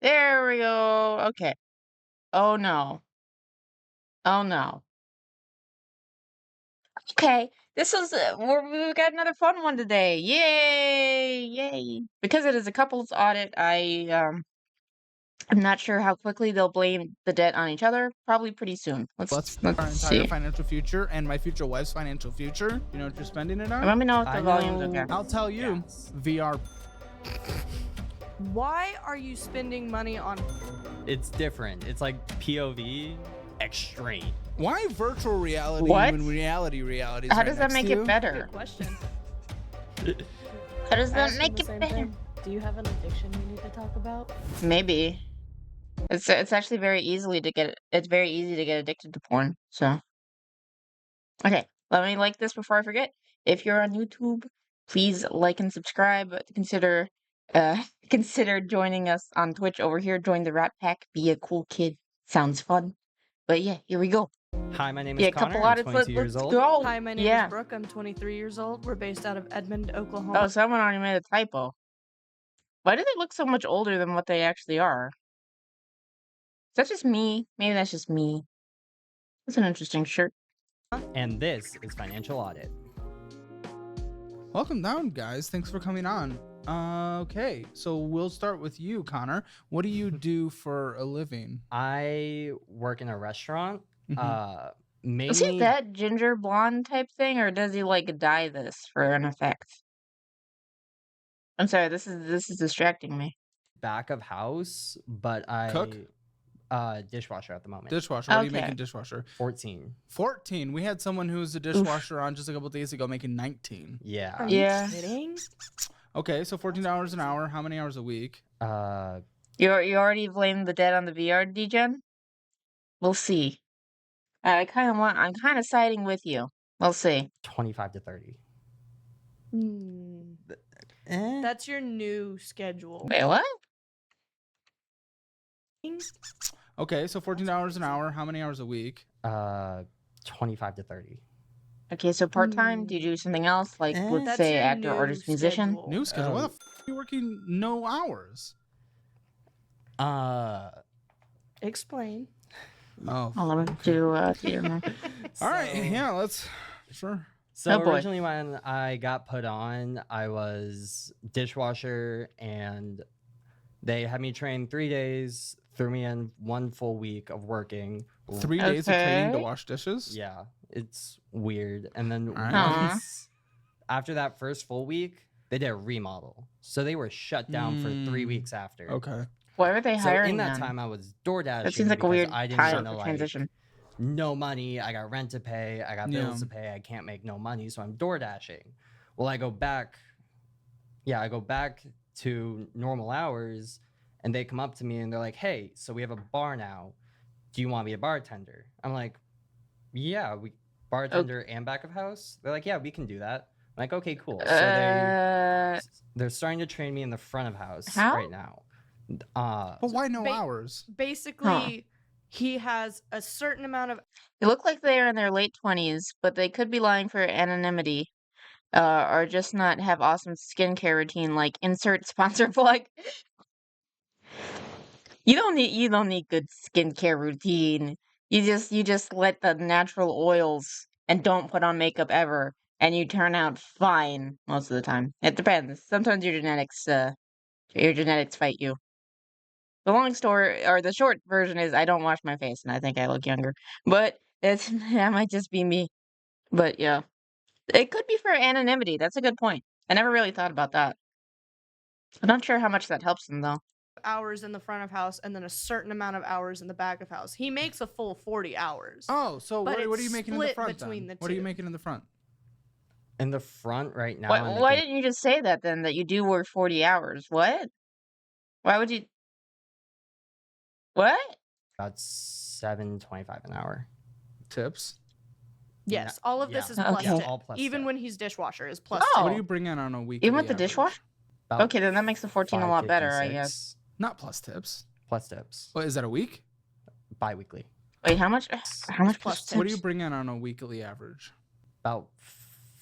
There we go. Okay. Oh no. Oh no. Okay. This is we got another fun one today. Yay! Yay! Because it is a couples audit, I'm not sure how quickly they'll blame the debt on each other. Probably pretty soon. Let's our entire see. financial future and my future wife's financial future. You know what you're spending it on? Let me know if the I volume's know- okay. I'll tell you. VR. Why are you spending money on? It's different. It's like POV extreme. Why virtual reality What? when reality is How right does that next make to it you? better? Good question. How does that Asking make the it same better? thing. Do you have an addiction you need to talk about? Maybe. It's actually very easily to get it's very easy to get addicted to porn. So okay, let me like this before I forget. If you're on YouTube, please like and subscribe. Consider consider joining us on Twitch over here. Join the Rat Pack. Be a cool kid. Sounds fun. But yeah, here we go. Hi, my name Yeah, is Connor. couple I'm audits. 22 years Let's old. go. Hi, my name Yeah. is Brooke. I'm 23 years old. We're based out of Edmond, Oklahoma. Oh, someone already made a typo. Why do they look so much older than what they actually are? Is that just me? Maybe that's just me. That's an interesting shirt. And this is Financial Audit. Welcome down, guys. Thanks for coming on. Okay, so we'll start with you, Connor. What do you do for a living? I work in a restaurant. Mhm. Mainly Is he that ginger blonde type thing, or does he like dye this for an effect? I'm sorry, this is distracting me. back of house, but I Cook? Dishwasher at the moment. Dishwasher. What are you Okay. making dishwasher? 14. 14. We had someone who was a dishwasher on just a couple days ago making 19. Yeah. Are Yeah. you kidding? Okay, so $14 an hour. How many hours a week? You already blamed the debt on the VR, Degen? We'll see. I'm kind of siding with you. We'll see. 25 to 30. Hmm. That's your new schedule. Wait, what? Okay, so $14 an hour. How many hours a week? 25 to 30. Okay, so part-time, do you do something else? Like, let's That's say your actor, new artist, musician? schedule. New schedule. Why the f are you working no hours? Explain. Oh. I'll let me do theater. All right, So- yeah, let's sure. So Oh, boy. originally when I got put on, I was dishwasher and they had me train 3 days, threw me in 1 full week of working. 3 days of training to Okay. wash dishes? Yeah, it's weird. And then Alright. once after that first full week, they did a remodel. So they were shut down for 3 Mm. weeks after. Okay. Why are they So hiring in that them? time I was door dashing. That seems like a because weird I didn't time want to for like transition. no money. I got rent to pay. I got bills Yeah. to pay. I can't make no money, so I'm door dashing. Well, I go back. Yeah, I go back to normal hours, and they come up to me and they're like, "Hey, so we have a bar now. Do you want to be a bartender?" I'm like, "Yeah, we bartender and back of house." They're like, "Yeah, we can do that." I'm like, "Okay, cool." So they're starting to train me in the front of house How? right now. But why no ba- hours? Basically, he has a certain amount of They look like they are in their late 20s, but they could be lying for anonymity, or just not have awesome skincare routine. Like insert sponsor plug. You don't need good skincare routine. You just let the natural oils and don't put on makeup ever, and you turn out fine most of the time. It depends. Sometimes your genetics fight you. The long story or the short version is I don't wash my face and I think I look younger. But that might just be me. But yeah. It could be for anonymity. That's a good point. I never really thought about that. I'm not sure how much that helps them though. hours in the front of house and then a certain amount of hours in the back of house. He makes a full 40 hours. Oh, so But what are it's you making in the split front between then? the What are you two. making in the front? in the front right now. I'm Why making didn't you just say that then? That you do work 40 hours? What? Why would you? What? about $7.25 an hour. Tips? Yes, all of this Yeah. is plus Okay. tip. All plus Even tip. when he's dishwasher is plus Oh. tip. What do you bring in on a weekly Even with the average? dishwasher? About Okay, then that makes the 14 a lot better, I guess. $5.56 Not plus tips. plus tips. What is that a week? Bi-weekly. Wait, how much? How much Plus plus What do you tips? bring in on a weekly average? About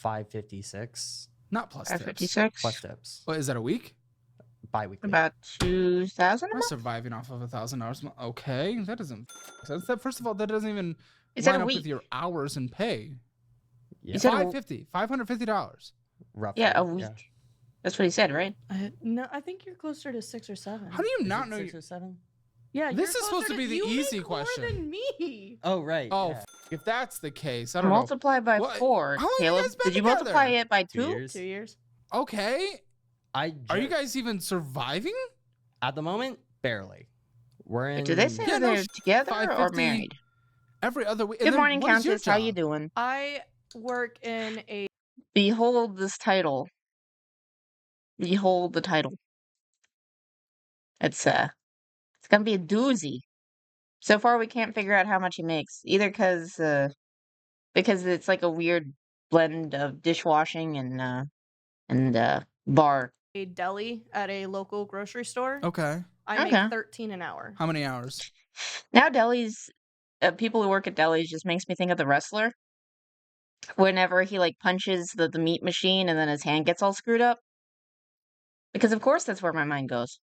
$5.56 Not plus tips. 56. plus tips. What is that a week? bi-weekly. About 2,000 a We're month? surviving off of $1,000 a month. Okay, that doesn't make sense. That, first of all, that doesn't even Is that line a up week? with your hours and pay. Yeah, said a- $550. roughly. Yeah, a week. That's what he said, right? No, I think you're closer to 6 or 7. How do you Is not it know? 6 or 7? Yeah, This you're is supposed closer to be the you easy make question. More than me. Oh, right. Oh, yeah. if that's the case, I don't know. Multiply by What? 4, How long have you Caleb. guys been Did you together? multiply it by 2 2? years. 2 years. Okay, I are you ju- guys even surviving? at the moment barely. We're in. Do they say Yeah, no, they're together or 550. married? Every other week. Good morning, Countess. How you doing? doing? I work in a Behold this title. Behold the title. It's gonna be a doozy. So far, we can't figure out how much he makes, either because it's like a weird blend of dishwashing and bar. deli at a local grocery store. Okay. I Okay. make 13 an hour. How many hours? Now delis, people who work at delis just makes me think of the wrestler. Whenever he like punches the meat machine and then his hand gets all screwed up. Because of course that's where my mind goes.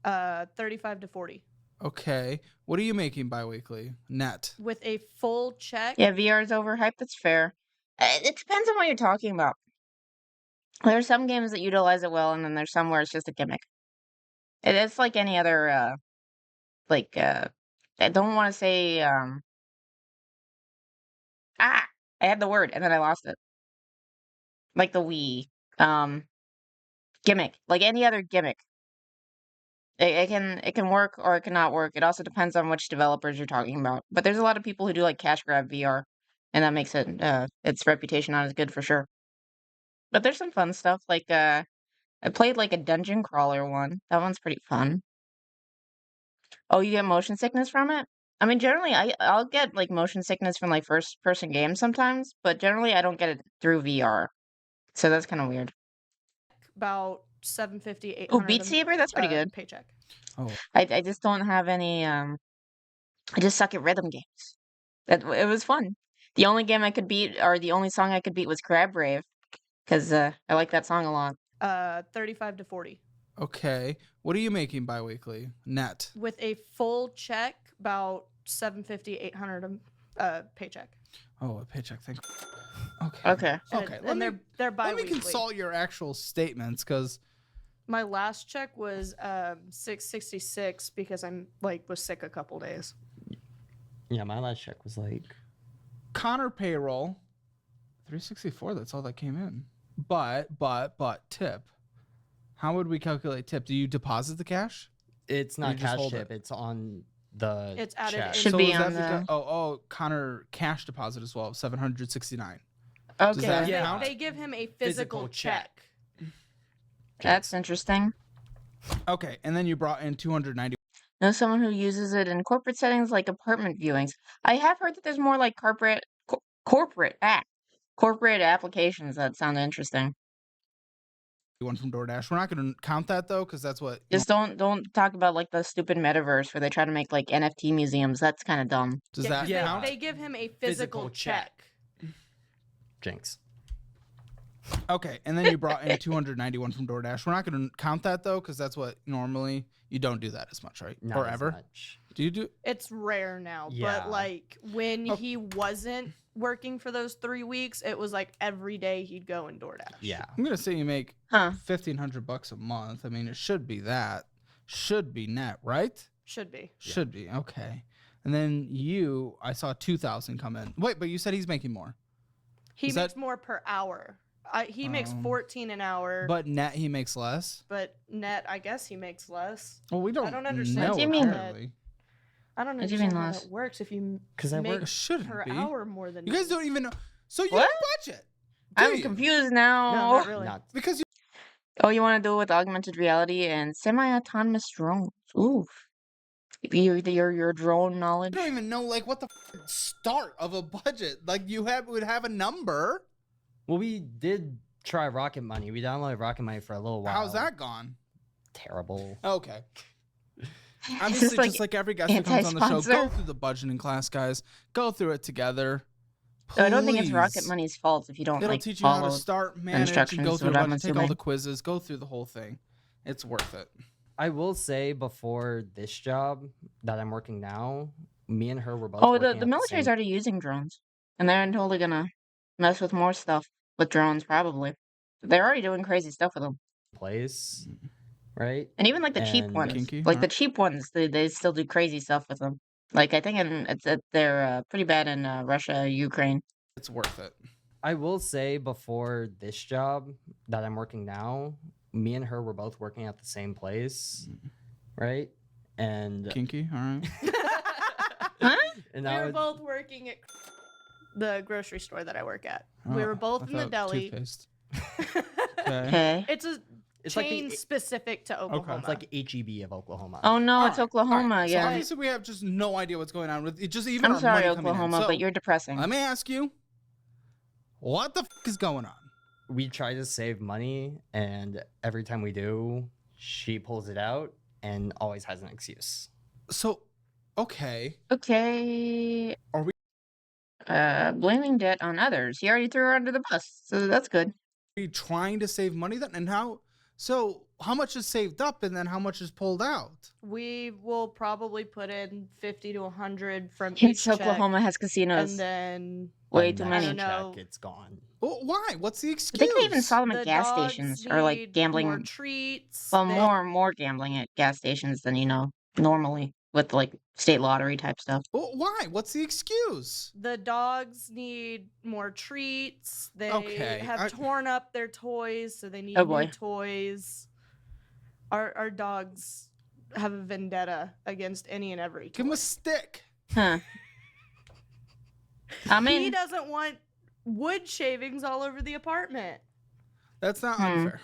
35 to 40 Okay. What are you making biweekly? Net. with a full check. Yeah, VR is overhyped. That's fair. It depends on what you're talking about. There's some games that utilize it well, and then there's some where it's just a gimmick. It's like any other, I don't want to say, I had the word, and then I lost it. Like the Wii, gimmick. Like any other gimmick. It can work or it cannot work. It also depends on which developers you're talking about. But there's a lot of people who do like cash grab VR, and that makes it its reputation not as good for sure. But there's some fun stuff. Like I played like a dungeon crawler one. That one's pretty fun. Oh, you get motion sickness from it? I mean, generally I'll get like motion sickness from like first person games sometimes, but generally I don't get it through VR. So that's kind of weird. About 750, Oh, 800. Beat Saber, that's pretty good. Paycheck. Oh. I just don't have any I just suck at rhythm games. It was fun. The only game I could beat, or the only song I could beat, was Crab Rave, because I like that song a lot. 35 to 40 Okay. What are you making biweekly? Net. with a full check. About 750, 800. Paycheck. Oh, a paycheck. Thank. Okay. And Okay. and they're Let me bi-weekly. consult your actual statements, because My last check was 666 because I'm was sick a couple days. Yeah, my last check was like. Connor payroll, 364. That's all that came in. But tip. How would we calculate tip? Do you deposit the cash? It's you not just cash hold tip. it? It's on the. It's added check. in- Should So be is that on because, the. oh, Connor cash deposit as well, 769. Okay, that They, count? they give him a physical check. that's interesting. Okay, and then you brought in 290. Know someone who uses it in corporate settings like apartment viewings. I have heard that there's more like corporate applications that sound interesting. One from DoorDash. We're not going to count that though, because that's what. Just don't talk about like the stupid metaverse where they try to make like NFT museums. That's kind of dumb. Does Yeah, that 'cause count? they give him a physical check. Jinx. Okay, and then you brought in 291 from DoorDash. We're not going to count that though, because that's what normally you don't do that as much, right? Not Or as ever? much. Do you do? It's rare now, Yeah. but like when Oh. he wasn't working for those 3 weeks, it was like every day he'd go and DoorDash. Yeah. I'm going to say you make Huh. $1,500 a month. I mean, it should be that. Should be net, right? Should be. Should be. Okay. And then I saw 2,000 come in. Wait, but you said he's making more. He Is makes that- more per hour. He makes 14 an hour, But net he makes less. but net, I guess he makes less. Well, we don't. don't understand know, What do you mean? apparently. I don't What do you mean understand how less? that works if you 'Cause I make work- It shouldn't per be. hour more than You guys me. don't even know. So you What? don't budget. Do I'm you? confused now. No, not really. Not. Because you. Oh, you want to do it with augmented reality and semi-autonomous drones? Ooh, your drone knowledge. You don't even know like what the start of a budget. Like you would have a number. Well, we did try Rocket Money. We downloaded Rocket Money for a little while. How's that gone? Terrible. Okay. Is Obviously, this like just like every guest who comes on the show, go anti-sponsor? through the budgeting class, guys. Go through it together. So I don't think it's Rocket Please. Money's fault if you don't It'll like teach you how follow. to start, manage, and instructions, go through a what I'm budget. Take all the assuming. quizzes, go through the whole thing. It's worth it. I will say before this job that I'm working now, me and her were both Oh, working the at the military's same already using drones, and they're totally gonna mess with more stuff with drones, probably. They're already doing crazy stuff with them, place, right? and even like the cheap And ones, Kinky, like huh? the cheap ones, they still do crazy stuff with them. Like I think they're pretty bad in Russia, Ukraine. It's worth it. I will say before this job that I'm working now, me and her were both working at the same place, right? And Kinky, all right. Huh? and We now were it's- both working at the grocery store that I work at. We Oh, were both I in the thought deli. Toothpaste. Okay. Okay. It's a it's like chain the specific to Oklahoma. it's like HEB of Oklahoma. Oh no, it's All right, Oklahoma. So Yeah. obviously we have just no idea what's going on with it. Just even I'm our sorry, money coming in. Oklahoma, So but you're depressing. let me ask you, what the is going on? We try to save money, and every time we do, she pulls it out and always has an excuse. So, okay. Okay. Are we- Blaming debt on others. He already threw her under the bus, so that's good. Are you trying to save money then? And how? So how much is saved up and then how much is pulled out? We will probably put in 50 to 100 from Yes, each check, Oklahoma has casinos. and then Way The too next many. I don't know. check, it's gone. Well, why? What's the I excuse? think they even saw them the at gas dogs stations or like need gambling. more treats. Well, they- more gambling at gas stations than normally with like state lottery type stuff. Well, why? What's the excuse? The dogs need more treats. They Okay, have torn up their toys, so they need Oh, boy. new toys. Our dogs have a vendetta against any and every toy. Give him a stick. Huh. I He mean, doesn't want wood shavings all over the apartment. That's not Hmm. unfair.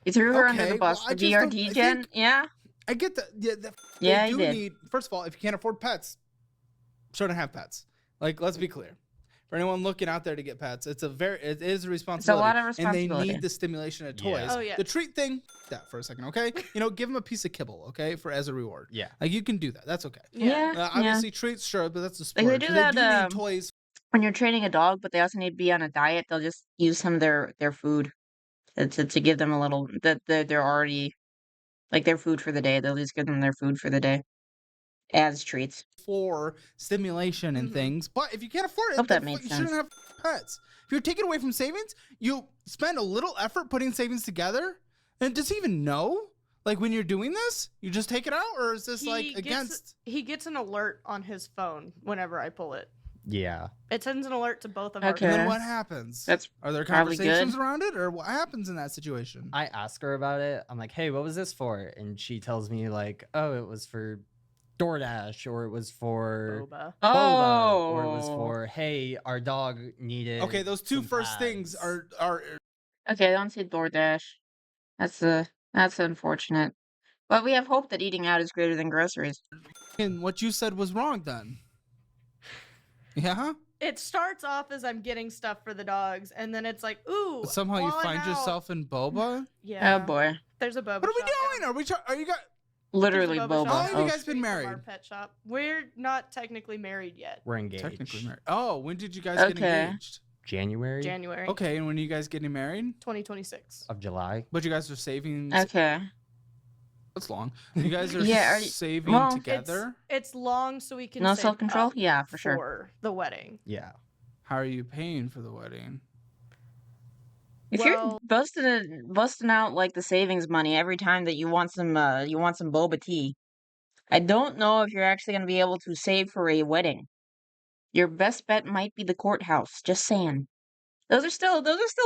you threw her under Okay, the bus well, I for just don't- VRD I gen. think- Yeah. I get that. Yeah, Yeah, they you do did. need. First of all, if you can't afford pets, shouldn't have pets. Like, let's be clear. For anyone looking out there to get pets, it is a responsibility. lot of And responsibility. they need the stimulation of Yeah. toys. Oh, yeah. The treat thing, that for a second, okay? Give them a piece of kibble, okay, for as a reward. Yeah. Like you can do that. That's okay. Yeah. Obviously treats, sure, but that's a Like, sport. they do They that, do need um, toys. When you're training a dog, but they also need to be on a diet, they'll just use some of their food to give them a little that they're already like their food for the day. They'll just give them their food for the day as treats. For stimulation and Mhm. things, but if you can't afford it, Hope that then made you sense. shouldn't have pets. If you're taking away from savings, you spend a little effort putting savings together, and does he even know? Like when you're doing this, you just take it out, or is this like against? He gets an alert on his phone whenever I pull it. Yeah. It sends an alert to both of our Okay. And then phones. what happens? That's Are there probably conversations good. around it, or what happens in that situation? I ask her about it. I'm like, hey, what was this for? And she tells me, like, oh, it was for DoorDash, or it was for Boba. Boba, or it was Oh. for, hey, our dog needed. Okay, those two some first things pads. are Okay, I don't see DoorDash. That's unfortunate. But we have hope that eating out is greater than groceries. and what you said was wrong then. Yeah. It starts off as I'm getting stuff for the dogs, and then it's like, ooh. But somehow you while I'm find out- yourself in boba. Yeah. Oh boy. There's a boba. What are we shop down- doing? Are you guys? there's a Literally boba boba. shop How long down have you the guys been street from married? Our pet shop. We're not technically married yet. We're engaged. Technically married. Oh, when did you guys get Okay. engaged? January January. Okay, and when are you guys getting married? 2026. of July. But you guys are saving. Okay. That's long. You guys are Yeah, saving well, together. It's long, so we can No save self-control? up Yeah, for sure. for the wedding. Yeah. How are you paying for the wedding? If Well- you're busting out like the savings money every time that you want some boba tea, I don't know if you're actually going to be able to save for a wedding. Your best bet might be the courthouse. Just saying. Those are still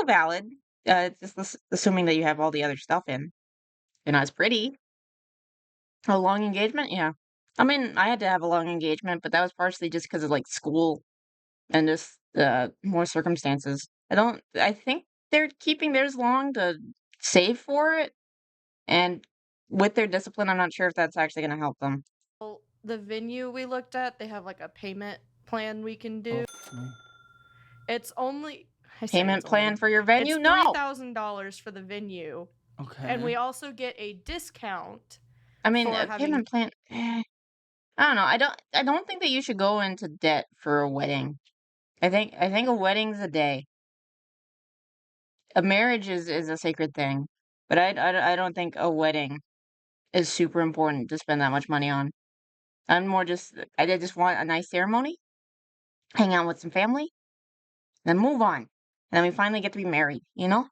valid. It's just assuming that you have all the other stuff in. It's pretty. A long engagement, yeah. I mean, I had to have a long engagement, but that was partially just because of like school and just more circumstances. I think they're keeping theirs long to save for it, and with their discipline, I'm not sure if that's actually going to help them. Well, the venue we looked at, they have like a payment plan we can do. It's only I say Payment it's plan only- for your venue? It's No. $3,000 for the venue, Okay. and we also get a discount. I mean, for a having- payment plan. I don't know. I don't think that you should go into debt for a wedding. I think a wedding's a day. A marriage is a sacred thing, but I don't think a wedding is super important to spend that much money on. I just want a nice ceremony, hang out with some family, then move on. And then we finally get to be married, you know?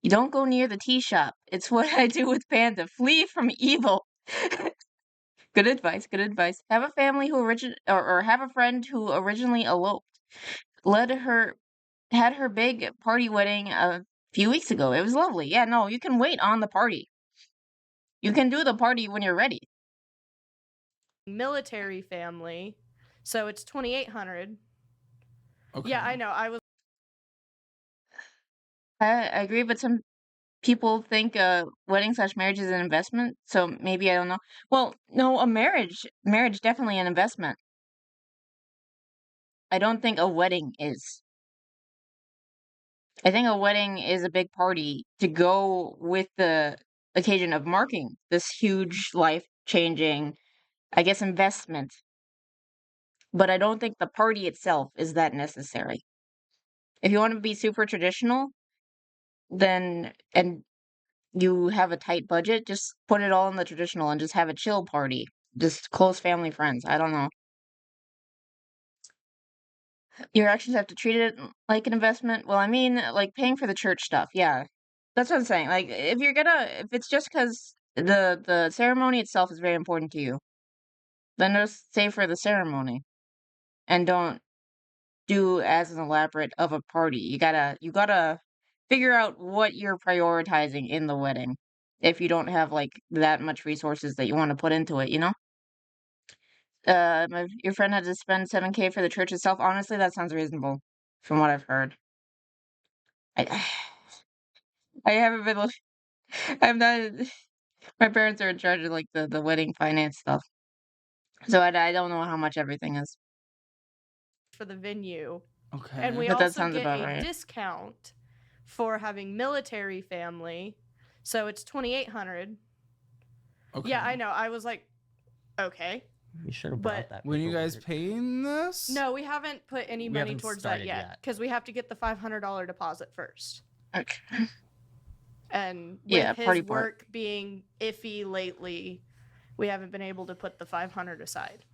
You don't go near the tea shop. It's what I do with Panda. Flee from evil. Good advice, good advice. Have a family who or have a friend who originally eloped. Had her big party wedding a few weeks ago. It was lovely. Yeah, no, you can wait on the party. You can do the party when you're ready. Military family, so it's $2,800. Okay. Yeah, I know. I agree, but some people think wedding/marriage is an investment, so maybe I don't know. Well, no, a marriage definitely an investment. I don't think a wedding is. I think a wedding is a big party to go with the occasion of marking this huge life-changing, I guess, investment. But I don't think the party itself is that necessary. If you want to be super traditional, then and you have a tight budget, just put it all in the traditional and just have a chill party. Just close family friends. I don't know. Your actions have to treat it like an investment. Well, I mean, like paying for the church stuff. Yeah. That's what I'm saying. Like if it's just because the ceremony itself is very important to you, then just save for the ceremony and don't do as an elaborate of a party. You gotta figure out what you're prioritizing in the wedding if you don't have like that much resources that you want to put into it, you know? Your friend had to spend 7K for the church itself. Honestly, that sounds reasonable from what I've heard. I I haven't been I'm not my parents are in charge of like the wedding finance stuff. So I don't know how much everything is. For the venue. Okay. And we But that also sounds get about a right. discount for having military family. So it's $2,800. Okay. Yeah, I know. I was like, okay. We should have But- brought that. When you guys paperwork. paying this? No, we haven't put any We money haven't towards that started yet yet. because we have to get the $500 deposit first. Okay. And with Yeah, his party part. work being iffy lately, we haven't been able to put the $500 aside.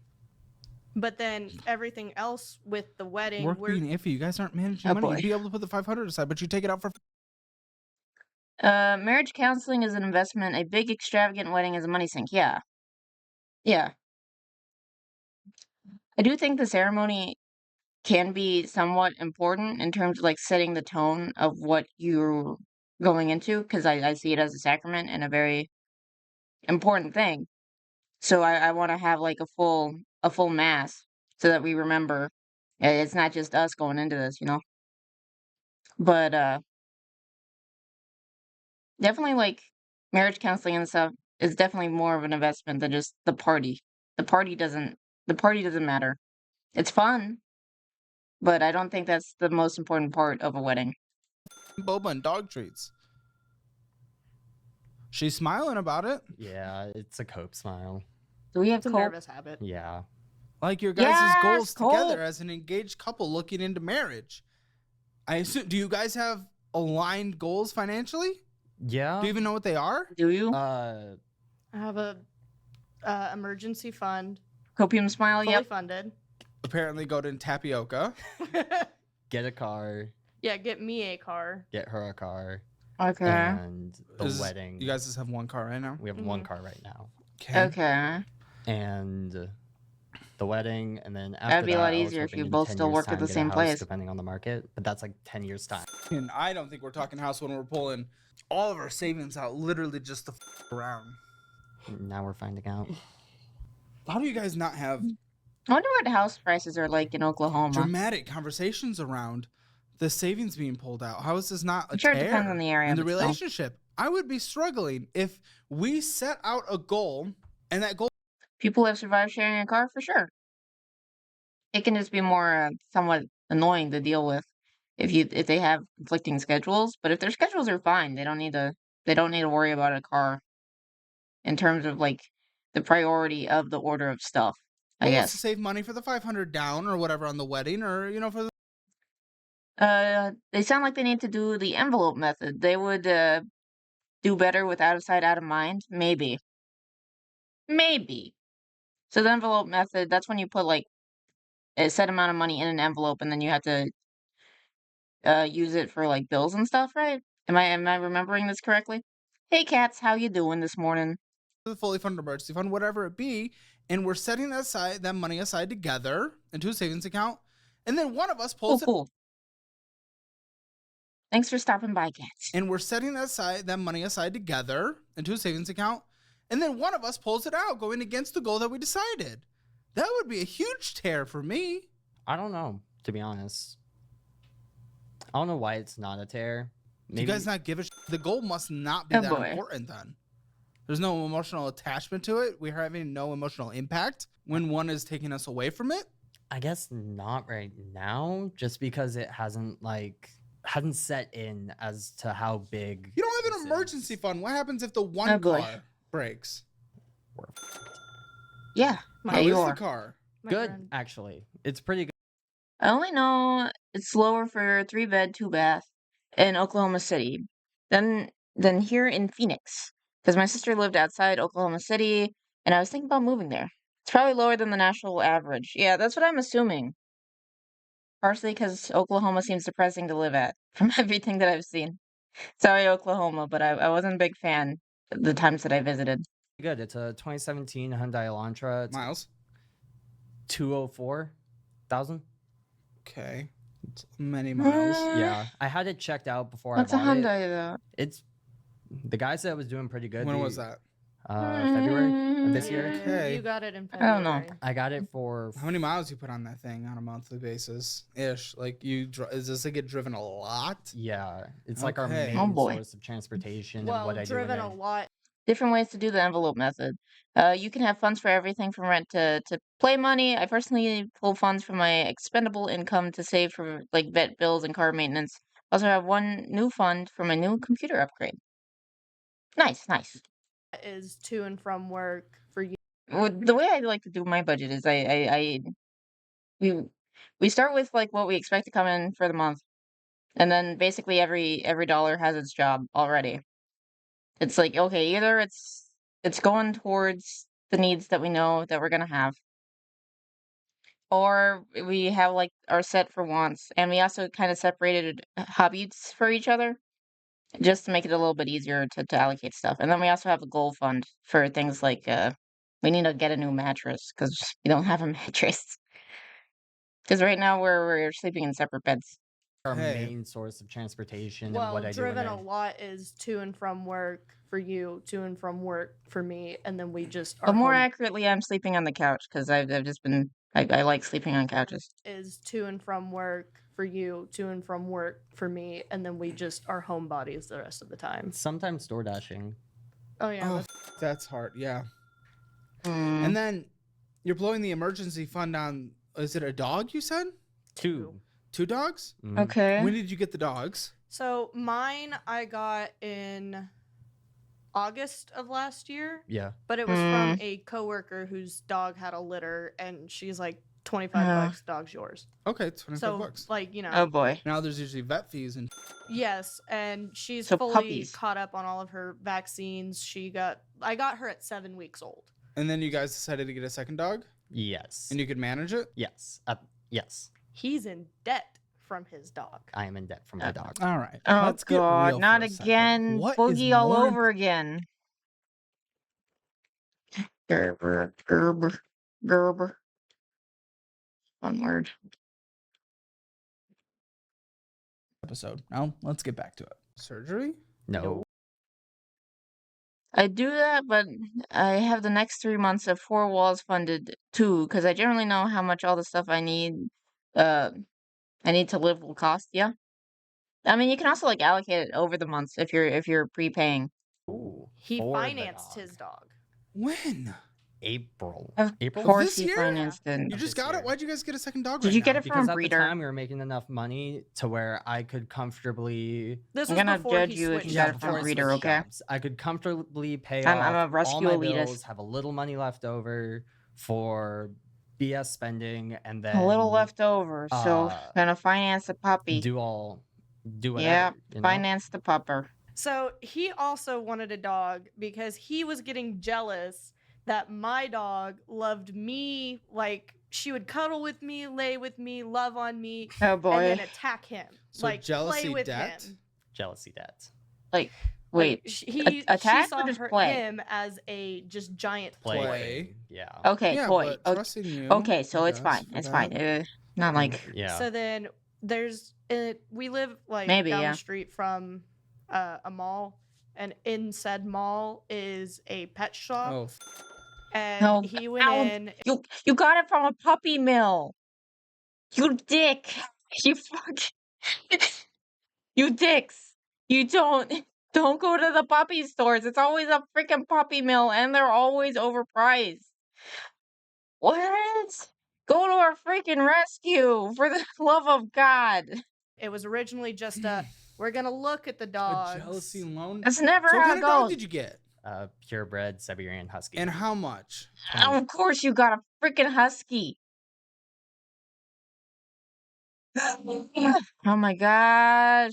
But then everything else with the wedding, Work we're being iffy. You guys aren't managing Oh, money. boy. You'd be able to put the 500 aside, but you take it out for. Marriage counseling is an investment. A big extravagant wedding is a money sink. Yeah. Yeah. I do think the ceremony can be somewhat important in terms of like setting the tone of what you're going into, because I see it as a sacrament and a very important thing. So I want to have like a full mass so that we remember it's not just us going into this, you know. But definitely like marriage counseling and stuff is definitely more of an investment than just the party. The party doesn't matter. It's fun, but I don't think that's the most important part of a wedding. Boba and dog treats. She's smiling about it. Yeah, it's a cope smile. Do we have it's a coke? nervous habit. Yeah. Like your guys' Yes, goals together Colt. as an engaged couple looking into marriage. I assume. Do you guys have aligned goals financially? Yeah. Do you even know what they are? Do you? I have a emergency fund, Copium smile, fully yep. funded. Apparently, go to tapioca. get a car, Yeah, get me a car. get her a car, Okay. and the Is- wedding. You guys just have one car right now. We have one car right now, Okay. and the wedding, and then after That'd be a lot that, I was easier if hoping you in both 10 still years' work at time the get a same house, place. depending on the market. But that's like 10 years time. And I don't think we're talking house when we're pulling all of our savings out, literally just to around. Now we're finding out. How do you guys not have I wonder what house prices are like in Oklahoma. dramatic conversations around the savings being pulled out? How is this not a I'm sure it tear depends on the area, in the but still. relationship? I would be struggling if we set out a goal and that goal. People have survived sharing a car for sure. It can just be more somewhat annoying to deal with if they have conflicting schedules. But if their schedules are fine, they don't need to worry about a car in terms of like the priority of the order of stuff. I To guess. save money for the 500 down or whatever on the wedding, or for the. They sound like they need to do the envelope method. They would do better with out of sight, out of mind? Maybe. Maybe. So the envelope method, that's when you put like a set amount of money in an envelope and then you have to use it for like bills and stuff, right? Am I remembering this correctly? Hey cats, how you doing this morning? The fully funded emergency fund, whatever it be, and we're setting that money aside together into a savings account, and then one of us Cool, pulls it. cool. Thanks for stopping by, cats. And we're setting that money aside together into a savings account, and then one of us pulls it out, going against the goal that we decided. That would be a huge tear for me. I don't know, to be honest. I don't know why it's not a tear. Do you guys not give a The goal must not be Oh, that boy. important then. There's no emotional attachment to it. We're having no emotional impact when one is taking us away from it. I guess not right now, just because it hasn't set in as to how big. You don't have this an is. emergency fund. What happens if the one Oh, boy. car breaks? Yeah, My yeah, How you is are. the car? Good, friend. actually. It's pretty good. I only know it's lower for 3-bed, 2-bath in Oklahoma City than here in Phoenix. Because my sister lived outside Oklahoma City, and I was thinking about moving there. It's probably lower than the national average. Yeah, that's what I'm assuming. Partially because Oklahoma seems depressing to live at from everything that I've seen. Sorry, Oklahoma, but I wasn't a big fan the times that I visited. Good. It's a 2017 Hyundai Elantra. It's Miles? 204,000. Okay. It's many miles. Yeah, I had it checked out before What's I a bought it. Hyundai though? It's the guy said it was doing pretty good. When was that? February of this year. Okay. You got it in I February. don't know. I got it for How many miles you put on that thing on a monthly basis? Ish. Like does this get driven a lot? yeah. It's like our Okay. main Oh, boy. source of transportation and Well, what I do. driven in a it. lot. Different ways to do the envelope method. You can have funds for everything from rent to play money. I personally pull funds from my expendable income to save for like vet bills and car maintenance. Also have one new fund for my new computer upgrade. Nice, nice. Is to and from work for you. The way I like to do my budget is we start with like what we expect to come in for the month, and then basically every dollar has its job already. It's like, okay, either it's going towards the needs that we know that we're gonna have, or we have like our set for wants, and we also kind of separated hobbies for each other just to make it a little bit easier to allocate stuff. And then we also have a goal fund for things like we need to get a new mattress because we don't have a mattress. Because right now we're sleeping in separate beds. Our Hey. main source of transportation and Well, what I do. in driven it. a lot is to and from work for you, to and from work for me, and then we just are But more home accurately, I'm sleeping on the couch because I've just been I like sleeping on couches. is to and from work for you, to and from work for me, and then we just are homebodies the rest of the time. Sometimes door dashing. Oh yeah, Oh, that's hard. Yeah. Mm. And then you're blowing the emergency fund on, is it a dog you said? Two. 2 dogs? Mhm. Okay. When did you get the dogs? So mine I got in August of last year, Yeah. but it was from a coworker whose dog had a litter, and she's like, 25 Uh. bucks, dog's yours. Okay, 25 So bucks. like, you know, Oh boy. Now there's usually vet fees and yes, and she's So fully puppies. caught up on all of her vaccines. I got her at 7 weeks old. and then you guys decided to get a second dog Yes. and you could manage it? Yes. Yes. He's in debt from his dog. I am in debt for my dog. All right. Oh let's get god, real not for a second. again. What is Boogie all more over again. Gerber, Gerber, Gerber. One word. episode? Now let's get back to it. Surgery? No. I do that, but I have the next 3 months of 4 walls funded too, because I generally know how much all the stuff I need to live will cost. Yeah. I mean, you can also like allocate it over the months if you're prepaying. Ooh, He for the financed his dog. When? April. Of April. course, this he year? financed it. You just this got year. it? Why'd you guys get a second dog Did right you get now? it from Because a at the breeder? time we were making enough money to where I could comfortably. This I'm was gonna before judge he you if switched. you got it before from I a breeder, switched okay? jobs, I could comfortably pay I'm off a rescue all my elitist. bills, have a little money left over for BS spending, and then A little left over, so uh, gonna finance the puppy. do whatever. Yeah, you know? finance the pupper. So he also wanted a dog because he was getting jealous that my dog loved me. Like, she would cuddle with me, lay with me, love on me, Oh and boy. then attack him. So like, jealousy play with debt? him. Jealousy debt. Like, Like, wait. she Attack saw or just play? him as a just giant Play. toy. thing, Yeah. Okay, Yeah, toy. but Okay, trusting you. okay, so I it's guess, fine. for It's that. fine. Not like Yeah. So then there's we live like Maybe, down yeah. the street from a mall, and in said mall is a pet shop. Oh, And No, he went ow. in. You got it from a puppy mill. You dick. You fuck. You dicks. You don't go to the puppy stores. It's always a freaking puppy mill and they're always overpriced. What? Go to a freaking rescue for the love of God. It was originally just a we're gonna look at the a dogs. jealousy loan. That's never So what how kind it of dog goes. did you get? Purebred Siberian Husky. And how much? Of course you got a freaking husky. Oh my gosh.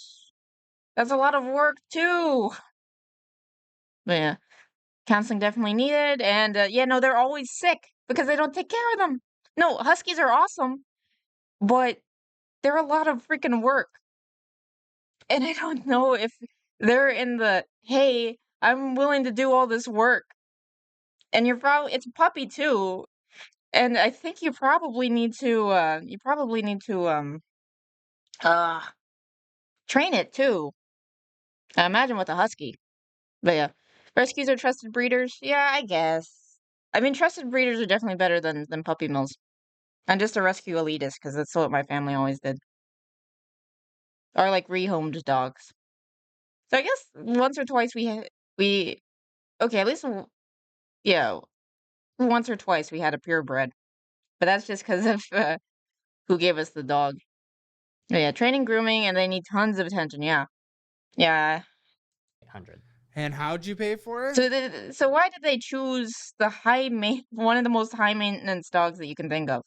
That's a lot of work too. But yeah, counseling definitely needed. And yeah, no, they're always sick because they don't take care of them. No, huskies are awesome, but they're a lot of freaking work. And I don't know if they're in the, hey, I'm willing to do all this work. And it's a puppy too. And I think you probably need to, uh, train it too. I imagine with a husky. But yeah, rescues are trusted breeders. Yeah, I guess. I mean, trusted breeders are definitely better than puppy mills. I'm just a rescue elitist because that's what my family always did. Or like rehomed dogs. So I guess once or twice we okay, at least yeah, once or twice we had a purebred, but that's just because of who gave us the dog. But yeah, training, grooming, and they need tons of attention. Yeah, yeah. 800. And how'd you pay for it? So why did they choose one of the most high maintenance dogs that you can think of?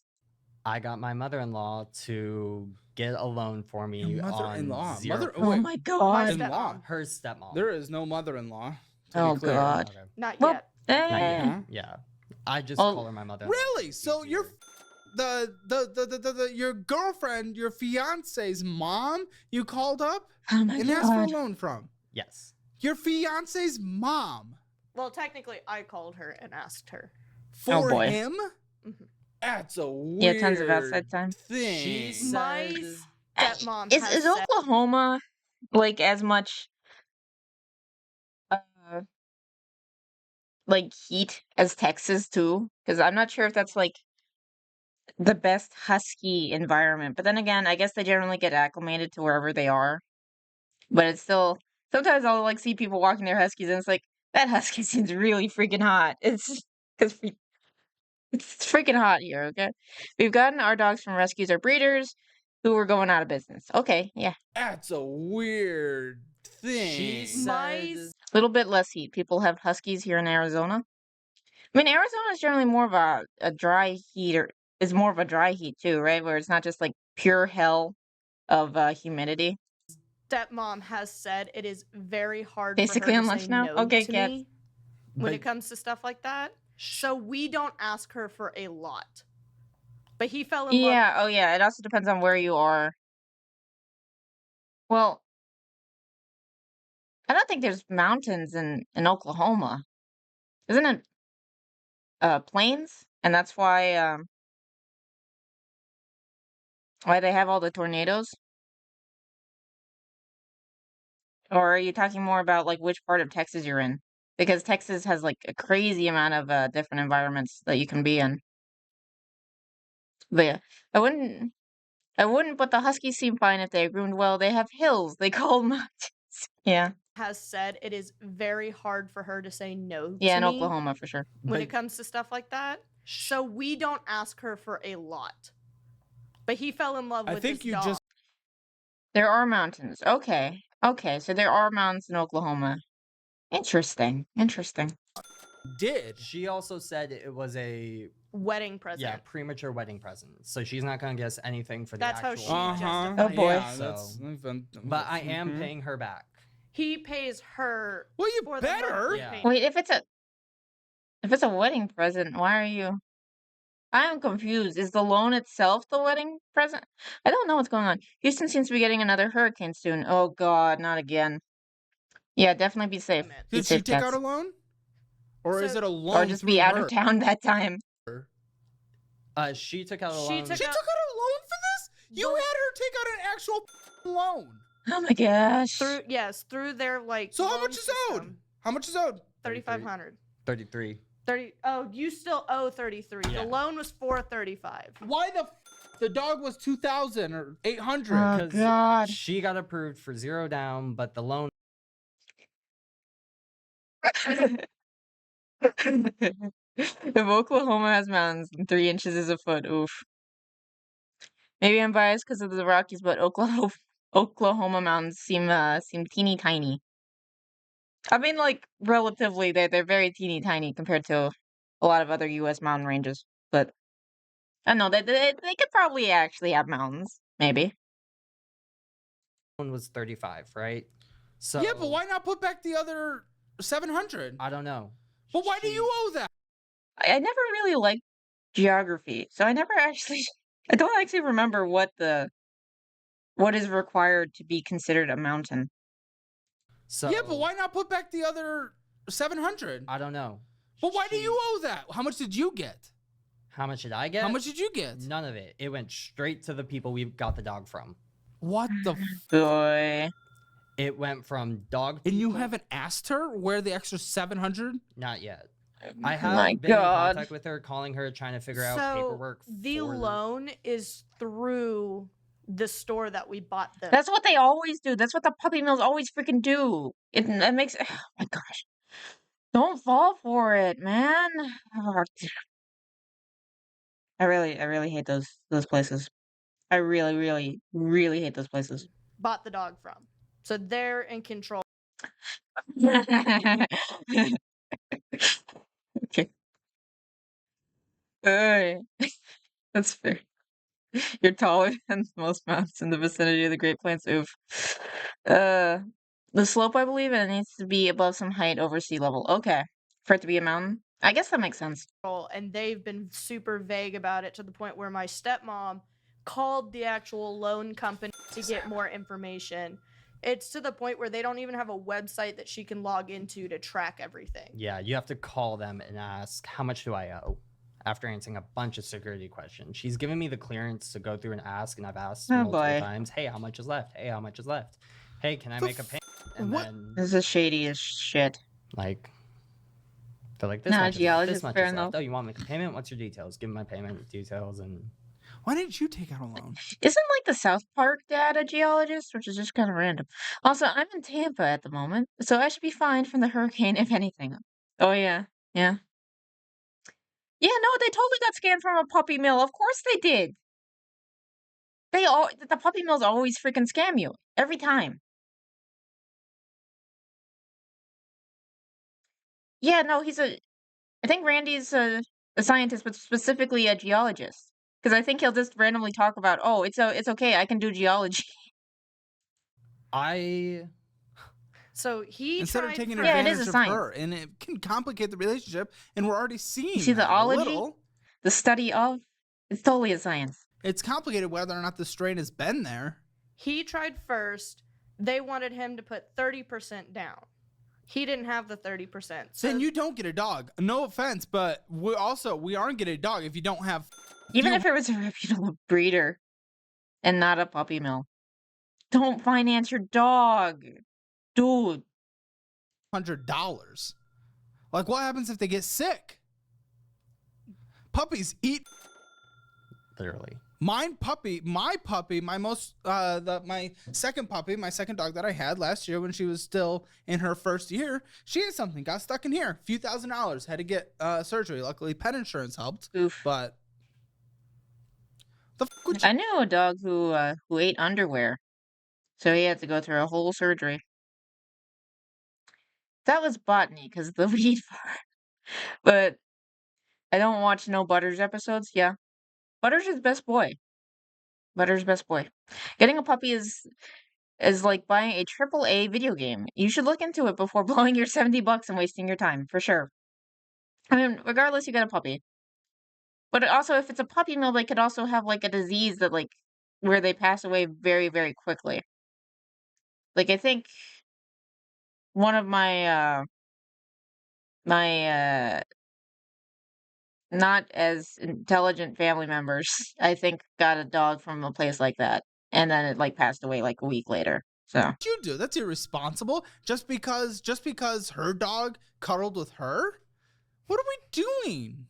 I got my mother-in-law to get a loan for me Your mother-in-law. on 0%. Oh Wait, my god. in-law. Her stepmom. There is no mother-in-law. To Oh be clear. god. Okay. Not Well, yet. Not yet. Uh-huh. Yeah. I just Well, call her my mother. Really? So your your girlfriend, your fiance's mom, you called up oh my and asked for a god. loan from Yes. your fiance's mom Well, technically, I called her and asked her. for boy. him. Mhm. That's a weird Yeah, tons of outside time. thing. She said- My stepmom Is has said Oklahoma like as much uh like heat as Texas too? Because I'm not sure if that's like the best husky environment. But then again, I guess they generally get acclimated to wherever they are. But it's still sometimes I'll like see people walking their huskies and it's like that husky seems really freaking hot. It's because it's freaking hot here. Okay, we've gotten our dogs from rescues or breeders who were going out of business. Okay, yeah, That's a weird thing. She My said a little bit less heat. People have huskies here in Arizona. I mean, Arizona is generally more of a dry heat, or is more of a dry heat too, right? Where it's not just like pure hell of humidity. stepmom has said it is very hard Basically for her on to lunch say now? no Okay, to cats. me when But- it comes to stuff like that. So we don't ask her for a lot. But he fell in love. Yeah, oh yeah, it also depends on where you are. Well, I don't think there's mountains in Oklahoma. Isn't it plains? And that's why they have all the tornadoes? Or are you talking more about like which part of Texas you're in? Because Texas has like a crazy amount of different environments that you can be in. But yeah, I wouldn't, but the Huskies seem fine if they are groomed well. They have hills. They call mountains. Yeah. Has said it is very hard for her to say no Yeah, to in me Oklahoma for sure. when But- it comes to stuff like that. So we don't ask her for a lot. But he fell in love I with think this you dog. just There are mountains. Okay. Okay, so there are mountains in Oklahoma. Interesting. Interesting. did. She also said it was a Wedding present. premature wedding present. So she's not gonna guess anything for the That's how actual. she justified Oh, boy. Yeah, So- that's But I am Mhm. paying her back. He pays her. Well, you for the better. monthly Yeah. payment. Wait, if it's a wedding present, why are you? I'm confused. Is the loan itself the wedding present? I don't know what's going on. Houston seems to be getting another hurricane soon. Oh God, not again. Yeah, definitely be safe. Be Did she safe, take cats. out a loan? Or is So- it a Or loan just through be out her? of town that time. She took out a She loan. took She took out a loan for this? You The- had her take out an actual loan. Oh my gosh. through their like. So how loan much is owed? system. How much is owed? 3,500. 33. 30. Oh, you still owe 33. Yeah. The loan was 435. Why the dog was 2,000 or 800? Oh Because God. she got approved for 0 down, but the loan. If Oklahoma has mountains, then 3 inches is a foot. Oof. Maybe I'm biased because of the Rockies, but Oklahoma mountains seem teeny tiny. I mean, like relatively, they're very teeny tiny compared to a lot of other U.S. mountain ranges. But I don't know they could probably actually have mountains, maybe. was 35, right? So Yeah, but why not put back the other 700? I don't know. But why do you owe that? I never really liked geography, so I don't actually remember what is required to be considered a mountain. So Yeah, but why not put back the other 700? I don't know. But why do you owe that? How much did you get? How much did I get? How much did you get? None of it. It went straight to the people we got the dog from. What the Boy. It went from dog. And you people- haven't asked her where the extra 700? Not yet. I Oh have my been in God. contact with her, calling her, trying to figure out So paperwork. the for- loan is through the store that we bought them. That's what they always do. That's what the puppy mills always freaking do. It makes oh my gosh. Don't fall for it, man. Oh, I really hate those places. I really, really, really hate those places. Bought the dog from. So they're in control. Okay. Alright. That's fair. You're taller than most mountains in the vicinity of the Great Plains. Oof. The slope, I believe, and it needs to be above some height over sea level. Okay. For it to be a mountain? I guess that makes sense. And they've been super vague about it to the point where my stepmom called the actual loan company to get more information. It's to the point where they don't even have a website that she can log into to track everything. Yeah, you have to call them and ask, how much do I owe? After answering a bunch of security questions. She's given me the clearance to go through and ask, and I've asked Oh, multiple boy. times, hey, how much is left? Hey, how much is left? Hey, can I The make a payment? And what? then, This is shady as shit. like, they're like, this Nah, much, geologist, this much fair is left. enough. Oh, you want to make a payment? What's your details? Give me my payment details, and Why didn't you take out a loan? Isn't like the South Park dad a geologist, which is just kind of random. Also, I'm in Tampa at the moment, so I should be fine from the hurricane, if anything. Oh yeah, yeah. Yeah, no, they totally got scammed from a puppy mill. Of course they did. The puppy mills always freaking scam you every time. Yeah, no, I think Randy's a scientist, but specifically a geologist. Because I think he'll just randomly talk about, oh, it's okay, I can do geology. I So he Instead of tried taking for- Yeah, it advantage is a of science. her, and it can complicate the relationship, and we're already seeing see the that a ology? little. The study of, it's totally a science. It's complicated whether or not the strain has been there. He tried first. They wanted him to put 30% down. He didn't have the 30%. So Then you don't get a dog. No offense, but we aren't getting a dog if you don't have Even few if it was a reputable breeder and not a puppy mill. Don't finance your dog. Dude. $100. Like, what happens if they get sick? Puppies eat. literally. My second puppy, my second dog that I had last year when she was still in her first year, she had something, got stuck in here, a few $1,000s, had to get surgery. Luckily, pet insurance helped, Oof. but the fuck would you? I knew a dog who ate underwear. So he had to go through a whole surgery. That was botany because of the weed farm. But I don't watch no Butters episodes. Yeah. Butters is best boy. Butters best boy. Getting a puppy is is like buying a AAA video game. You should look into it before blowing your $70 and wasting your time, for sure. I mean, regardless, you get a puppy. But also, if it's a puppy mill, they could also have like a disease that like where they pass away very, very quickly. Like I think one of my not as intelligent family members, I think, got a dog from a place like that, and then it like passed away like a week later. So What you do? That's irresponsible. Just because her dog cuddled with her? What are we doing?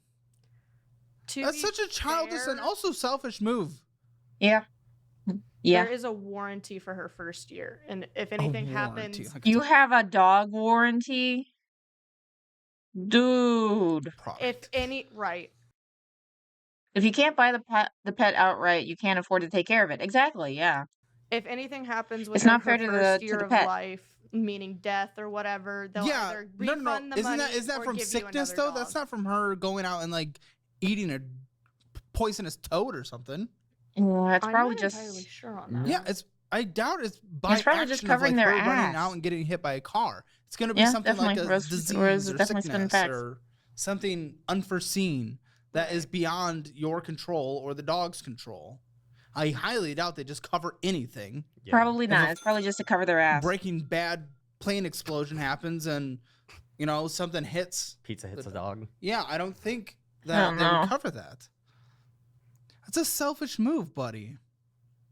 That's such a childish and also selfish move. yeah. Yeah. There is a warranty for her first year, and if anything happens, You have a dog warranty? Dude. if any If you can't buy the pet outright, you can't afford to take care of it. Exactly, yeah. if anything happens It's within not her fair to first the year of pet. life, meaning death or whatever, they'll either no. refund the money Isn't that or from give sickness you though? another That's dog. not from her going out and like eating a poisonous toad or something. Yeah, it's I'm probably not just entirely sure on that. Yeah, I doubt it's by It's probably action just of covering like their her running ass. out and getting hit by a car. It's gonna be Yeah, something like definitely. a disease Rose or definitely spinning sickness facts. or something unforeseen that is beyond your control or the dog's control. I highly doubt they just cover anything. Yeah. Probably If not. a It's probably just to cover their ass. Breaking Bad plane explosion happens and something hits. Pizza hits a dog. Yeah, I don't think I that don't they would know. cover that. That's a selfish move, buddy.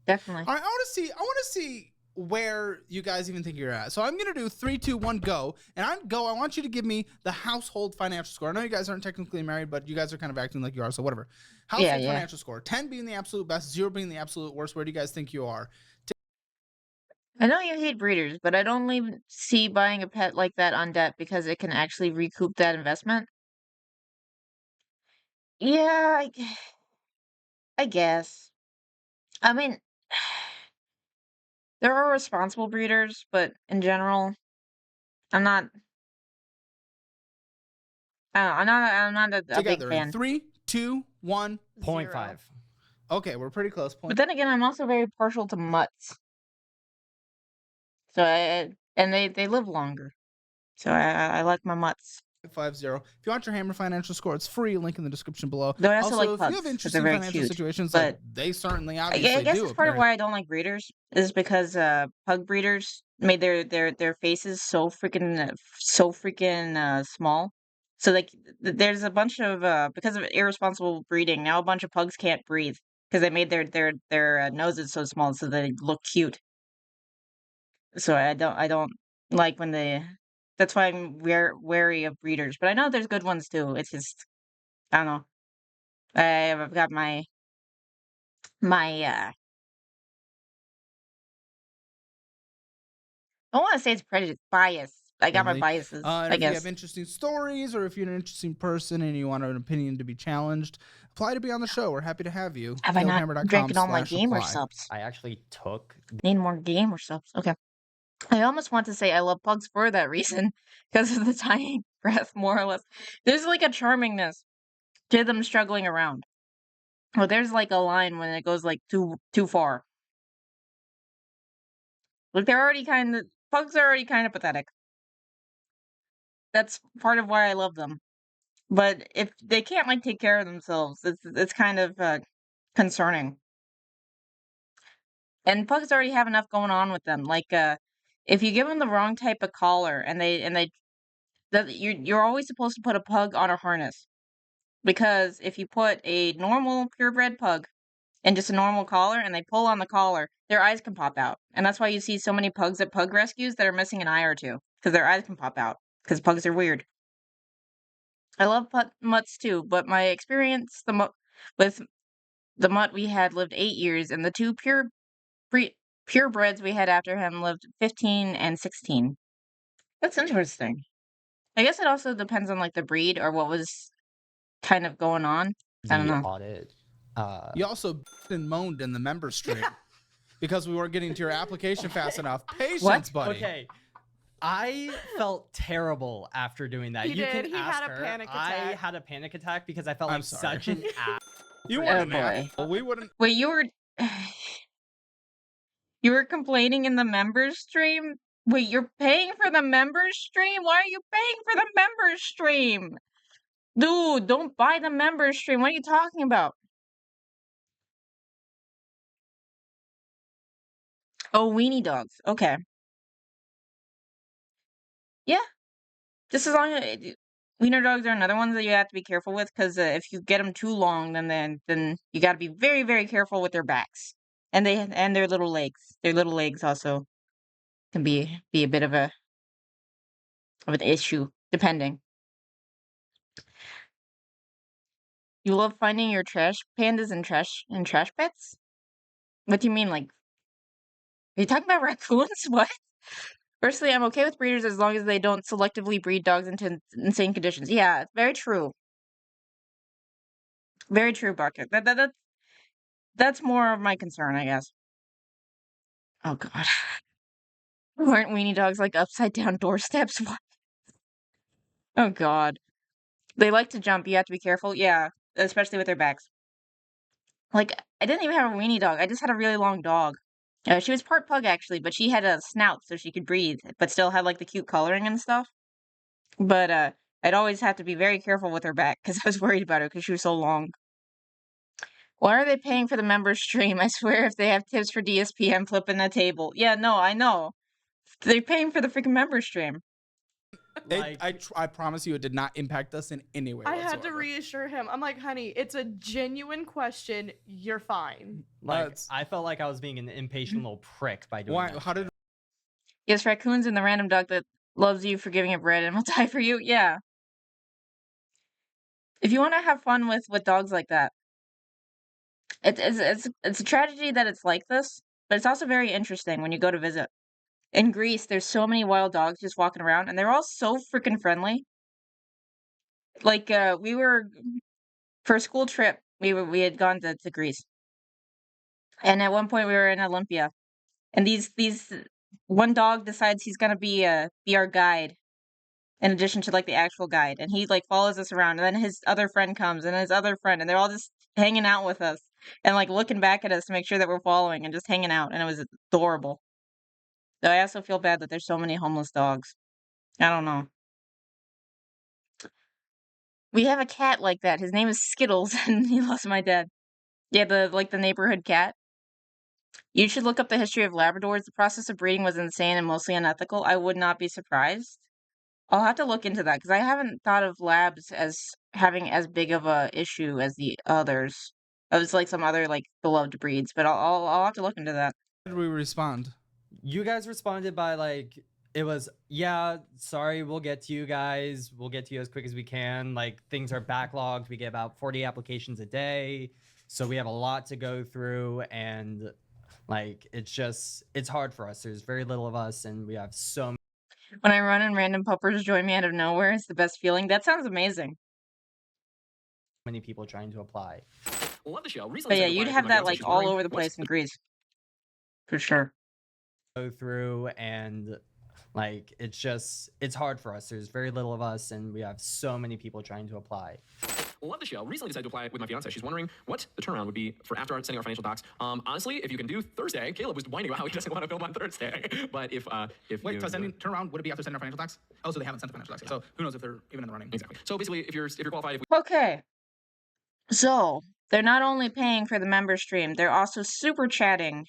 Definitely. All right, I want to see where you guys even think you're at. So I'm gonna do 3, 2, 1, go. And I want you to give me the household financial score. I know you guys aren't technically married, but you guys are kind of acting like you are, so whatever. Household Yeah. financial score. 10 being the absolute best, 0 being the absolute worst. Where do you guys think you are? I know you hate breeders, but I'd only see buying a pet like that on debt because it can actually recoup that investment. Yeah, I guess. I mean, there are responsible breeders, but in general, I'm not. I don't know, I'm not a big Together in fan. 3, 2, 1. 0.5. Okay, we're pretty close. But then again, I'm also very partial to mutts. So and they live longer. So I like my mutts. 50. If you want your Hammer financial score, it's free. Link in the description below. Though I also like if you pugs, have 'cause interesting they're very financial cute, situations, but like they certainly I obviously guess do. that's part of why I don't like breeders is because pug breeders made their faces so freaking small. So like there's a bunch of because of irresponsible breeding, now a bunch of pugs can't breathe because they made their noses so small so they look cute. So I don't like when they. That's why I'm wary of breeders. But I know there's good ones too. It's just I don't know. I've got my I don't want to say it's prejudice, bias. I got my biases, And I if you have guess. interesting stories or if you're an interesting person and you want an opinion to be challenged, apply to be on the show. We're happy to have you. Have I not drank all my gamer #apply. subs? I actually took. Need more gamer subs. Okay. I almost want to say I love pugs for that reason, because of the tiny breath, more or less. There's like a charmingness to them struggling around. Well, there's like a line when it goes like too far. Like pugs are already kind of pathetic. That's part of why I love them. But if they can't like take care of themselves, it's kind of concerning. And pugs already have enough going on with them. Like if you give them the wrong type of collar and you're always supposed to put a pug on a harness. Because if you put a normal purebred pug and just a normal collar and they pull on the collar, their eyes can pop out. And that's why you see so many pugs at pug rescues that are missing an eye or two. Because their eyes can pop out. Because pugs are weird. I love mutts too, but my experience with the mutt we had lived 8 years, and the two purebreds we had after him lived 15 and 16. That's interesting. I guess it also depends on like the breed or what was kind of going on. I don't The know. audit. You also and moaned in the member stream because we weren't getting to your application fast enough. Patience, buddy. Okay. I felt terrible after doing that. He you did. can He ask had a her. panic I attack. had a panic attack because I felt I'm like sorry. such an ass. You Oh, weren't an boy. asshole. We wouldn't. Wait, you were. You were complaining in the members stream? Wait, you're paying for the members stream? Why are you paying for the members stream? Dude, don't buy the members stream. What are you talking about? Oh, weenie dogs. Okay. Yeah. Just as long as wiener dogs are another one that you have to be careful with because if you get them too long, then you got to be very, very careful with their backs and their little legs. Their little legs also can be a bit of an issue depending. You love finding your trash pandas and trash pets? What do you mean, like? Are you talking about raccoons? What? Firstly, I'm okay with breeders as long as they don't selectively breed dogs into insane conditions. Yeah, very true. Very true, Bucket. That's more of my concern, I guess. Oh God. Aren't weenie dogs like upside down doorsteps? What? Oh God. They like to jump. You have to be careful. Yeah, especially with their backs. Like, I didn't even have a weenie dog. I just had a really long dog. She was part pug actually, but she had a snout so she could breathe, but still had like the cute coloring and stuff. But I'd always have to be very careful with her back because I was worried about her because she was so long. Why are they paying for the members stream? I swear if they have tips for DSP, I'm flipping the table. Yeah, no, I know. They're paying for the freaking member stream. I promise you, it did not impact us in any way. I had to whatsoever. reassure him. I'm like, honey, it's a genuine question. You're fine. Like, That's- I felt like I was being an impatient little prick by doing Why? that. How did? Yes, raccoons and the random dog that loves you for giving it bread and will die for you. Yeah. If you want to have fun with dogs like that, it's a tragedy that it's like this, but it's also very interesting when you go to visit. In Greece, there's so many wild dogs just walking around, and they're all so freaking friendly. Like, we were for a school trip, we had gone to Greece, and at one point we were in Olympia, and these one dog decides he's gonna be our guide in addition to like the actual guide, and he like follows us around, and then his other friend comes, and his other friend, and they're all just hanging out with us and like looking back at us to make sure that we're following and just hanging out, and it was adorable. Though I also feel bad that there's so many homeless dogs. I don't know. We have a cat like that. His name is Skittles, and he loves my dad. Yeah, the neighborhood cat. You should look up the history of Labradors. The process of breeding was insane and mostly unethical. I would not be surprised. I'll have to look into that because I haven't thought of labs as having as big of a issue as the others. It was like some other like beloved breeds, but I'll have to look into that. How did we respond? You guys responded by like, it was, yeah, sorry, we'll get to you guys. We'll get to you as quick as we can. Like, things are backlogged. We get about 40 applications a day. So we have a lot to go through. And like, it's hard for us. There's very little of us, and we have so When I run and random puppers join me out of nowhere, it's the best feeling. That sounds amazing. many people trying to apply. Love the show. But yeah, you'd have that like all over the place in Greece. For sure. Go through, and like, it's hard for us. There's very little of us, and we have so many people trying to apply. Love the show. Recently decided to apply with my fiance. She's wondering what the turnaround would be for after sending our financial docs. Honestly, if you can do Thursday, Caleb was whining about how he doesn't want to film on Thursday. But if Wait, you so sending turnaround, would it be after sending our financial tax? Oh, so they haven't sent the financial tax yet. So who knows if they're even in the running? exactly. So basically, if you're qualified, if we Okay. So, they're not only paying for the member stream, they're also super chatting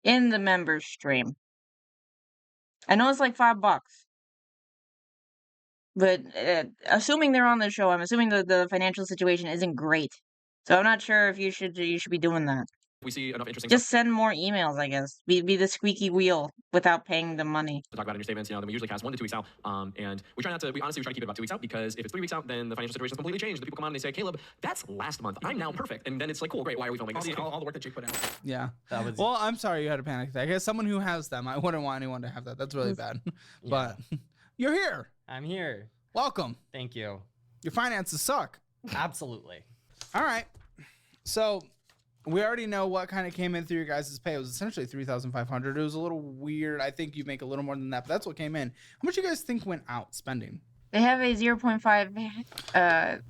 in the member stream. I know it's like $5. But assuming they're on the show, I'm assuming the financial situation isn't great. So I'm not sure if you should be doing that. see enough interesting Just send more emails, I guess. Be the squeaky wheel without paying them money. to talk about in your statements, then we usually cast 1 to 2 weeks out. And we try not to, we honestly try to keep it about 2 weeks out because if it's 3 weeks out, then the financial situation is completely changed. The people come on and they say, Caleb, that's last month. I'm now perfect. And then it's like, cool, great. Why are we filming this? All the work that Jake put in. Yeah. That was Well, I'm sorry you had a panic attack. As someone who has them, I wouldn't want anyone to have that. That's really bad. But you're here. I'm here. Welcome. Thank you. Your finances suck. Absolutely. All right. So we already know what kind of came in through your guys' pay. It was essentially $3,500. It was a little weird. I think you make a little more than that, but that's what came in. How much you guys think went out spending? They have a 0.5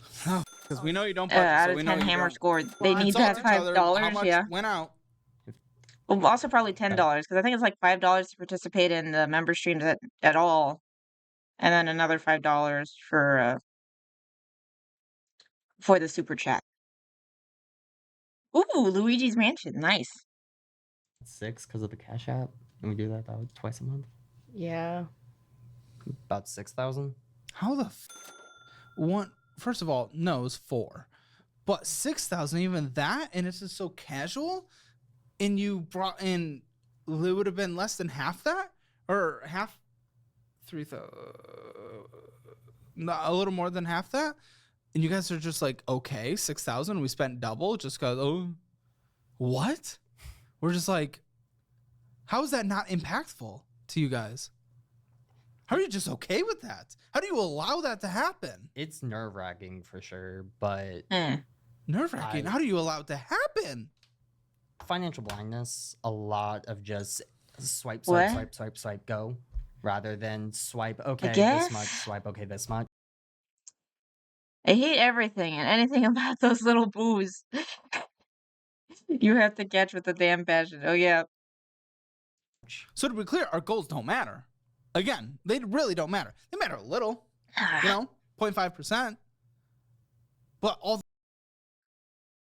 Because we know you don't budget, out so of we know 10 you hammer don't. score. They need to have Consult each other. How $5. much Yeah. went out? Well, also probably $10 because I think it's like $5 to participate in the member streams at all, and then another $5 for the super chat. Ooh, Luigi's Mansion, nice. 6 because of the Cash App, and we do that about twice a month. Yeah. About 6,000. How the one? First of all, no, it's 4, but 6,000, even that, and it's just so casual. And you brought in, it would have been less than half that, or half 3,000, a little more than half that. And you guys are just like, okay, 6,000. We spent double just because. Oh, what? We're just like, how is that not impactful to you guys? How are you just okay with that? How do you allow that to happen? It's nerve-wracking for sure, but Nerve-wracking. How do you allow it to happen? financial blindness, a lot of just swipe, What? swipe, swipe, swipe, swipe, go, rather than swipe, okay, guess. this much, swipe, okay, this much. I hate everything and anything about those little boos. You have to catch with the damn passion. Oh yeah. So to be clear, our goals don't matter. Again, they really don't matter. They matter a little, 0.5%. But all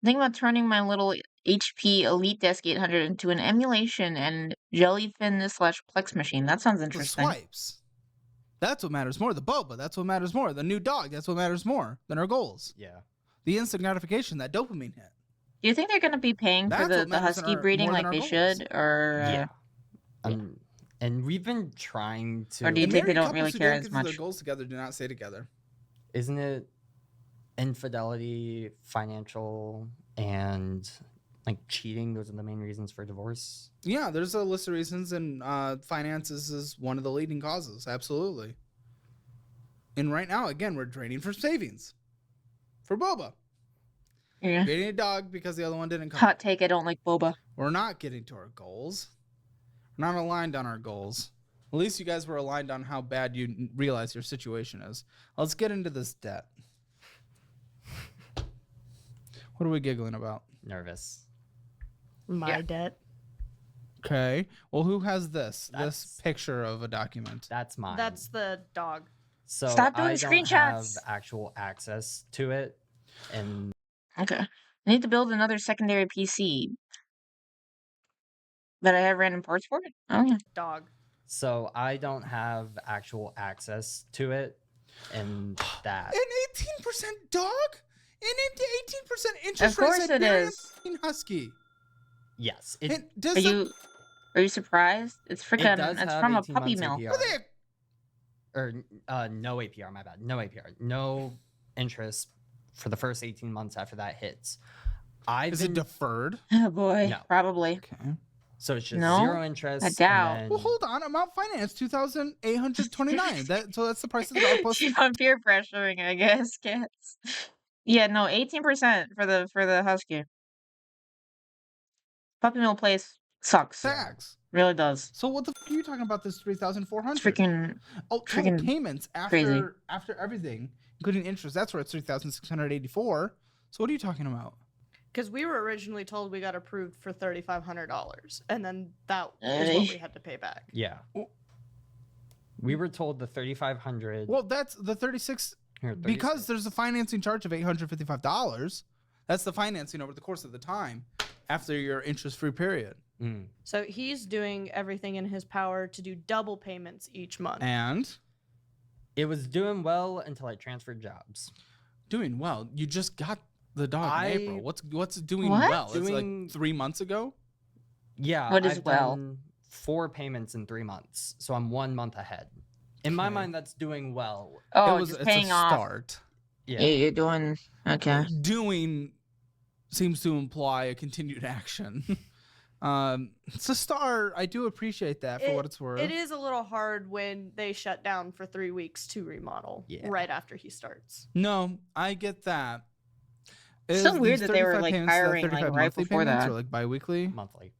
Think about turning my little HP Elite Desk 800 into an emulation and Jellyfin/Plex machine. That sounds the interesting. swipes. That's what matters more. The boba, that's what matters more. The new dog, that's what matters more than our goals. Yeah. The instant gratification, that dopamine hit. Do you think they're going to be paying for That's the what matters in husky our- breeding more like than our they goals. should, or Yeah. And we've been trying to. Or do you And think they married don't couples really who care don't as get to their much? goals together do not stay together. Isn't it infidelity, financial, and like cheating? Those are the main reasons for divorce. Yeah, there's a list of reasons, and finances is one of the leading causes. Absolutely. And right now, again, we're draining for savings for boba. Yeah. Getting a dog because the other one didn't come. Hot take, I don't like boba. We're not getting to our goals. We're not aligned on our goals. At least you guys were aligned on how bad you realize your situation is. Let's get into this debt. What are we giggling about? Nervous. My debt. Okay. Well, who has this? That's- This picture of a document. That's mine. That's the dog. so Stop doing I don't have screenshots. actual access to it, and Okay. I need to build another secondary PC. But I have random parts for it? Oh, yeah. Dog. so I don't have actual access to it, and that. An 18% dog? An 18% interest Of course rate it Siberian is. fucking husky. Yes, it And does Are you surprised? It's freaking, does it's have from a 18 puppy months mill. APR. are they or no APR, my bad. No APR. No interest for the first 18 months after that hits. is it deferred? Oh boy, No. probably. Okay. So it's just No, zero interest. I doubt. And Well, then- hold on. Amount finance 2,829. So that's the price of the dog plus. Keep on peer pressuring, I guess, cats. Yeah, no, 18% for the husky. Puppy mill place sucks. Tax. Really does. So what the f- are you talking about? This 3,400. It's freaking Oh, total freaking payments crazy. after everything, including interest. That's where it's 3,684. So what are you talking about? Because we were originally told we got approved for $3,500, and then that is what we had to pay back. Yeah. Well- We were told the 3,500. Well, that's the 36 because there's a financing charge of $855. That's the financing over the course of the time after your interest-free period. So he's doing everything in his power to do double payments each month. And It was doing well until I transferred jobs. doing well. You just got the dog I- in April. What's doing What? well? It's Doing- like 3 months ago. Yeah. What is I've well? done 4 payments in 3 months, so I'm 1 month ahead. In my Okay. mind, that's doing well. Oh, it's just a paying off. start. Yeah. You're doing okay. Doing seems to imply a continued action. It's a start. I do appreciate that for what it's worth. It is a little hard when they shut down for 3 weeks to remodel Yeah. right after he starts. No, I get that. It's so Is weird these that they were 35 like payments, the hiring like 35 right monthly before payments, that. or like bi-weekly. Monthly.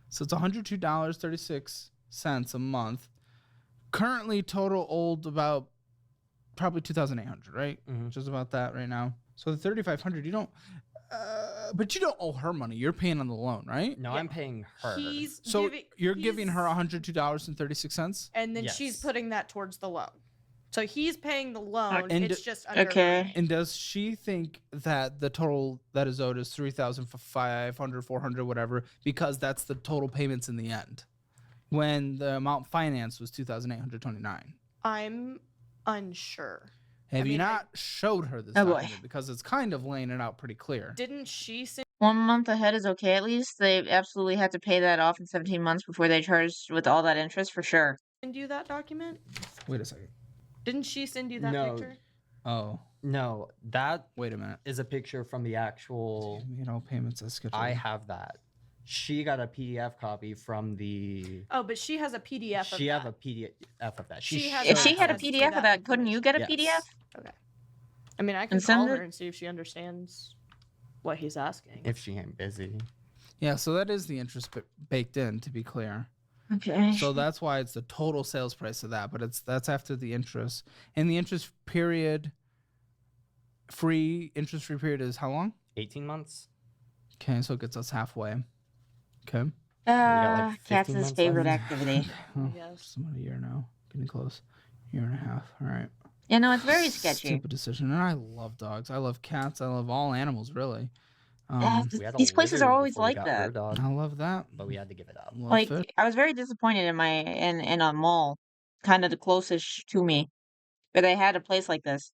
So it's $102.36 a month. Currently, total old about probably 2,800, right? Mhm. Just about that right now. So the 3,500, you don't. But you don't owe her money. You're paying on the loan, right? No, Yeah. I'm paying her. He's So giving, you're giving her he's- $102.36. and then she's Yes. putting that towards the loan. So he's paying the loan. And It's just under her okay. name. And does she think that the total that is owed is 3,500, 400, whatever, because that's the total payments in the end, when the amount financed was 2,829? I'm unsure. Have you mean, not showed her this Oh, boy. document? Because it's kind of laying it out pretty clear. Didn't she send 1 month ahead is okay at least. They absolutely have to pay that off in 17 months before they charge with all that interest for sure. you that document? Wait a second. Didn't she send you that No. picture? Oh, No, that wait a minute. is a picture from the actual. You know, payments as scheduled. I have that. She got a PDF copy from the. Oh, but she has a PDF She of have that. a PDF of that. She has If showed she had a access to PDF that of that, couldn't you get a Yes. PDF? Okay. I mean, I can And send call her it- and see if she understands what he's asking. If she ain't busy. Yeah, so that is the interest baked in, to be clear. Okay. So that's why it's the total sales price of that, but that's after the interest. And the interest period, interest-free period is how long? 18 months. Okay, so it gets us halfway. Okay. got, like, 15 Katz's months favorite left. activity. Oh, guess. just about a year now. Getting close. Year and a half. All right. You know, it's very sketchy. Stupid decision. And I love dogs. I love cats. I love all animals, really. We had a These places are lizard always before we like got that. her dog, I love that. but we had to give it up. Love Like, fish. I was very disappointed in a mall, kind of the closest to me, where they had a place like this.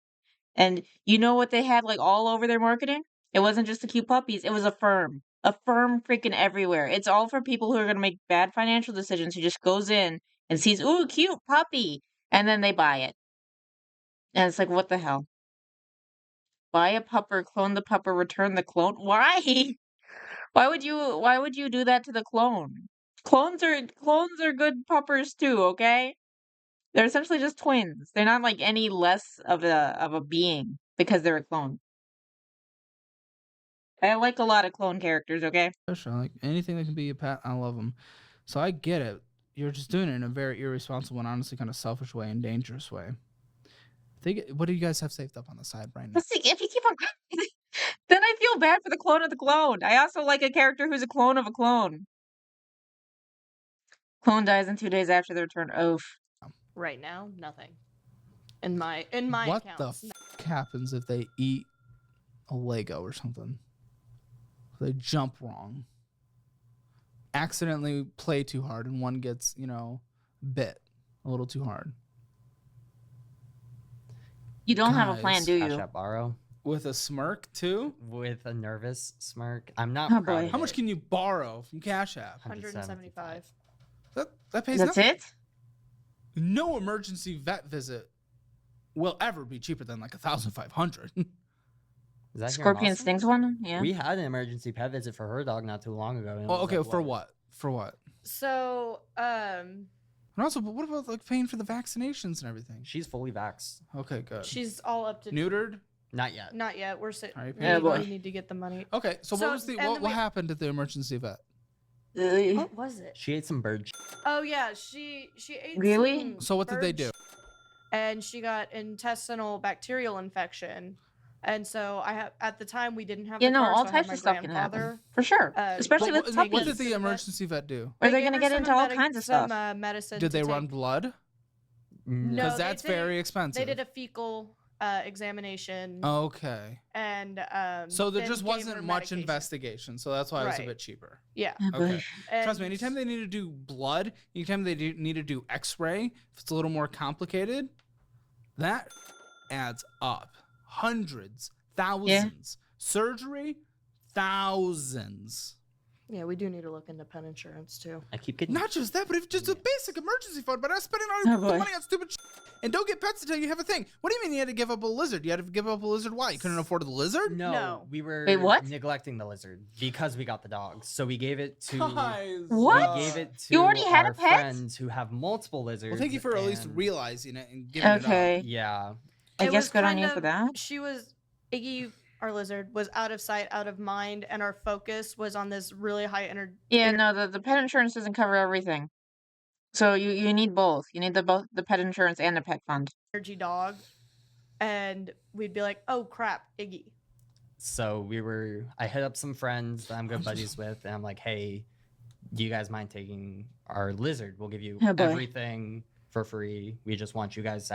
And you know what they had like all over their marketing? It wasn't just the cute puppies, it was a firm. A firm freaking everywhere. It's all for people who are gonna make bad financial decisions, who just goes in and sees, ooh, cute puppy, and then they buy it. And it's like, what the hell? Buy a pupper, clone the pupper, return the clone. Why? Why would you do that to the clone? Clones are good puppers too, okay? They're essentially just twins. They're not like any less of a being because they're a clone. I like a lot of clone characters, okay? Fish. I like anything that can be a pet. I love them. So I get it. You're just doing it in a very irresponsible and honestly kind of selfish way and dangerous way. What do you guys have saved up on the side right now? Let's see, if you keep on then I feel bad for the clone of the clone. I also like a character who's a clone of a clone. Clone dies in 2 days after the return. Oof. Right now, nothing. In my What accounts. the happens if they eat a Lego or something? They jump wrong, accidentally play too hard, and one gets, bit a little too hard. You don't have a plan, Guys, do Cash you? App borrow With a smirk, too? with a nervous smirk. I'm not Oh, proud boy. of How much it. can you borrow from Cash App? 175. That pays That's nothing. it? No emergency vet visit will ever be cheaper than like 1,500. Is that here in Scorpion Austin? Stings one? Yeah. We had an emergency pet visit for her dog not too long ago. and it Well, was okay, like, for what? For what? So, And also, but what about like paying for the vaccinations and everything? She's fully vaxxed. Okay, good. she's all up to Neutered? Not yet. Not yet. We're sitting. Are you We, paying for we that? need to get the money. Okay, so So, what was and what then we- happened at the emergency vet? What was it? She ate some bird. Oh yeah, she ate. Really? some So what did they bird do? And she got intestinal bacterial infection, and so at the time we didn't have. You the know, car, all so I had types my of stuff can happen. grandfather, For sure. Especially What, with what puppies. did the Vet. emergency vet do? Or they're gave gonna her get some into all medic- kinds of some, stuff. medicine. Did to they run take. blood? No, Because they that's did- very expensive. They did a fecal examination, Okay. and So there then just gave wasn't her much medication. investigation, so that's why it was a Right. bit cheaper. Yeah. Oh, boy. Okay. And Trust me, anytime they need to do blood, anytime they need to do x-ray, if it's a little more complicated, that adds up. Hundreds, thousands. Surgery, thousands. Yeah, we do need to look into pet insurance too. I keep getting. Not just that, but if just a basic emergency fund, but I'm spending all Oh, the boy. money on stupid shit. And don't get pets until you have a thing. What do you mean you had to give up a lizard? You had to give up a lizard? Why? You couldn't afford the lizard? No, No. we were Wait, what? neglecting the lizard because we got the dogs. So we gave it to. Guys. What? We gave it to You already had a our pet? friends who have multiple lizards. Well, thank you for at least and- realizing it and giving it Okay. up. Yeah. I It guess was good on kind you of- for that. She was Iggy, our lizard, was out of sight, out of mind, and our focus was on this really high energy. Yeah, no, the pet insurance doesn't cover everything. So you need both. You need both the pet insurance and the pet fund. Dog, and we'd be like, "Oh crap, Iggy!" So I hit up some friends that I'm good buddies with, and I'm like, hey, do you guys mind taking our lizard? We'll give you Oh, boy. everything for free. We just want you guys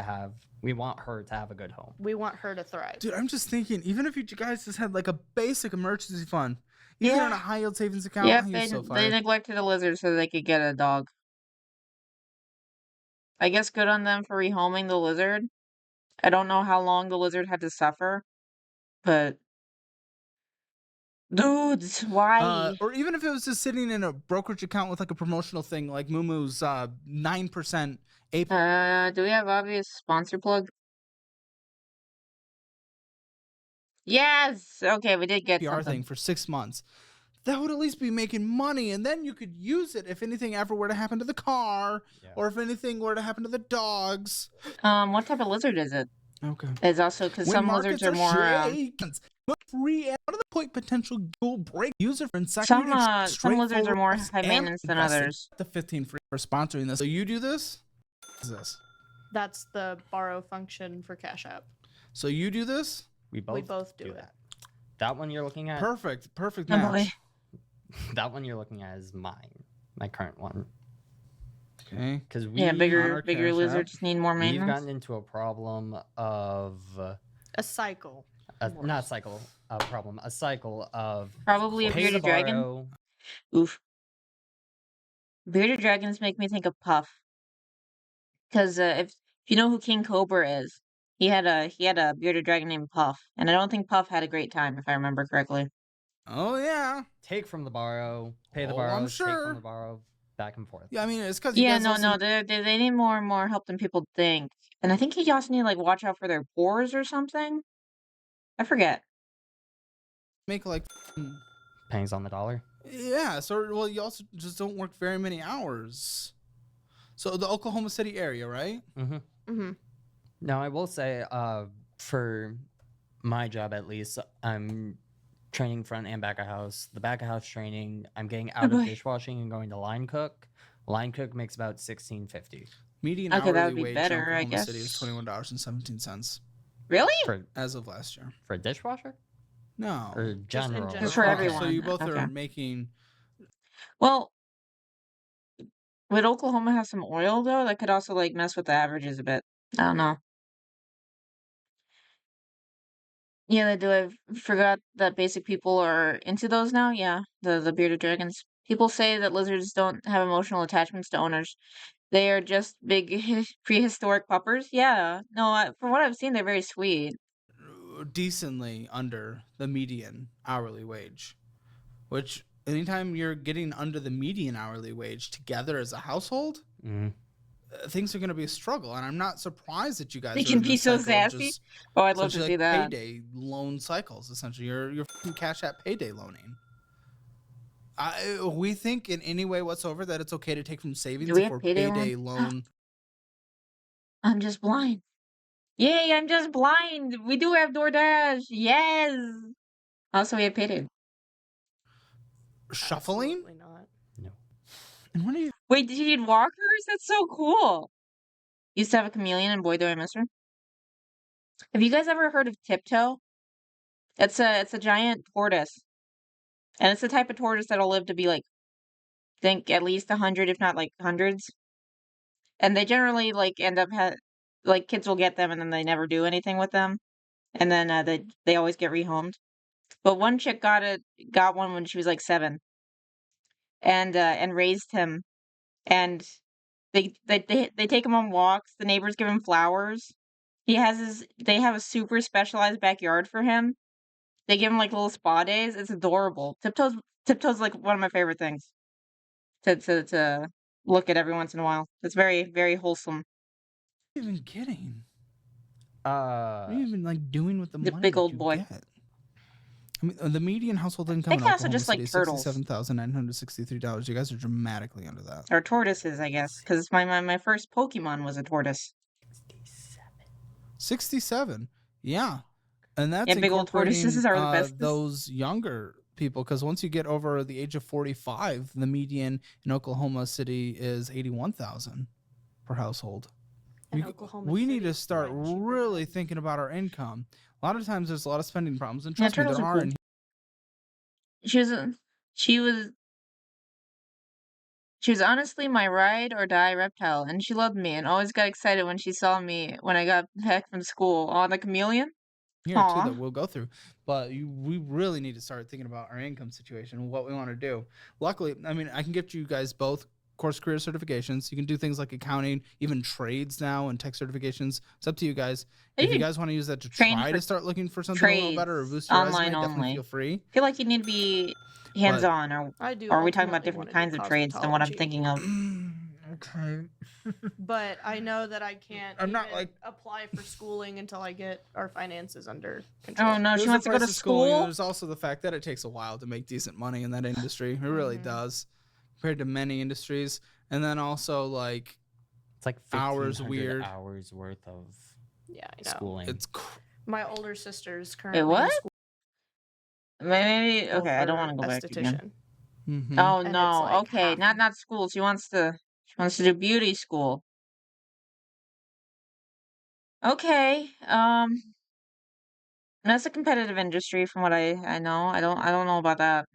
we want her to have a good home. We want her to thrive. Dude, I'm just thinking, even if you guys just had like a basic emergency fund, either Yeah. in a high yield savings account, Yep, you're so they fired. neglected a lizard so they could get a dog. I guess good on them for rehoming the lizard. I don't know how long the lizard had to suffer, but dudes, why? Or even if it was just sitting in a brokerage account with like a promotional thing, like Mumu's 9% APR Do we have obvious sponsor plug? Yes. Okay, we did get thing something. for 6 months. That would at least be making money, and then you could use it if anything ever were to happen to the car, or if anything were to happen to the dogs. What type of lizard is it? Okay. It's also because some lizards are more. Free and out of the point potential dual break user for Some lizards are more high maintenance than others. The 15 free for sponsoring this. So you do this? What is this? That's the borrow function for Cash App. So you do this? We both do it. that. That one you're looking at. Perfect Oh, match. boy. That one you're looking at is my current one. Okay. Because Yeah, on bigger our Cash App, lizards need more we've maintenance. gotten into a problem of A cycle. not cycle a problem, a cycle of Probably a pay to bearded dragon. borrow. Oof. Bearded dragons make me think of Puff. Because if you know who King Cobra is, he had a bearded dragon named Puff, and I don't think Puff had a great time, if I remember correctly. Oh yeah. Take from the borrow, pay the Oh, borrow, I'm take sure. from the borrow, back and forth. Yeah, I mean it's because Yeah, no, they need more help than people think, and I think you also need to like watch out for their pores or something. I forget. make like Pennies on the dollar. yeah. So well, you also just don't work very many hours. So the Oklahoma City area, right? Mm-hmm. Mm-hmm. Now I will say, for my job at least, I'm training front and back of house. The back of house training, I'm getting out of boy. dishwashing and going to line cook. Line cook makes about $16.50 Median Okay, that hourly would be wage better, in I Oklahoma City is guess. $21.17 Really? as of last year. for a dishwasher No. or Just in general. general. Just for Okay, everyone. So you both Okay. are making. Well, would Oklahoma have some oil though? That could also like mess with the averages a bit. I don't know. Yeah, they do. I forgot that basic people are into those now. Yeah, the bearded dragons. People say that lizards don't have emotional attachments to owners. They are just big prehistoric puppers. Yeah, no, from what I've seen, they're very sweet. Decently under the median hourly wage, which anytime you're getting under the median hourly wage together as a household, Mhm. things are going to be a struggle. And I'm not surprised that you guys They are can in be this so cycle of sassy. just Oh, I'd love to essentially see that. payday loan cycles. Essentially, you're fucking Cash App payday loaning. We think in any way whatsoever that it's okay to take from savings we if have we're payday payday loan. I'm just blind. Yay, I'm just blind. We do have DoorDash. Yes. Also, we have payday. Shuffling? Absolutely not. No. And when are you? Wait, did you need walkers? That's so cool. Used to have a chameleon, and boy, do I miss her. Have you guys ever heard of Tiptoe? It's a giant tortoise, and it's the type of tortoise that'll live to be like, think at least 100, if not like hundreds. And they generally like end up like kids will get them, and then they never do anything with them, and then they always get rehomed. But one chick got one when she was like 7, and raised him, and they take him on walks. The neighbors give him flowers. They have a super specialized backyard for him. They give him like little spa days. It's adorable. Tiptoe's like one of my favorite things to look at every once in a while. It's very, very wholesome. What are you even getting? What are you even like doing with the The money big that old you boy. get? I mean, the median household income They in can also Oklahoma just like City is turtles $67,963. You guys are dramatically under that. or tortoises, I guess, because my first Pokemon was a tortoise. 67, yeah, and that's Yeah, big old incorporating tortoises are the bestest. those younger people. Because once you get over the age of 45, the median in Oklahoma City is 81,000 per household. In Oklahoma We need City, to start mine's cheaper really than- thinking about our income. A lot of times there's a lot of spending problems, and Yeah, trust me, turtles there are are. cool. And She was she was honestly my ride or die reptile, and she loved me and always got excited when she saw me when I got back from school. Aw, the chameleon? here too that Aw. we'll go through, but we really need to start thinking about our income situation and what we want to do. Luckily, I mean, I can get you guys both course career certifications. You can do things like accounting, even trades now, and tech certifications. It's up to you guys. If you guys want to use that to train try for to start looking for something a little trades better or boost your online resume, definitely only. feel free. I feel like you need to be But hands-on, or I do. are we talking about ultimately different wanna do kinds of trades than what I'm cosmetology. thinking of? Okay. But I know that I can't I'm not, even like- apply for schooling until I get our finances under control. Oh no, There's she the wants to go price to of schooling, and school? there's also the fact that it takes a while to make decent money in that industry. It really Mhm. does, compared to many industries. And then also, like, It's like Hours 1,500 weird. hours worth of Yeah, I know. schooling. it's My older sister is currently what? in school Maybe okay, I don't for want to go back again. esthetician. Mhm. Oh And it's, no, like, okay, half- not school. She wants to do beauty school. Okay, that's a competitive industry from what I know. I don't know about that.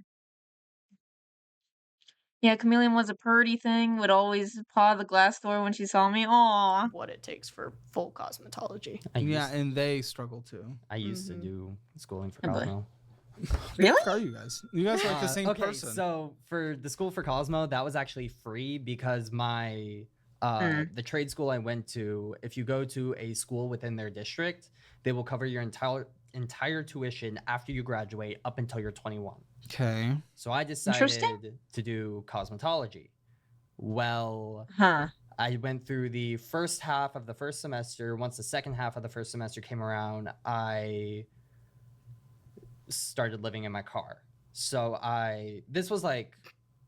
Yeah, Chameleon was a purdy thing, would always paw the glass door when she saw me. Aw. what it takes for full cosmetology. Yeah, and they struggle too. I used to Mhm. do schooling for Oh, boy. Cosmo. Really? What are you guys? You guys are like the same Okay, person. so for the school for Cosmo, that was actually free because my the trade school I went to, if you go to a school within their district, they will cover your entire tuition after you graduate up until you're 21. Okay. So I decided to do cosmetology. Well, Huh. I went through the first half of the first semester. Once the second half of the first semester came around, I started living in my car. So this was like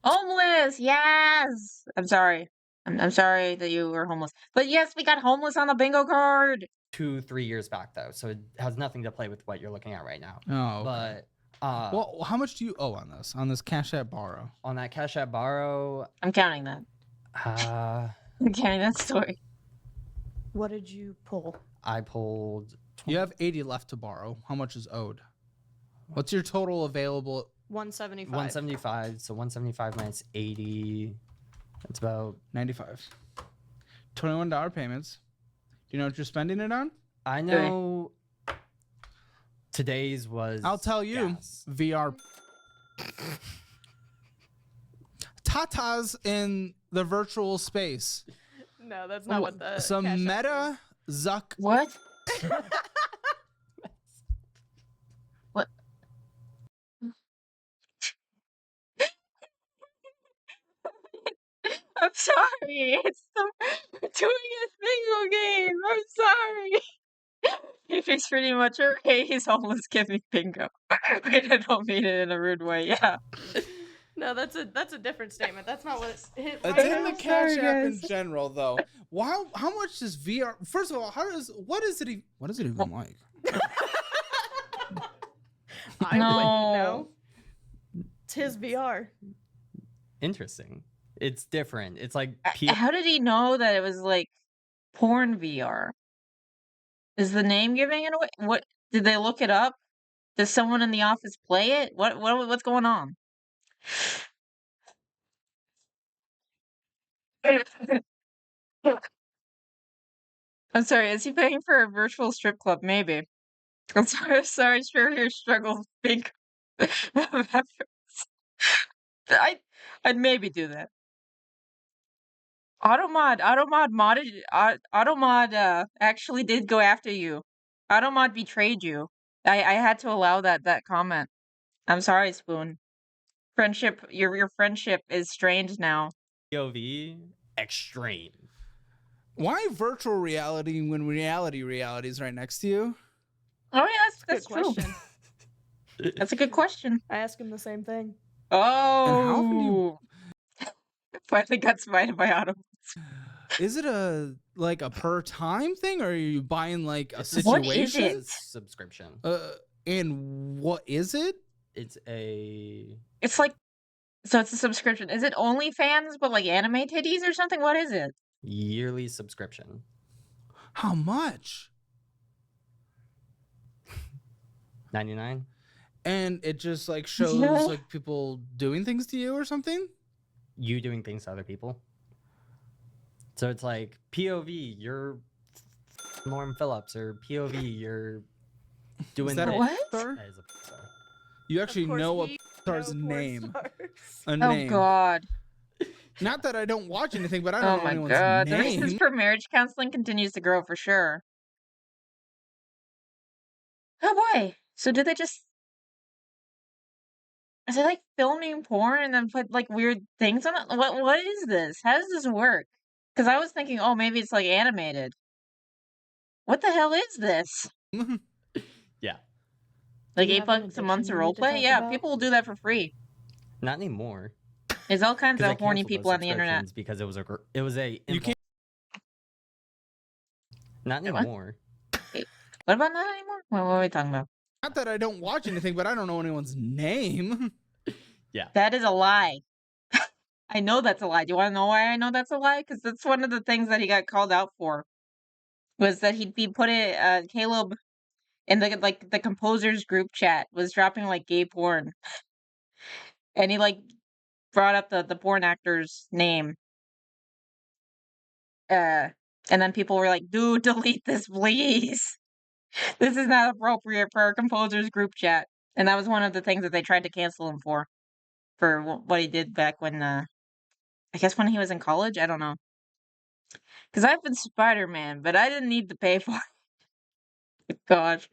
Homeless, yes. I'm sorry. I'm sorry that you were homeless. But yes, we got homeless on the bingo card. 2-3 years back though, so it has nothing to play with what you're looking at right now. Oh. Okay. But Well, how much do you owe on this? On this Cash App borrow? on that Cash App borrow, I'm counting that. I'm counting that story. What did you pull? I pulled. You have 80 left to borrow. How much is owed? What's your total available? 175. 175. So 175 minus 80. That's about. 95. $21 payments. Do you know what you're spending it on? I know. Today's was. I'll tell you. gas. VR. Tatas in the virtual space. No, that's not what the Some Cash App meta Zuck. What? What? I'm sorry. We're doing a bingo game. I'm sorry. It's pretty much okay. He's homeless. Give me bingo. Wait, I don't mean it in a rude way. Yeah. No, that's a different statement. That's not what It's my in the I'm Cash sorry, App in guys. general, though. Wow, how much does VR? First of all, what is it even like? I No. wouldn't know. It's his VR. Interesting. It's different. It's like. How did he know that it was like porn VR? Is the name giving it away? What did they look it up? Does someone in the office play it? What's going on? I'm sorry, is he paying for a virtual strip club? Maybe. I'm sorry, share your struggle. Think. I'd maybe do that. Automod actually did go after you. Automod betrayed you. I had to allow that comment. I'm sorry, Spoon. Friendship, your friendship is strained now. POV extreme. Why virtual reality when reality is right next to you? Oh yeah, that's Good true. question. That's a good question. I ask him the same thing. Oh, And how can you- finally got smited by Autumn. Is it a per time thing, or are you buying like a What situation? is it? It's a subscription. And what is it? It's a. It's like, so it's a subscription. Is it OnlyFans but like anime titties or something? What is it? Yearly subscription. How much? $99. And it just like shows like people doing things to you or something? You doing things to other people. So it's like POV, you're Norm Phillips, or POV, you're doing Is that a this. What? Pixar? That is a Pixar. You Of actually course, know a you Pixar's know porn name. stars. A Oh name. God. Not that I don't watch anything, but I Oh don't know my anyone's God. The name. reasons for marriage counseling continues to grow for sure. Oh boy. So did they just? Is it like filming porn and then put like weird things on it? What is this? How does this work? Because I was thinking, oh, maybe it's like animated. What the hell is this? Yeah. Like you have an $8 a month to addiction you need to roleplay? talk Yeah, about? people will do that for free. Not anymore. There's all kinds Because I of horny canceled people those on the internet. subscriptions because it was a You can't. Not Wait, what? anymore. What about not anymore? What are we talking about? Not that I don't watch anything, but I don't know anyone's name. That is a lie. I know that's a lie. Do you want to know why I know that's a lie? Because that's one of the things that he got called out for. Was that he'd be put it Caleb in the composers group chat was dropping like gay porn. And he like brought up the porn actor's name. And then people were like, dude, delete this, please. This is not appropriate for our composers group chat. And that was one of the things that they tried to cancel him for what he did back when, I guess when he was in college? I don't know. Because I've been Spider-Man, but I didn't need to pay for it. Gosh.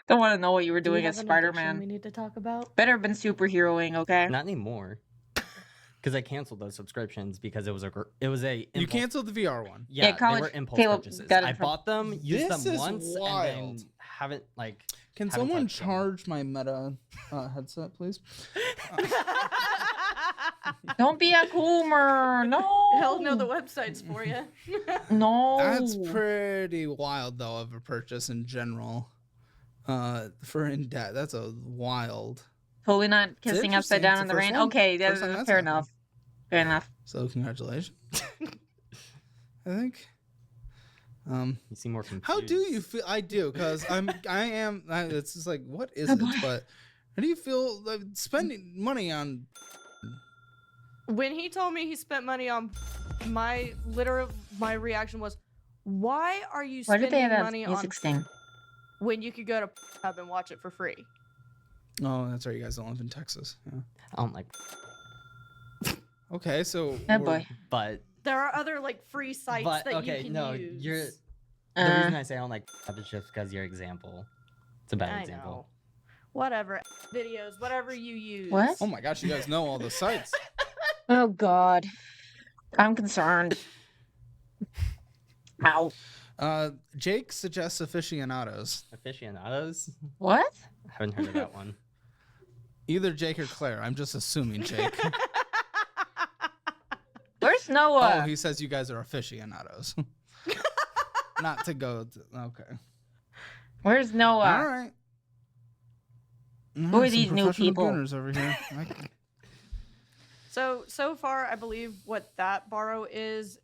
Don't want to know what you were Do you doing as have an addiction Spider-Man. we need to talk about? Better have been superheroing, okay? Not anymore. Because I canceled those subscriptions because it was a You impulse- canceled the VR one. Yeah, college- they were impulse Caleb purchases. got in I trouble. bought them, used This them is once, and wild. then haven't like. Can Haven't someone touched them. charge my Meta headset, please? Don't be a coomer. No. Hell no, the website's for you. No. That's pretty wild, though, of a purchase in general. For in debt, that's a wild. Totally not kissing upside interesting. down It's in the the first rain. one. Okay, First time that's that's fair happened. enough. Fair enough. So congratulations. I think. You seem more confused. How do you feel? I do, because it's just like, what is Oh, it? boy. But how do you feel like, spending money on? When he told me he spent money on my reaction was, why are you Why spending did they have that money on music sting? when you could go to Hub and watch it for free? Oh, that's right. You guys don't live in Texas. Yeah. I don't like, Okay, so. Oh we're- boy. but There are other like free sites that okay, you can no, use. you're the Uh, reason I say I don't like is just because your example. It's a bad I example. know. Whatever videos, whatever you use. What? Oh my gosh, you guys know all the sites. Oh God. I'm concerned. Ow. Jake suggests aficionados. Aficionados? What? I haven't heard of that one. Either Jake or Claire. I'm just assuming Jake. Where's Oh, Noah? he says you guys are aficionados. Not to go. Okay. Where's Noah? All right. Who are Some these new professional people? gooners over here. So far, I believe what that borrow is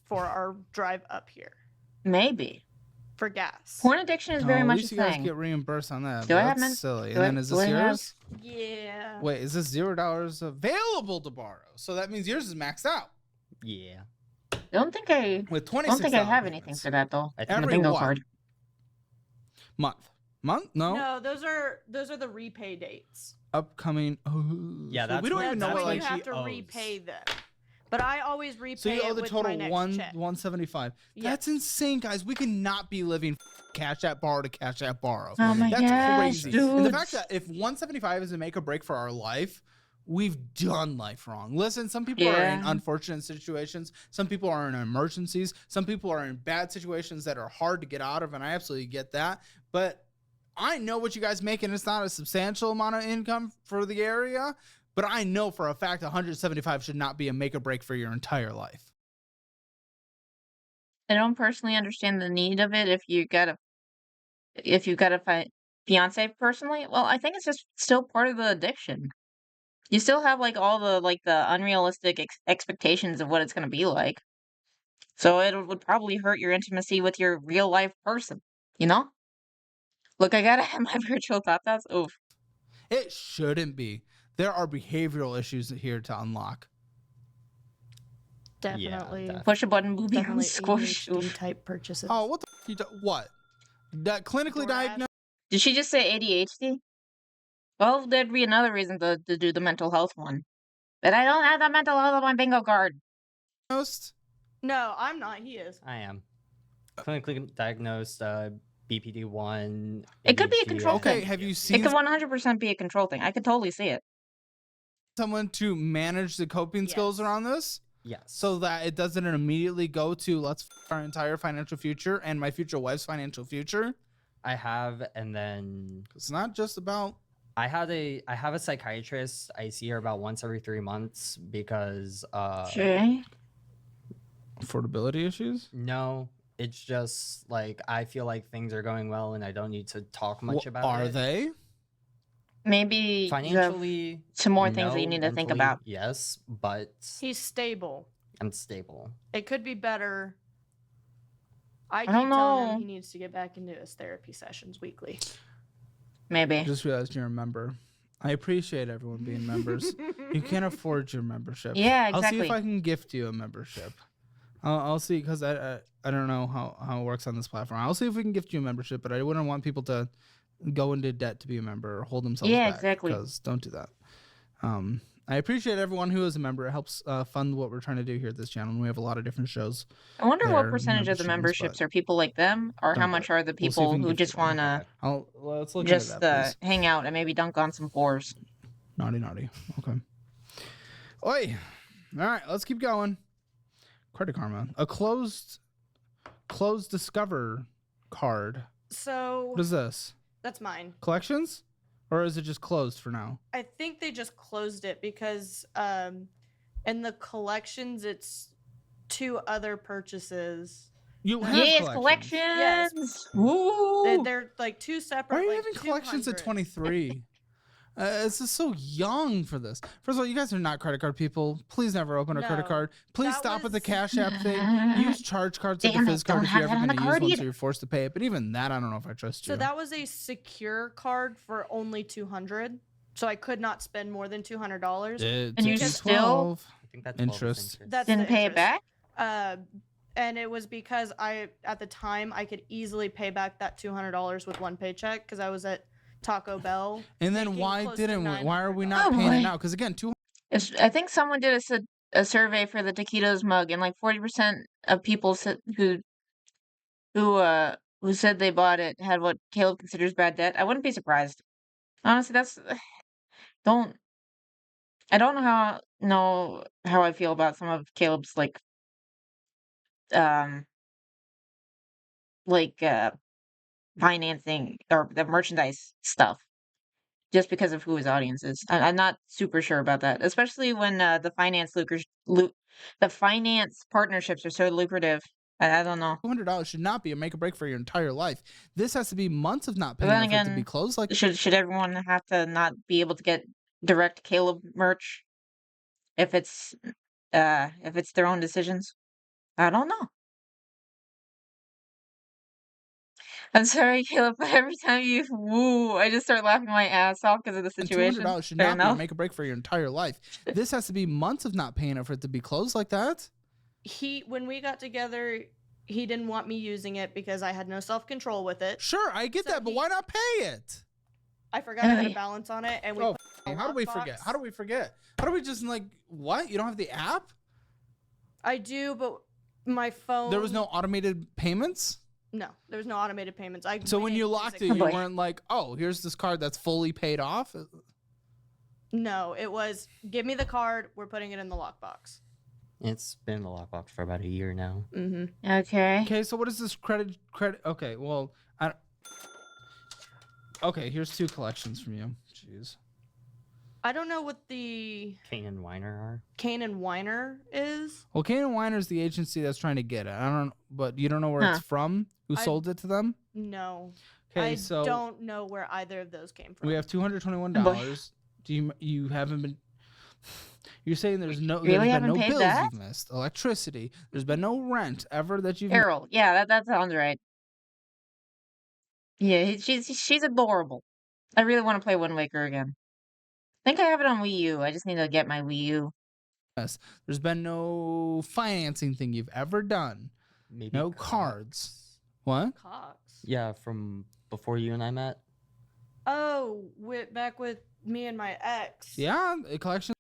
for our drive up here Maybe. for gas. Porn addiction is very at much least a you guys thing. get reimbursed on that. Do but I have that's men- silly. do And I- then is do this I have- yours? Yeah. Wait, is this $0 available to borrow? So that means yours is maxed out Yeah. Don't think I with 26. don't think I have anything for that though. I On think the Every bingo what? card. Month? No. No, those are the repay dates. Upcoming. Oh, Yeah, so that's we don't when- even know that's what when you like. have to owes. repay them. But I always repay So you owe it the with total my next check. 175. Yeah. That's insane, guys. We cannot be living cash at borrow to cash at borrow. Oh my That's gosh, crazy. dude. And the fact that if 175 is a make or break for our life, we've done life wrong. Listen, some people are in Yeah. unfortunate situations. Some people are in emergencies. Some people are in bad situations that are hard to get out of, and I absolutely get that. But I know what you guys make, and it's not a substantial amount of income for the area. But I know for a fact 175 should not be a make or break for your entire life. I don't personally understand the need of it if you've got a fiance personally. Well, I think it's just still part of the addiction. You still have like all the unrealistic expectations of what it's going to be like. So it would probably hurt your intimacy with your real life person, you know? Look, I gotta have my virtual thoughts. Oof. It shouldn't be. There are behavioral issues here to unlock. Definitely. Push a button, booby, Definitely squish. ADHD Oof. type purchases. Oh, what the f- you what? That clinically DoorDash. diagnosed? Did she just say ADHD? Well, there'd be another reason to do the mental health one. But I don't have the mental health on my bingo card. No, I'm not. He is. I am clinically diagnosed BPD-1. It could be a ADHD, control and Okay, thing. have you It seen could 100% be a control thing. I could totally see it. someone to manage the coping skills Yes. around this? Yes. So that it doesn't immediately go to let's f our entire financial future and my future wife's financial future? I have, and then It's not just about I have a psychiatrist. I see her about once every 3 months because Okay. affordability issues. no, it's just like I feel like things are going well and I don't need to talk much about Are it. they? Maybe you have Financially, some more things that you no. need to think Mentally, about. yes, but He's stable. I'm stable. It could be better. I keep don't telling know. him he needs to get back into his therapy sessions weekly. Maybe. I just realized you're a member. I appreciate everyone being members. You can't afford your membership. Yeah, I'll see if exactly. I can gift you a membership. I'll see because I don't know how it works on this platform. I'll see if we can gift you a membership, but I wouldn't want people to go into debt to be a member or hold themselves Yeah, back. exactly. Because don't do that. I appreciate everyone who is a member. It helps fund what we're trying to do here at this channel. And we have a lot of different shows. I wonder what their percentage of the member memberships streams, are people like them, or how don't do much it. are the We'll see if we people can who gift you just one. want to Let's look just into that, please. hang out and maybe dunk on some fours. Naughty. Okay. Oi. All right, let's keep going. Credit Karma. A closed Discover card. So What is this? that's mine. Collections? Or is it just closed for now? I think they just closed it because in the collections it's 2 other purchases. You have Yes, collections. collections. Yes. Woo! They're like 2 separate. Why are you like, having collections at 200. 23? This is so young for this. First of all, you guys are not credit card people. Please never open a credit No. card. Please That stop at the was- Cash App thing. Use charge cards like the Damn it, Fizz card don't if you're have ever that on going the to use card one, so either. you're forced to pay it. But even that, I don't know if I trust you. So that was a secure card for only $200. So I could not spend more than $200. It's And you a still- 12. I think that's Interest. That's Didn't the pay it interest. back? And it was because at the time I could easily pay back that $200 with one paycheck because I was at Taco Bell. And then making why close to didn't we? Why are we not $900. paying Oh, it boy. now? Because again, I think someone did a survey for the taquitos mug, and like 40% of people who said they bought it had what Caleb considers bad debt. I wouldn't be surprised. Honestly, I don't know how I feel about some of Caleb's um like financing or the merchandise stuff, just because of who his audience is. I'm not super sure about that, especially when the finance partnerships are so lucrative. I don't know. $200 should not be a make or break for your entire life. This has to be months of not But paying then for it to be again, closed. Like should everyone have to not be able to get direct Caleb merch if it's their own decisions? I don't know. I'm sorry, Caleb, but every time you woo, I just start laughing my ass off because of the situation. $200 should Fair not be a enough. make or break for your entire life. This has to be months of not paying it for it to be closed like that. When we got together, he didn't want me using it because I had no self-control with it. Sure, I get So that, but why not pay it? I forgot I had a balance on it, and we Oh, put it in a how do we forget? lockbox. How do we forget? How do we just like what? You don't have the app? I do, but my phone. There was no automated payments? No, there was no automated payments. So when went you in locked it, physically. you boy. weren't like, oh, here's this card that's fully paid off? No, it was give me the card. We're putting it in the lockbox. It's been in the lockbox for about a year now. Mm-hmm. Okay. Okay, so what is this credit? Okay, well, okay, here's 2 collections from you. Jeez. I don't know what the Kane and Weiner are. Kane and Weiner is. Well, Kane & Weiner is the agency that's trying to get it. I don't, but you don't know where it's from. Who sold it to them? No, Okay, I so don't know where either of those came from. we have $221. Do you haven't been? You're saying there's no Really there's been haven't no paid bills that? you've missed, electricity. There's been no rent ever that you've. Errol, yeah, that sounds right. Yeah, she's adorable. I really want to play Wind Waker again. I think I have it on Wii U. I just need to get my Wii U. Yes. There's been no financing thing you've ever done. Maybe No cards. What? Cox. Yeah, from before you and I met. Oh, back with me and my ex. Yeah, a collection.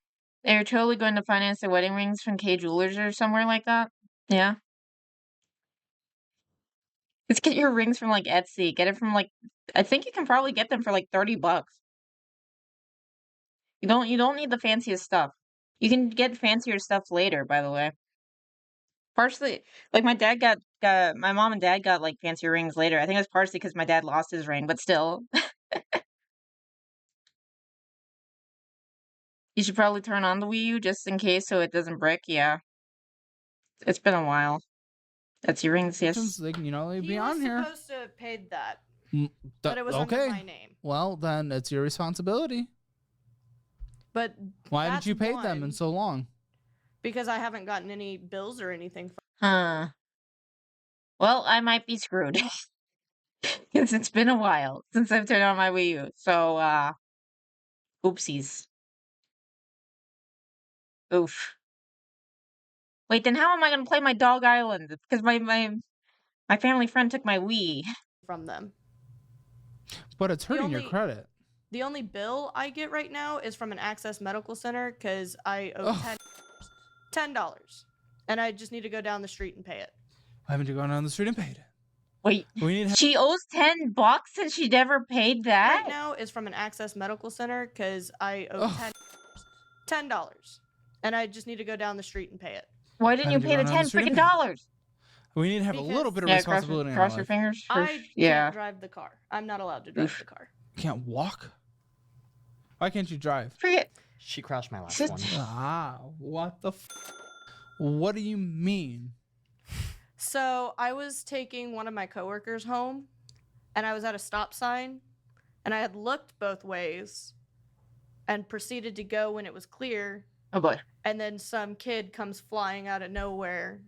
They're totally going to finance the wedding rings from K Jewelers or somewhere like that. Yeah. Let's get your rings from like Etsy. Get it from like I think you can probably get them for like $30. You don't need the fanciest stuff. You can get fancier stuff later, by the way. Partially like my dad got my mom and dad got like fancier rings later. I think it was partially because my dad lost his ring, but still. You should probably turn on the Wii U just in case so it doesn't brick. Yeah. It's been a while. That's your rings, yes. They'd He be was on here. supposed to have paid that, Mm, but it was under okay. my name. Well, then it's your responsibility. But Why haven't that's you paid them in one, so long? because I haven't gotten any bills or anything. Huh. Well, I might be screwed. Because it's been a while since I've turned on my Wii U. So, oopsies. Oof. Wait, then how am I gonna play my Dog Island? Because my family friend took my Wii. From them. But it's hurting your only- credit. The only bill I get right now is from an Access Medical Center because I owe Ugh. $10, and I just need to go down the street and pay it. Why haven't you gone down the street and paid it? Wait, We need she owes $10 and she never paid that? Right now is from an Access Medical Center because I owe Ugh. $10, and I just need to go down the street and pay it. Why didn't you Haven't pay you the gone down 10 the street freaking and- dollars? We need to have a little Because- bit of Yeah, responsibility in cross our your life. fingers. I Yeah. can't drive the car. I'm not allowed to drive Oof. the car. You can't walk. Why can't you drive? Forget. She crashed my last Sit- one. Ah, what the? What do you mean? So I was taking one of my coworkers home, and I was at a stop sign, and I had looked both ways, and proceeded to go when it was clear, Oh boy. and then some kid comes flying out of nowhere,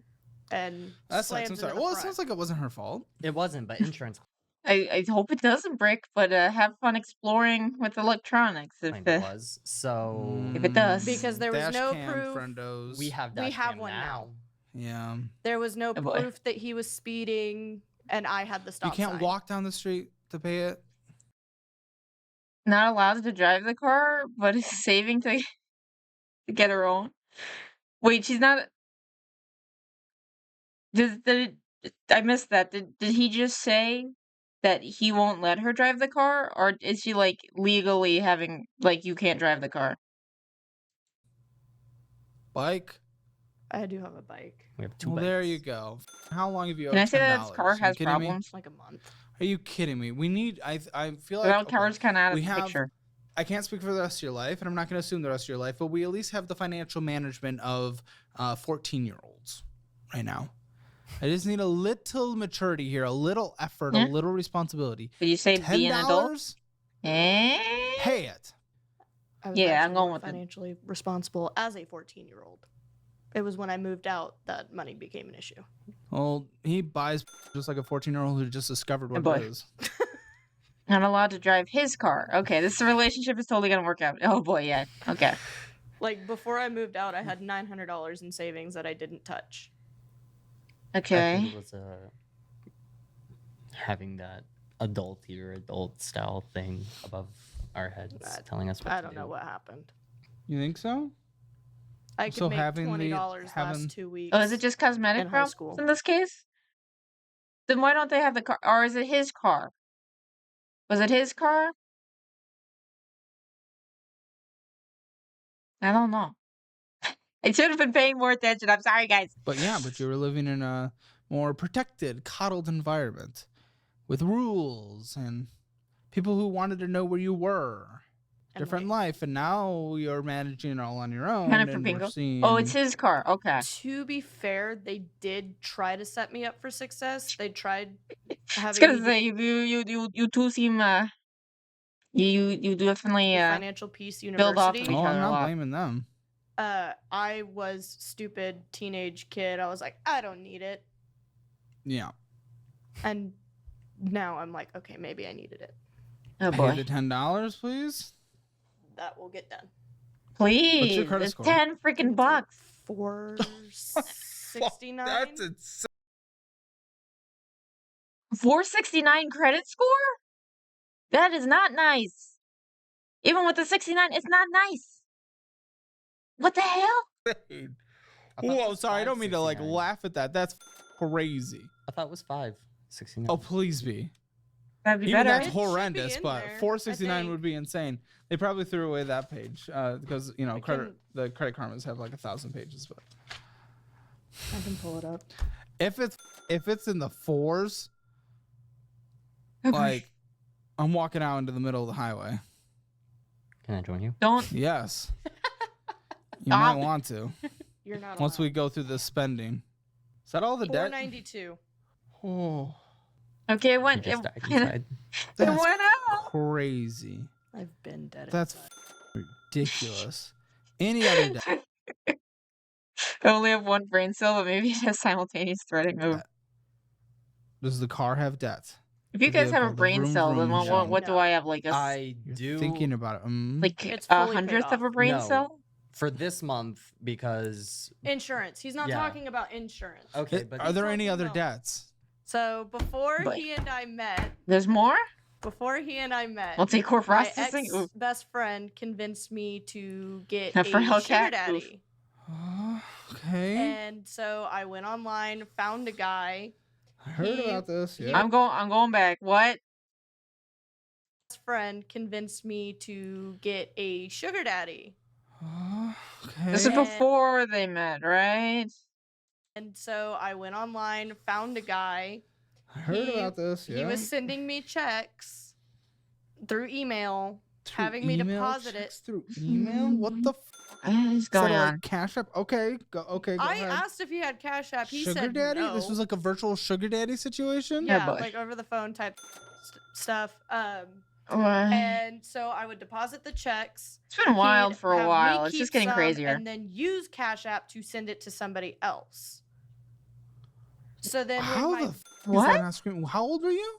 and That sucks. slams I'm into sorry. the Well, it front. sounds like it wasn't her fault. It wasn't, but insurance I hope it doesn't brick, but have fun exploring with electronics if claimed it was. So If it does. Because there was Dash no cam, proof. Friendos. we have We dash have cam one now. Yeah. There was no Oh, boy. proof that he was speeding, and I had the stop You can't sign. walk down the street to pay it. not allowed to drive the car, but is saving to get her own. Wait, she's not. Did I missed that? Did he just say that he won't let her drive the car, or is she like legally having like you can't drive the car? Bike. I do have a bike. we have two Well, there bikes. you go. How long have you owed Can I say that $10? his car Are you has kidding me? problems? Like a month. Are you kidding me? We need. I feel like Without okay, car's kind of out of we the have- picture. I can't speak for the rest of your life, and I'm not going to assume the rest of your life, but we at least have the financial management of 14-year-olds right now. I just need a little maturity here, a little effort, Yeah. a little responsibility. Did you say be an adult? $10? Eh? Pay it. I was Yeah, I'm actually going more with it. financially responsible as a 14-year-old. It was when I moved out that money became an issue. Well, he buys just like a 14-year-old who just discovered what boy. it is. Not allowed to drive his car. Okay, this relationship is totally gonna work out. Oh boy, yeah. Okay. Like before I moved out, I had $900 in savings that I didn't touch. I think Okay. it was having that adulty or adult style thing above our heads, telling us what I to don't do. know what happened. You think so? I could So make having the- $20 having- last 2 weeks. Oh, is it just cosmetic in high problems school. in this case? Then why don't they have the car? Or is it his car? Was it his car? I don't know. I should have been paying more attention. I'm sorry, guys. But yeah, but you were living in a more protected, coddled environment with rules and people who wanted to know where you were. And, Different like, life, and now you're managing it all on your own. Kind of for and bingo. we're seeing... Oh, it's his car. Okay. To be fair, they did try to set me up for success. They tried I was having gonna me say you two seem you definitely get Financial Peace build off of University. each Oh, other I'm a not lot. blaming them. I was stupid teenage kid. I was like, I don't need it. Yeah. And now I'm like, okay, maybe I needed it. Oh Pay boy. the $10, please. That will get done. Please. credit It's score? 10 freaking bucks. 469. That's insane. 469 credit score? That is not nice. Even with the 69, it's not nice. What the hell? I thought it Whoa, was sorry, I don't mean to like 569. laugh at that. That's crazy. I thought it was 569. Oh, please be. That'd be Even better. that's It should be horrendous, in but there, I 469 would think. be insane. They probably threw away that page because you know I the Credit Karmas have like 1,000 pages. But I can pull it up. if it's in the fours, Okay. like I'm walking out into the middle of the highway. Can I join you? Don't. Yes, you might want to You're not once allowed. we go through this spending. Is that all the debt? 492. Oh, Okay, it You went. just died It inside. that's went out. crazy. I've been dead. That's inside. ridiculous. Any other debt? I only have one brain cell, but maybe it has simultaneous threading move. Does the car have debt? If you the guys have a vehicle, the brain vroom cell, then vroom what machine. do I have? Like a I You're do thinking about it. like It's a fully paid 100th of a off. brain No. cell? for this month because Insurance. He's not Yeah. talking about insurance. okay, but Are there any talking other about- debts? So before But- he and I met, There's more? my Multi-core processing? Ooh. ex-best friend convinced me to get For a Hellcat? sugar Oof. daddy. Okay. And so I went online, found a guy. I heard he- about this. he- Yeah. I'm going back. What? Best friend convinced me to get a sugar daddy. Okay. This is And- before they met, right? And so I went online, found a guy. I heard he- about this. Yeah. He was sending me checks through email, Through having me email deposit it. checks Through email? What the? What is Is that going like on? Cash App? Okay. Go. Okay. Go I ahead. asked if he had Cash App. He Sugar said daddy? no. This was like a virtual sugar daddy situation. Yeah, yeah, boy. like over the phone type stuff. What? And so I would deposit the checks. It's been wild he'd for a have me while. It's keep just getting some crazier. And then use Cash App to send it to somebody else. So then How when the my f- is What? that not screaming? How old were you?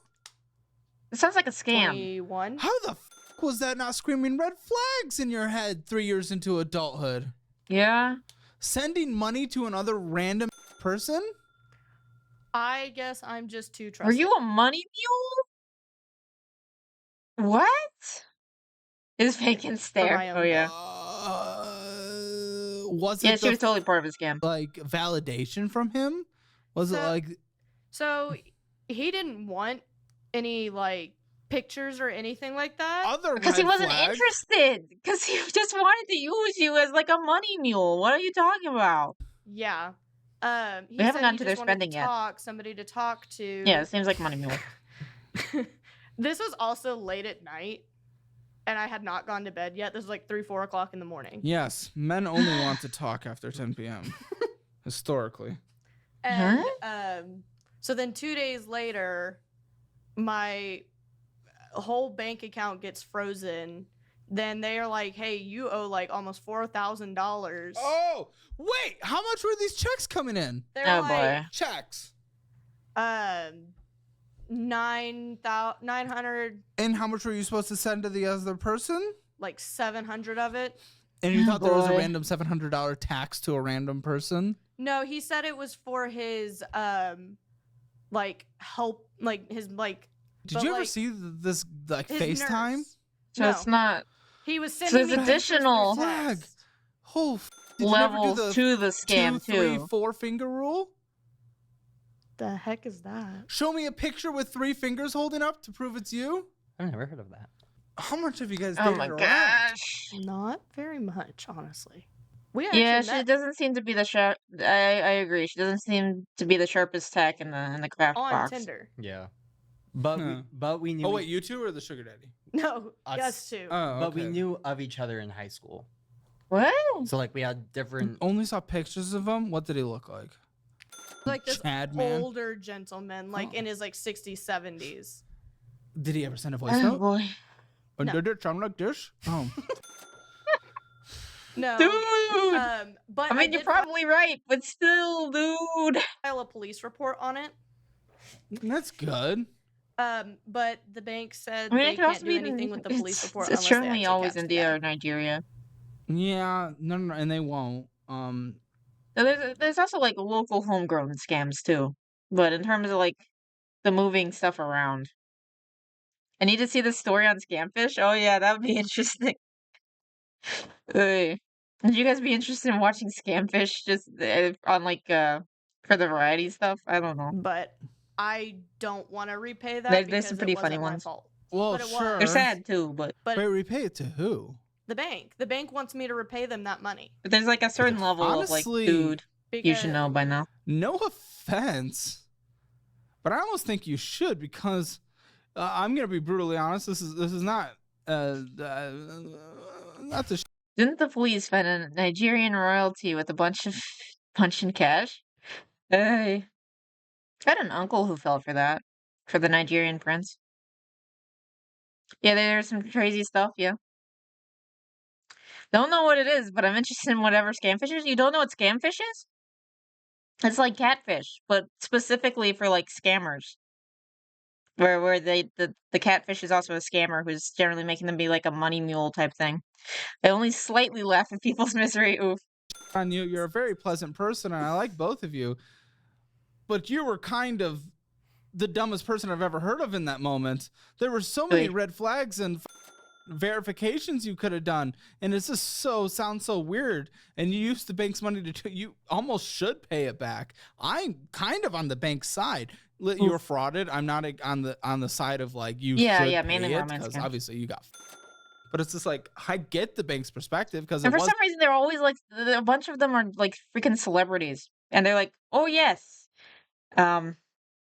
It sounds like a scam. 21, How the f- was that not screaming red flags in your head 3 years into adulthood? Yeah? Sending money to another random person? I guess I'm just too trusting. Were you a money mule? What? His vacant stare. my Oh own yeah. Was it Yeah, she the was totally part of his scam. like validation from him? Was it So- like So he didn't want any like pictures or anything like that. other Because he red wasn't flags? interested. Because he just wanted to use you as like a money mule. What are you talking about? Yeah. He We haven't said gotten he to their just wanted spending to yet. talk, somebody to talk to. Yeah, it seems like money mule. This was also late at night, and I had not gone to bed yet. This was like 3-4 o'clock in the morning. Yes, men only want to talk after 10 p.m. historically. And so then 2 days later, my whole bank account gets frozen. Then they are like, "Hey, you owe like almost $4,000." Oh, wait, how much were these checks coming in? They're Oh like, boy. Checks. 900, And how much were you supposed to send to the other person? like 700 of it. And you Oh, thought there was a boy. random $700 tax to a random person? No, he said it was for his like help, like his like. Did But, you ever like, see this like his FaceTime? nurse. So No. it's not He was So sending there's me pictures through additional- Flag. text. Oh, did you ever do levels the to the scam 2, 3, too. 4 finger rule? The heck is that? Show me a picture with 3 fingers holding up to prove it's you. I've never heard of that. How much have you guys Oh dated my around? gosh. Not very much, honestly. We actually Yeah, she met doesn't seem to be the sharp. I agree. She doesn't seem to be the sharpest tech in the craft on box. Tinder. Yeah, but Huh. we knew. Oh wait, you two or the sugar daddy? No, Us. us too. Oh, but we okay. knew of each other in high school. What? So like we had different. Only saw pictures of him. What did he look like? Like this Chad man. older gentleman, like Oh. in his like 60s, 70s. Did he ever send a voice Oh note? boy. Or No. did it sound like this? Oh, No. Dude! But I mean, you're did probably right, but still, dude. file a police report on it. that's good. But the bank said I mean, they it could also can't do be anything with the police report it's unless they certainly actually always catch the India guy. or Nigeria. Yeah, no, and they won't. There's also like local homegrown scams too. But in terms of like the moving stuff around, I need to see the story on Scamfish. Oh yeah, that would be interesting. Would you guys be interested in watching Scamfish just on like for the variety stuff? I don't know. But I don't want to repay that There's because some it pretty funny wasn't my ones. fault. Well, But it sure. They're was. sad too, but But Wait, repay it to who? the bank wants me to repay them that money there's like a certain level of like, Honestly, dude, you because should know by now. No offense, but I almost think you should because I'm gonna be brutally honest. This is not not the Didn't the police find a Nigerian royalty with a bunch of punch and cash? Hey, I had an uncle who fell for that, for the Nigerian prince. Yeah, there's some crazy stuff. Yeah, don't know what it is, but I'm interested in whatever scamfish is. You don't know what scamfish is? It's like catfish, but specifically for like scammers. Where the catfish is also a scammer who's generally making them be like a money mule type thing. I only slightly laugh at people's misery. Oof. on you. You're a very pleasant person, and I like both of you. But you were kind of the dumbest person I've ever heard of in that moment. There were so many Wait. red flags and verifications you could have done, and it's just sounds so weird. And you used the bank's money you almost should pay it back. I'm kind of on the bank's side. You were frauded. I'm not on the side of like you should pay mainly it romance because scams. obviously you got. But it's just like I get the bank's perspective because And for some reason, they're always like a bunch of them are like freaking celebrities, and they're like, "Oh yes, what's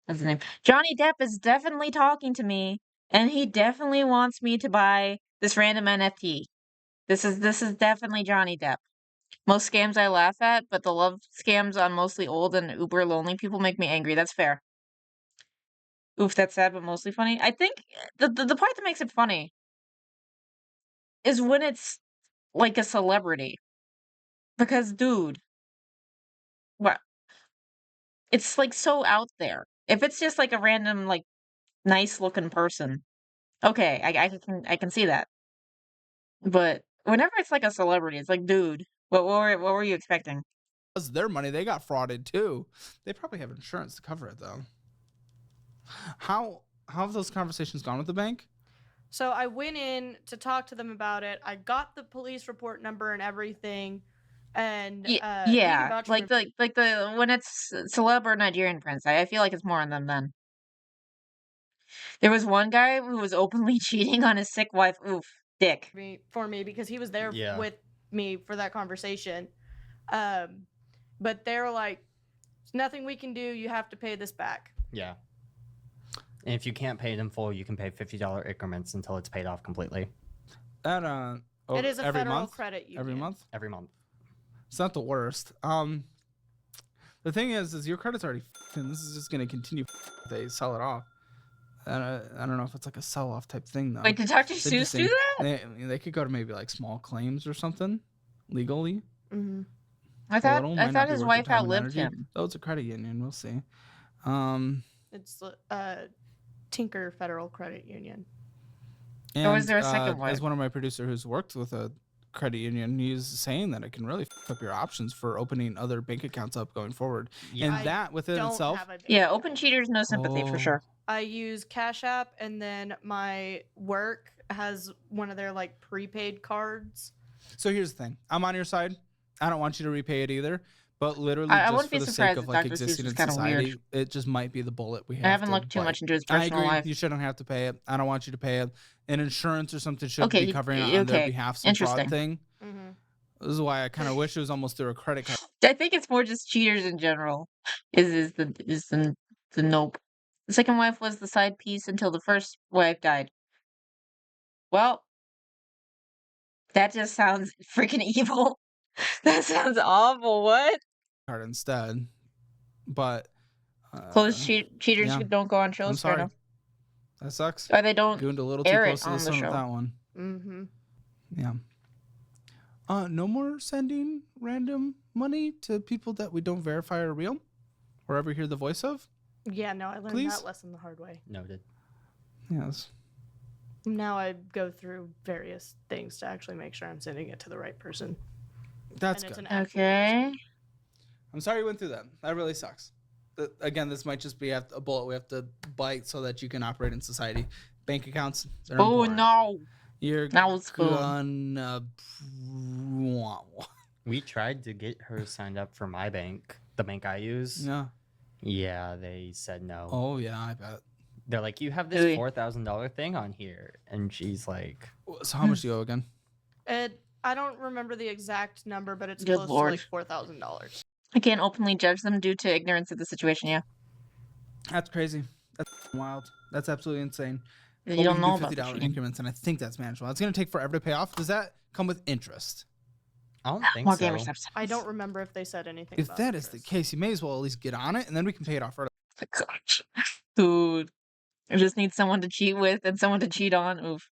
his name? Johnny Depp is definitely talking to me, and he definitely wants me to buy this random NFT. This is definitely Johnny Depp." Most scams I laugh at, but the love scams on mostly old and uber lonely people make me angry. That's fair. Oof, that's sad, but mostly funny. I think the part that makes it funny is when it's like a celebrity, because dude, what? It's like so out there. If it's just like a random like nice looking person, okay, I can see that. But whenever it's like a celebrity, it's like, dude, what were you expecting? was their money. They got frauded too. They probably have insurance to cover it though. How have those conversations gone with the bank? So I went in to talk to them about it. I got the police report number and everything, and he can Yeah, vouch for like the when it's celeb or Nigerian prince, I feel like it's more on them then. There was one guy who was openly cheating on his sick wife. Oof, dick. for me because he was there Yeah. with me for that conversation. But they're like, "There's nothing we can do. You have to pay this back." Yeah. And if you can't pay it in full, you can pay $50 increments until it's paid off completely And It is a every federal month? credit union. Every month? every month. It's not the worst. The thing is your credit's already and this is just gonna continue if they sell it off. And I don't know if it's like a sell-off type thing though. Wait, did Dr. It's Seuss do interesting. that? They could go to maybe like small claims or something legally. Mm-hmm. I Might not thought be his worth wife their time and outlived energy. him. Oh, it's a credit union. We'll see. It's Tinker Federal Credit Union. And, Or was there a second wife? as one of my producer who's worked with a credit union, he's saying that it can really f up your options for opening other bank accounts up going forward. Yeah. And I that within Don't itself, have a bank Yeah, account. open cheaters, no sympathy for Oh. sure. I use Cash App, and then my work has one of their like prepaid cards. so here's the thing. I'm on your side. I don't want you to repay it either. But literally, I just wouldn't for be the sake surprised of if like Dr. Seuss existing was in kinda weird. society, it just might be the bullet we have. I haven't to looked too bite. much into his I personal agree. life. You shouldn't have to pay it. I don't want you to pay it. An insurance or something should Okay, be covering it on their okay. behalf. Some fraud Interesting. thing. Mm-hmm. This is why I kind of wish it was almost through a credit card. I think it's more just cheaters in general. Is the nope. The second wife was the side piece until the first wife died. Well, that just sounds freaking evil. That sounds awful. What? Card instead. But Closed cheaters yeah. who don't go on I'm shows. sorry. Fair enough. That sucks. Or they don't Gooned a little too air close it to the on the sun with show. that one. Mm-hmm. Yeah. No more sending random money to people that we don't verify are real or ever hear the voice of. Yeah, no, I learned Please? that lesson the hard way. Noted. Yes. Now I go through various things to actually make sure I'm sending it to the right person. That's and it's good. an actual person. Okay. I'm sorry you went through that. That really sucks. Again, this might just be a bullet we have to bite so that you can operate in society. Bank accounts, they're Oh important. no. You're Now it's gonna. We tried to get her signed up for my bank, the bank I use. Yeah. Yeah, they said no. Oh yeah, I bet. They're like, you have this Ooh. $4,000 thing on here, and she's like, So how much do you owe again? I don't remember the exact number, but it's Good close lord. to like $4,000. I can't openly judge them due to ignorance of the situation. Yeah. That's crazy. That's wild. That's absolutely insane. You But we don't can know do about the $50 cheating. increments, and I think that's manageable. It's gonna take forever to pay off. Does that come with interest? I don't think More so. gamer steps. I don't remember if they said anything If about that is the interest. case, you may as well at least get on it, and then we can pay it off early. Gosh. Dude. I just need someone to cheat with and someone to cheat on. Oof.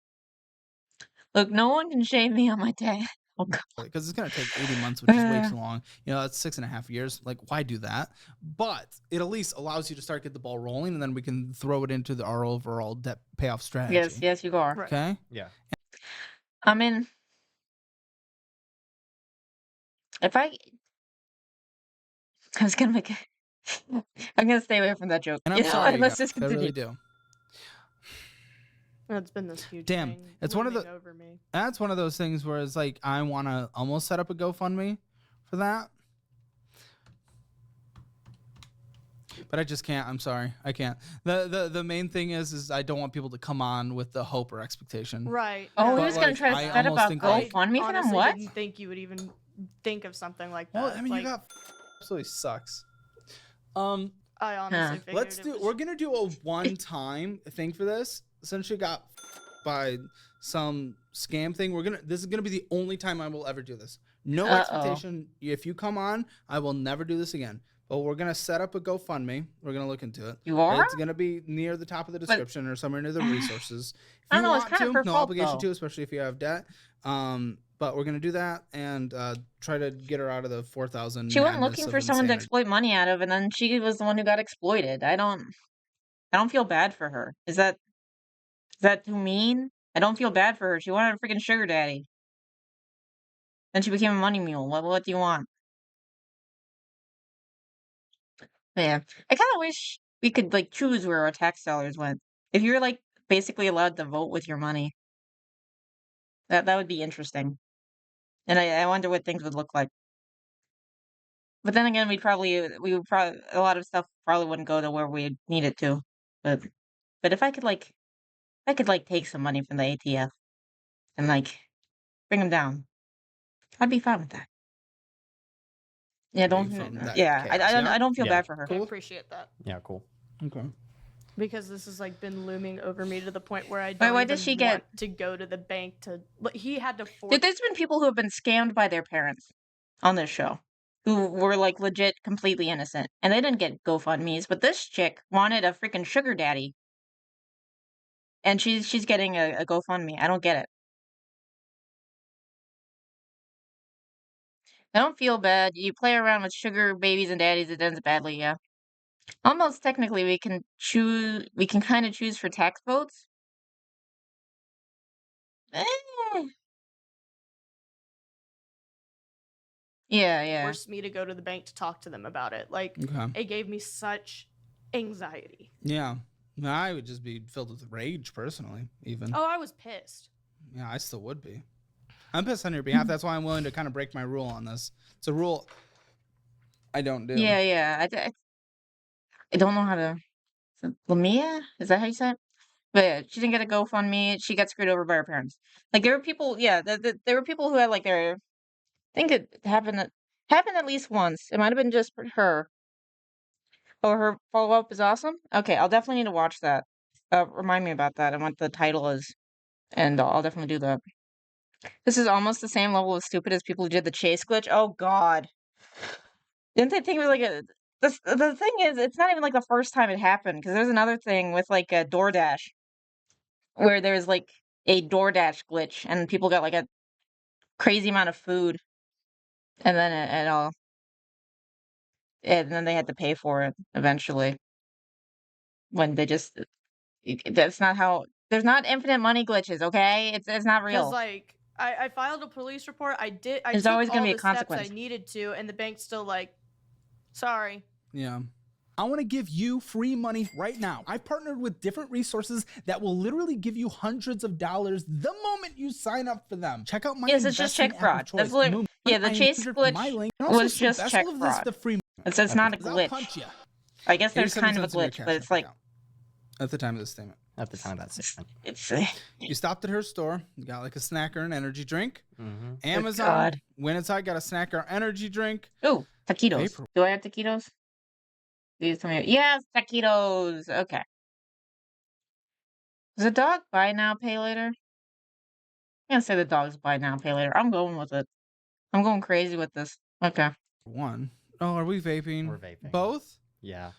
Look, no one can shame me on my day. Oh god. Because it's going to take 80 months, which is way too long. You know, that's 6.5 years. Like, why do that? But it at least allows you to start get the ball rolling, and then we can throw it into our overall debt payoff strategy. Yes, yes, you are. Right. Okay. Yeah. I mean, if I was gonna make I'm gonna stay away from that joke. And I'm You know sorry, what? you Let's guys. just I continue. really do. It's been this huge Damn, thing it's one of looming the- over me. That's one of those things where it's like, I want to almost set up a GoFundMe for that. But I just can't. I'm sorry. I can't. The main thing is I don't want people to come on with the hope or expectation. Right. Oh, no, he But, was gonna like, try to I set up almost a think, like- GoFundMe for them. honestly What? didn't think you would even think of something like that. Well, I mean, like, you got absolutely sucks. I honestly figured Let's it do. was- We're gonna do a one-time thing for this. Since you got by some scam thing, this is gonna be the only time I will ever do this. No expectation. If you come on, I will never do this again. But we're gonna set up a GoFundMe. We're gonna look into it. You are? It's gonna be near the top of the description or somewhere near the resources. If I you don't know, it's want kind of to, her no fault, obligation though. to, especially if you have debt. But we're gonna do that and try to get her out of the 4,000. She wasn't looking for someone to exploit money out of, and then she was the one who got exploited. I don't feel bad for her. Is that too mean? I don't feel bad for her. She wanted a freaking sugar daddy. Then she became a money mule. What do you want? Yeah. I kind of wish we could like choose where our tax dollars went. If you're like basically allowed to vote with your money, that would be interesting. And I wonder what things would look like. But then again, we would probably a lot of stuff probably wouldn't go to where we need it to. But if I could take some money from the ATF and like bring them down, I'd be fine with that. Yeah, don't. from that Yeah, chaos, yeah? I don't feel Yeah. bad for her. I appreciate that Yeah, cool. Okay. because this has like been looming over me to the point where I Wait, don't why even does she get- want to go to the bank to. Like, he had to force. Dude, there's been people who have been scammed by their parents on this show, who were like legit completely innocent, and they didn't get GoFundmes. But this chick wanted a freaking sugar daddy, and she's getting a GoFundMe. I don't get it. I don't feel bad. You play around with sugar babies and daddies, it ends badly. Yeah. Almost technically, we can choose. We can kind of choose for tax votes. Eh. Yeah. Forced me to go to the bank to talk to them about it. Like, Okay. it gave me such anxiety. Yeah. I would just be filled with rage personally, even. Oh, I was pissed. Yeah, I still would be. I'm pissed on your behalf. That's why I'm willing to kind of break my rule on this. It's a rule I don't do. Yeah. I don't know how to. Lamia? Is that how you say it? But yeah, she didn't get a GoFundMe. She got screwed over by her parents. Like there were people, yeah, there were people who had like their. I think it happened at least once. It might have been just for her. Oh, her follow up is awesome. Okay, I'll definitely need to watch that. Remind me about that and what the title is, and I'll definitely do that. This is almost the same level of stupid as people who did the chase glitch. Oh God. Didn't they think it was like a the thing is it's not even like the first time it happened because there's another thing with like a DoorDash where there's like a DoorDash glitch and people got like a crazy amount of food and then and then they had to pay for it eventually when they just That's not how. There's not infinite money glitches. Okay, it's not Because real. like I filed a police report. I There's took always gonna all be a the steps consequence. I needed to, and the bank's still like, sorry. Yeah. I want to give you free money right now. I've partnered with different resources that will literally give you hundreds of dollars the moment you sign up for them. Check out my Yes, it's just investing check app fraud. of choice. That's literally, Moon. yeah. The I chase entered my glitch link. And also, was just best check of this, fraud. the free. It's not a I'll glitch. punch you. I guess there's 87 kind of a cents in your glitch, Cash but App it's like account at the time of this statement. At the time of that statement. it's. You stopped at her store. You got like a snack or an energy drink. Mm-hmm. Amazon. God. Went inside, got a snack or energy drink. Ooh, taquitos. Vapor. Do I have taquitos? Please tell me. Yes, taquitos. Okay. Does the dog buy now, pay later? I can't say the dog's buy now, pay later. I'm going with it. I'm going crazy with this. Okay. One. Oh, are we vaping? We're vaping. Both? Yeah.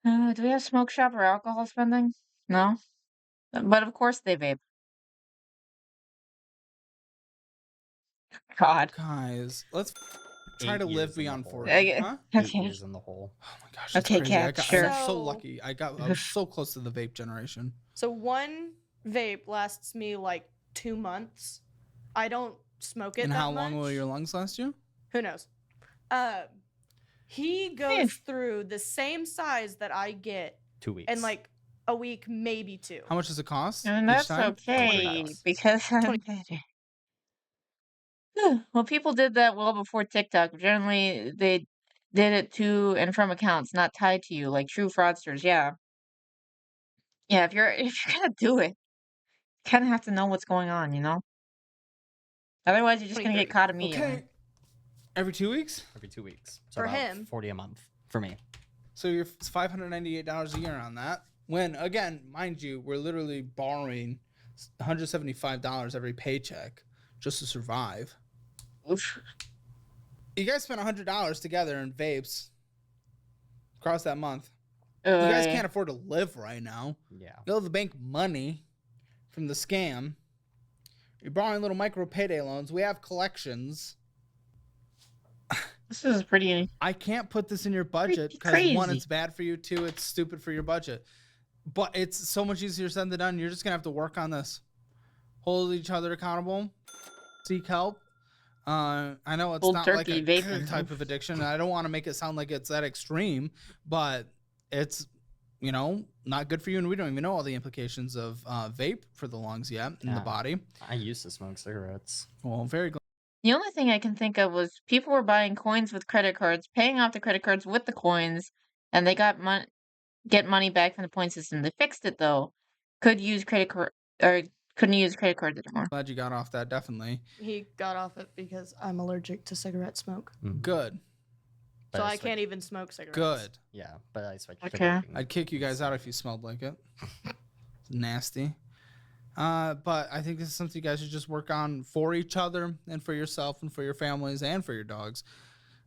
Do we have smoke shop or alcohol spending? No. But of course they vape. God. Guys, let's try 8 to live years in the beyond hole. 40. Okay. Huh? 8 Okay. years in the hole. Oh my gosh, that's Okay, crazy. Kat, I sure. was so So- lucky. I was so close to the vape generation. So one vape lasts me like 2 months. I don't smoke it And that how long much. will your lungs last you? Who knows? He goes through the same size that I get 2 weeks. in like a week, maybe 2. How much does it cost? And each that's time? okay $20. because well, people did that well before TikTok. Generally, they did it to and from accounts not tied to you, like true fraudsters. Yeah, yeah. If you're gonna do it, you kind of have to know what's going on, you know. Otherwise, you're just gonna get 2030. caught immediately. Okay. Every 2 weeks? Every 2 weeks. So For about him. 40 a month for me. So you're $598 a year on that. When, again, mind you, we're literally borrowing $175 every paycheck just to survive. Oof. You guys spent $100 together in vapes across that month. You guys can't afford to live right now. Yeah. You owe the bank money from the scam. You're borrowing little micro payday loans. We have collections. This is pretty. I can't put this in your budget because one, crazy. it's bad for you. Two, it's stupid for your budget. But it's so much easier said than done. You're just gonna have to work on this. Hold each other accountable. Seek help. I know it's Cold not turkey like a vaping. good type of addiction. And I don't want to make it sound like it's that extreme, but it's, you know, not good for you. And we don't even know all the implications of vape for the lungs yet in the Yeah. body. I used to smoke cigarettes. Well, very glad. The only thing I can think of was people were buying coins with credit cards, paying off the credit cards with the coins, and they got get money back from the point system. They fixed it though. Could use credit card or couldn't use credit cards anymore. Glad you got off that. Definitely He got off it because I'm allergic to cigarette smoke. good. But So I switched- can't even smoke cigarettes. Good. Yeah, but I switched Okay. to vaping. I'd kick you guys out if you smelled like it. It's nasty. But I think this is something you guys should just work on for each other and for yourself and for your families and for your dogs.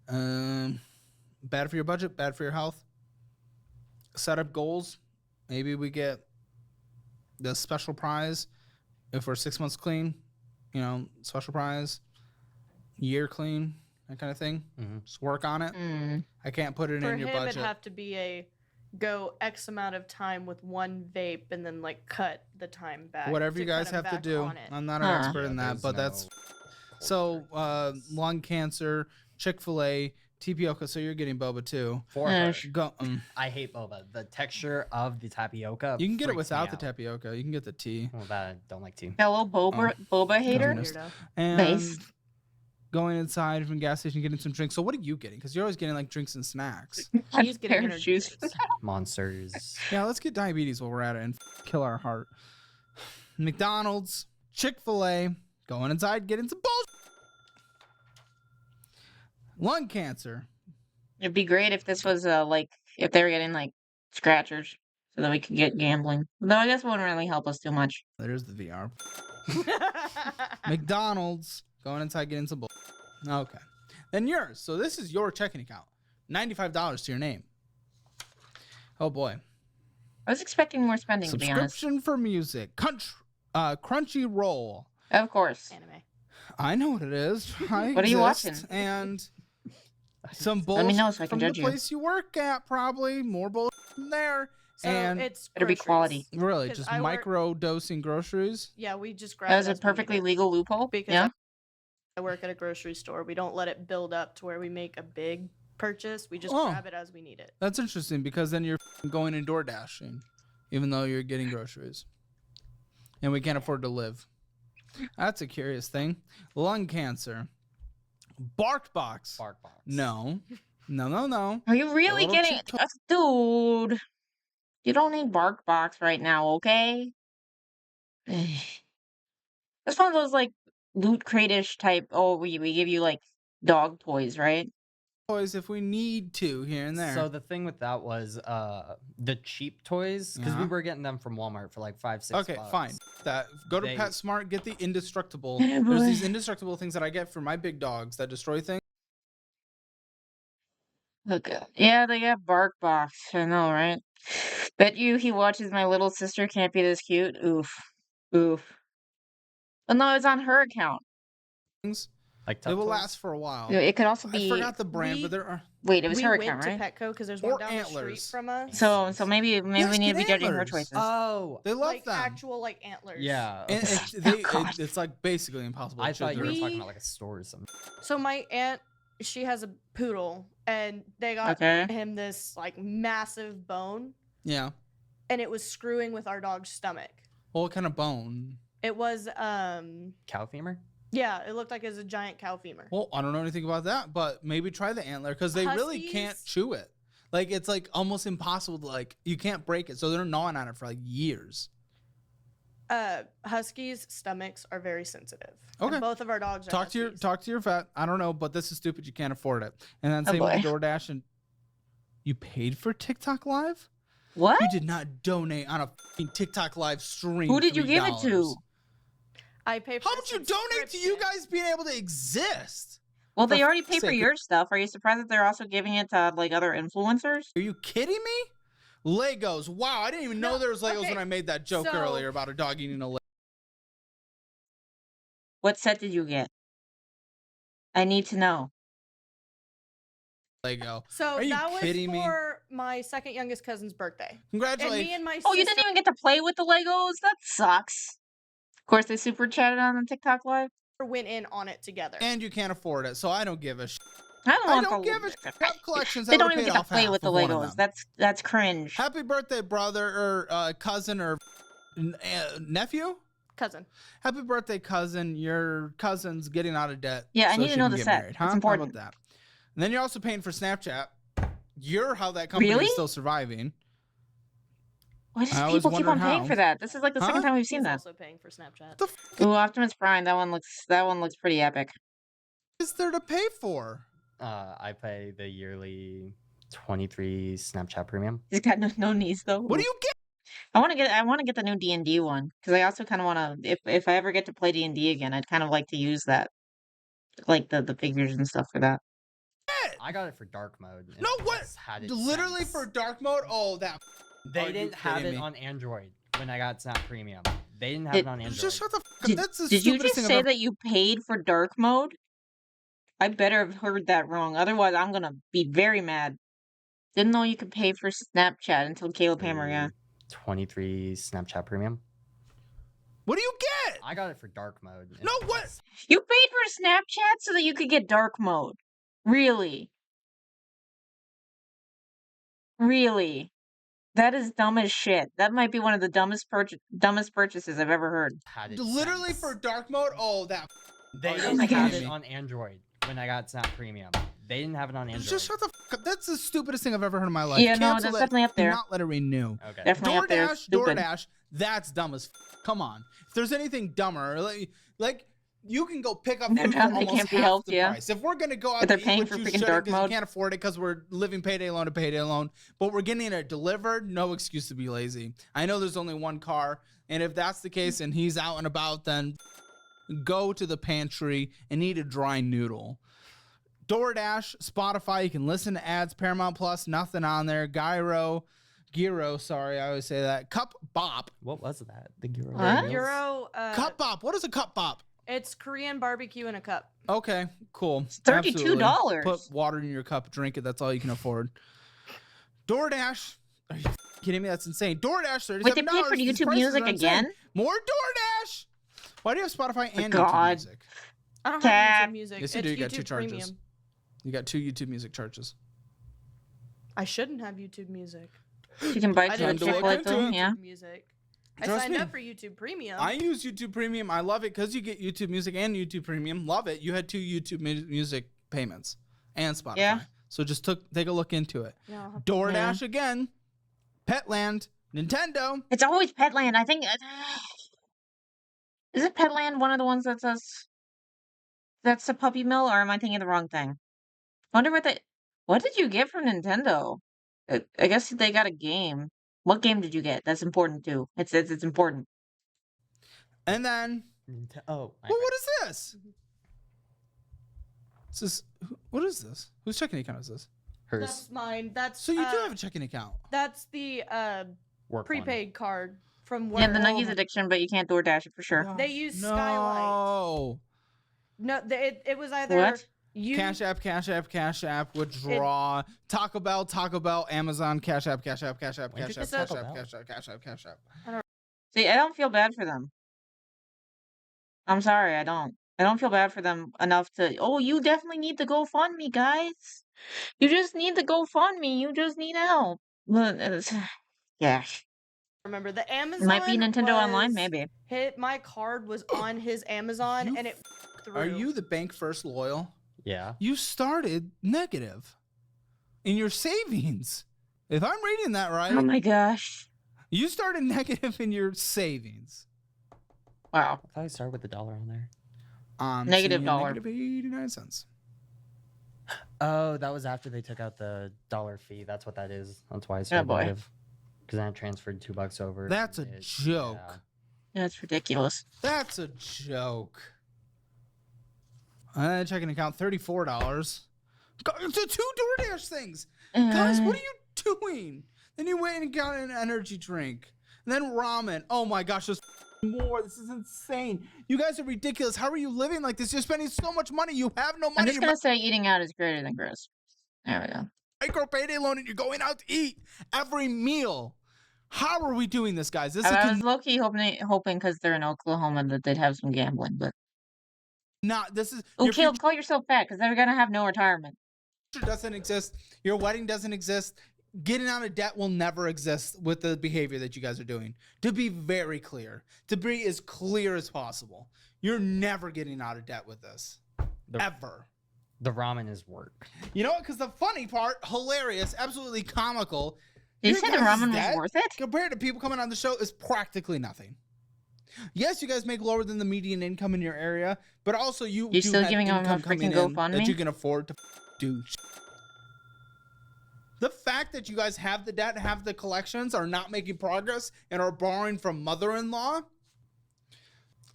Bad for your budget, bad for your health. Set up goals. Maybe we get the special prize if we're 6 months clean. You know, special prize, year clean, that kind of thing. Mhm. Just work on it. Mm. I can't put it For in your him, budget. it'd have to be a go X amount of time with one vape and then like cut the time back. Whatever you to cut guys him have to back do. on it. I'm not an Huh. expert Yeah, in that, there's but that's no so charts. lung cancer, Chick-fil-A, tapioca. So you're getting boba too. For Uh, her. Go. I hate boba. The texture of the tapioca. You can get it freaks me without the out. tapioca. You can get the tea. Well, that I don't like tea. Fellow boba hater. Goodness. Weirdo. And Base. going inside from gas station getting some drinks. So what are you getting? Because you're always getting like drinks and snacks. He's getting Pair of energy shoes. drinks. Monsters. Yeah, let's get diabetes while we're at it and kill our heart. McDonald's, Chick-fil-A, going inside getting some bullshit. Lung cancer. It'd be great if this was like if they were getting like scratchers so that we could get gambling. Though I guess it wouldn't really help us too much. There's the VR. McDonald's, going inside getting some bull. Okay. Then yours. So this is your checking account. $95 to your name. Oh boy. I was expecting more spending, to be honest. Subscription for music. Crunchyroll. Of course. Anime. I know what it is. I What are you exist, watching? And some Let bullshit me know so I can from judge the you. place you work at, probably. More bullshit from there. So And it's better be quality. groceries. really, 'Cause just I work- micro dosing groceries. Yeah, we just grab That it was a as we need perfectly it. legal loophole. Because Yeah. I work at a grocery store. We don't let it build up to where we make a big purchase. We just Oh. grab it as we need it. That's interesting because then you're going and door dashing, even though you're getting groceries, and we can't afford to live. That's a curious thing. Lung cancer. BarkBox. Bark box. No. No. Are you really little getting cheap dude? You don't need BarkBox right now, okay? That's one of those like loot crate-ish type. Oh, we give you like dog toys, right? Toys if we need to here and there. So the thing with that was the cheap toys, because we Yeah. were getting them from Walmart for like $5-6. Okay, fine. That go to They- PetSmart, get the indestructible. Oh, There's boy. these indestructible things that I get for my big dogs that destroy things. Okay. Yeah, they got BarkBox. I know, right? Bet you he watches My Little Sister Can't Be This Cute. Oof. Oof. But no, it's on her account. Like They will Toys? last for a while. It could also I be. forgot the brand, we- but there are. Wait, it was we her went account, to right? Petco because there's Or one down the antlers. street from us. So maybe Yes, we need to be get judging her antlers. choices. Oh, They love like them. actual like antlers. yeah. And okay. it's like basically impossible. I to thought you were choose. talking We- about like a store or something. So my aunt, she has a poodle, and they got Okay. him this like massive bone, Yeah. and it was screwing with our dog's stomach. Well, what kind of bone? It was Cow femur? yeah, it looked like it was a giant cow femur. Well, I don't know anything about that, but maybe try the antler because they really can't Huskies- chew it. Like it's like almost impossible to like you can't break it, so they're gnawing on it for like years. Huskies' stomachs are very sensitive. And Okay. both of our dogs are Talk to your vet. I don't know, but this is stupid. You can't afford it. And then Oh, same with boy. DoorDash. And you paid for TikTok Live? What? You did not donate on a f***ing TikTok Live stream. Who did you give it $3. to? I pay for How a would you donate to you subscription. guys being able to exist? Well, For they already fuck's pay for sake. your stuff. Are you surprised that they're also giving it to like other influencers? Are you kidding me? Legos. Wow, I didn't even know No, there was Legos okay, when I made that joke so- earlier about a dog eating a Lego. What set did you get? I need to know. So Are you that was kidding me? for my second youngest cousin's birthday. And Congratulations. me and my Oh, you sister didn't even get to play with the Legos? That sucks. Of course, they super chatted on the TikTok Live. went in on it together. And you can't afford it, so I don't give a shit. I don't I want don't the give a shit. Have collections. They I don't would've even paid get to off play half with the of one of Legos. them. That's cringe. Happy birthday, brother or cousin or nephew. Cousin. Happy birthday, cousin. Your cousin's getting out of debt. Yeah, I so need to she know can the get set. married, It's huh? How important. about that? And then you're also paying for Snapchat. You're how that company Really? is still surviving. Why does I always people keep on wonder paying how. for that? This is like the second Huh? time we've He's seen that. also paying for Snapchat. The f- Ooh, Optimus Prime. That one looks pretty epic. is there to pay for? I pay the yearly 23 Snapchat premium. He's got no knees though. What do you get? I want to get the new D&D one because I also kind of want to. If I ever get to play D&D again, I'd kind of like to use that, like the figures and stuff for that. I got it for dark mode. and No, it what? just had it Literally since. for dark mode? Oh, that. They Are you didn't have kidding it me? on Android when I got Snap Premium. They didn't have Did- it on Android. Just shut the. F- Did, That's the did you stupidest just thing I've say ever. that you paid for dark mode? I better have heard that wrong. Otherwise, I'm gonna be very mad. Didn't know you could pay for Snapchat until Caleb Hammer. Yeah. 23 Snapchat Premium. What do you get? I got it for dark mode. and No, it what? just- You paid for Snapchat so that you could get dark mode. Really? Really? That is dumb as shit. That might be one of the dumbest purchases I've ever heard. Had it Literally since. for dark mode? Oh, that. They Are you didn't kidding have me? it on Android when I got Snap Premium. They didn't have it on Android. Just shut the. F- up. That's the stupidest thing I've ever heard in my life. Yeah, no, Cancel that's it. definitely up Do there. not let it renew. Okay. Definitely up there. Stupid. DoorDash, that's dumb as come on. If there's anything dumber, like you can go pick up They're food for dumb, they almost can't be half helped, the yeah. price. If we're gonna go out But they're to eat, paying which for you freaking shouldn't dark 'cause mode. you can't afford it because we're living payday loan to payday loan, but we're getting it delivered, no excuse to be lazy. I know there's only one car, and if that's the case and he's out and about, then go to the pantry and eat a dry noodle. DoorDash, Spotify, you can listen to ads, Paramount Plus, nothing on there. Gyro, sorry, I always say that. Cup Bop. What was that? The Euro. What? Reels? Euro. Cup Bop. What is a Cup Bop? It's Korean barbecue in a cup. Okay, cool. It's $32. Absolutely. Put water in your cup, drink it. That's all you can afford. DoorDash. Are you kidding me? That's insane. DoorDash, $37. Wait, they paid for These YouTube prices Music are insane. again? More DoorDash. Why do you have Spotify and YouTube God. Music? I don't Cap. have YouTube Music. Yes, you it's do. You got YouTube two charges. Premium. You got 2 YouTube Music charges. I shouldn't have YouTube Music. You can buy I some didn't to look Chick-fil-A into too, it. yeah. YouTube Music. I Trust signed me. up for YouTube Premium. I use YouTube Premium. I love it because you get YouTube Music and YouTube Premium. Love it. You had 2 YouTube Music payments and Spotify. Yeah. So just take a look into it. Yeah, I'll have DoorDash again. Petland. Nintendo. It's always Petland. I think. Is it Petland one of the ones that says that's a puppy mill, or am I thinking the wrong thing? I wonder what they. What did you get from Nintendo? I guess they got a game. What game did you get? That's important too. It's important. And then, Oh, well, what is this? This is, what is this? Whose checking account is this? hers That's mine. That's So you do have a checking account. That's the work one. prepaid card from Yeah, where the Nuggies addiction, but you can't DoorDash it for sure. they use No. Skylight. No, it was either What? you Cash App, withdraw. Taco Bell, Amazon, Cash App. When did you get Taco Bell? See, I don't feel bad for them. I'm sorry, I don't. I don't feel bad for them enough to. Oh, you definitely need the GoFundMe, guys. You just need the GoFundMe. You just need help. Yeah, remember the it Amazon might be Nintendo Online, was maybe. my card was on his Amazon You and it through. Are you the bank first loyal? Yeah. You started negative in your savings. If I'm reading that right, Oh my gosh! you started negative in your savings. Wow. I thought I started with the dollar on there. Negative seeing dollar. Negative 89 cents. Oh, that was after they took out the dollar fee. That's what that is. That's why I Oh, started boy. negative. Because then I transferred $2 over. That's a and joke. That's ridiculous. That's a joke. Checking account, $34. It's a 2 DoorDash things. Guys, what are you doing? Then you went and got an energy drink. And then ramen. Oh my gosh, there's more. This is insane. You guys are ridiculous. How are you living like this? You're spending so much money. You have no I'm money. just gonna say eating out is greater than gross. There we go. Micro payday loan and you're going out to eat every meal. How are we doing this, guys? This I is was low-key hoping because they're in Oklahoma that they'd have some gambling, but not. This is. oh, your Caleb, call yourself fat because they're gonna have no retirement. future doesn't exist. Your wedding doesn't exist. Getting out of debt will never exist with the behavior that you guys are doing. To be very clear, to be as clear as possible, you're never getting out of debt with this. Ever. The ramen is work. You know what? Because the funny part, hilarious, absolutely comical. Did you your say the guys' ramen debt, was worth it? compared to people coming on the show, is practically nothing. Yes, you guys make lower than the median income in your area, but also you You're do still have giving them a income coming freaking in GoFundMe? that you can afford to do. The fact that you guys have the debt, have the collections, are not making progress, and are borrowing from mother-in-law,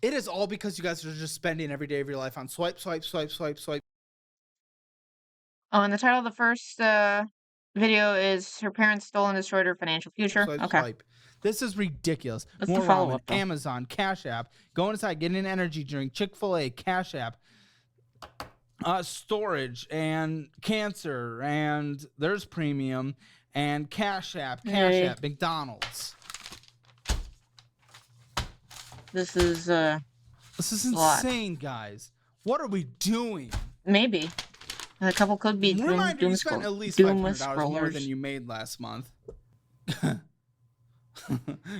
it is all because you guys are just spending every day of your life on swipe. Oh, and the title of the first video is "Her Parents Stole and Destroyed Her Financial Future." Swipe. This is ridiculous. What's More the follow-up, ramen, though? Amazon, Cash App, going inside, getting an energy drink, Chick-fil-A, Cash App, storage, and cancer, and there's premium, and Cash App, Hey. McDonald's. This is This is a lot. insane, guys. What are we doing? maybe a couple could be Reminder, doom you spent scroll- at least doom $500 more scrollers. than you made last month.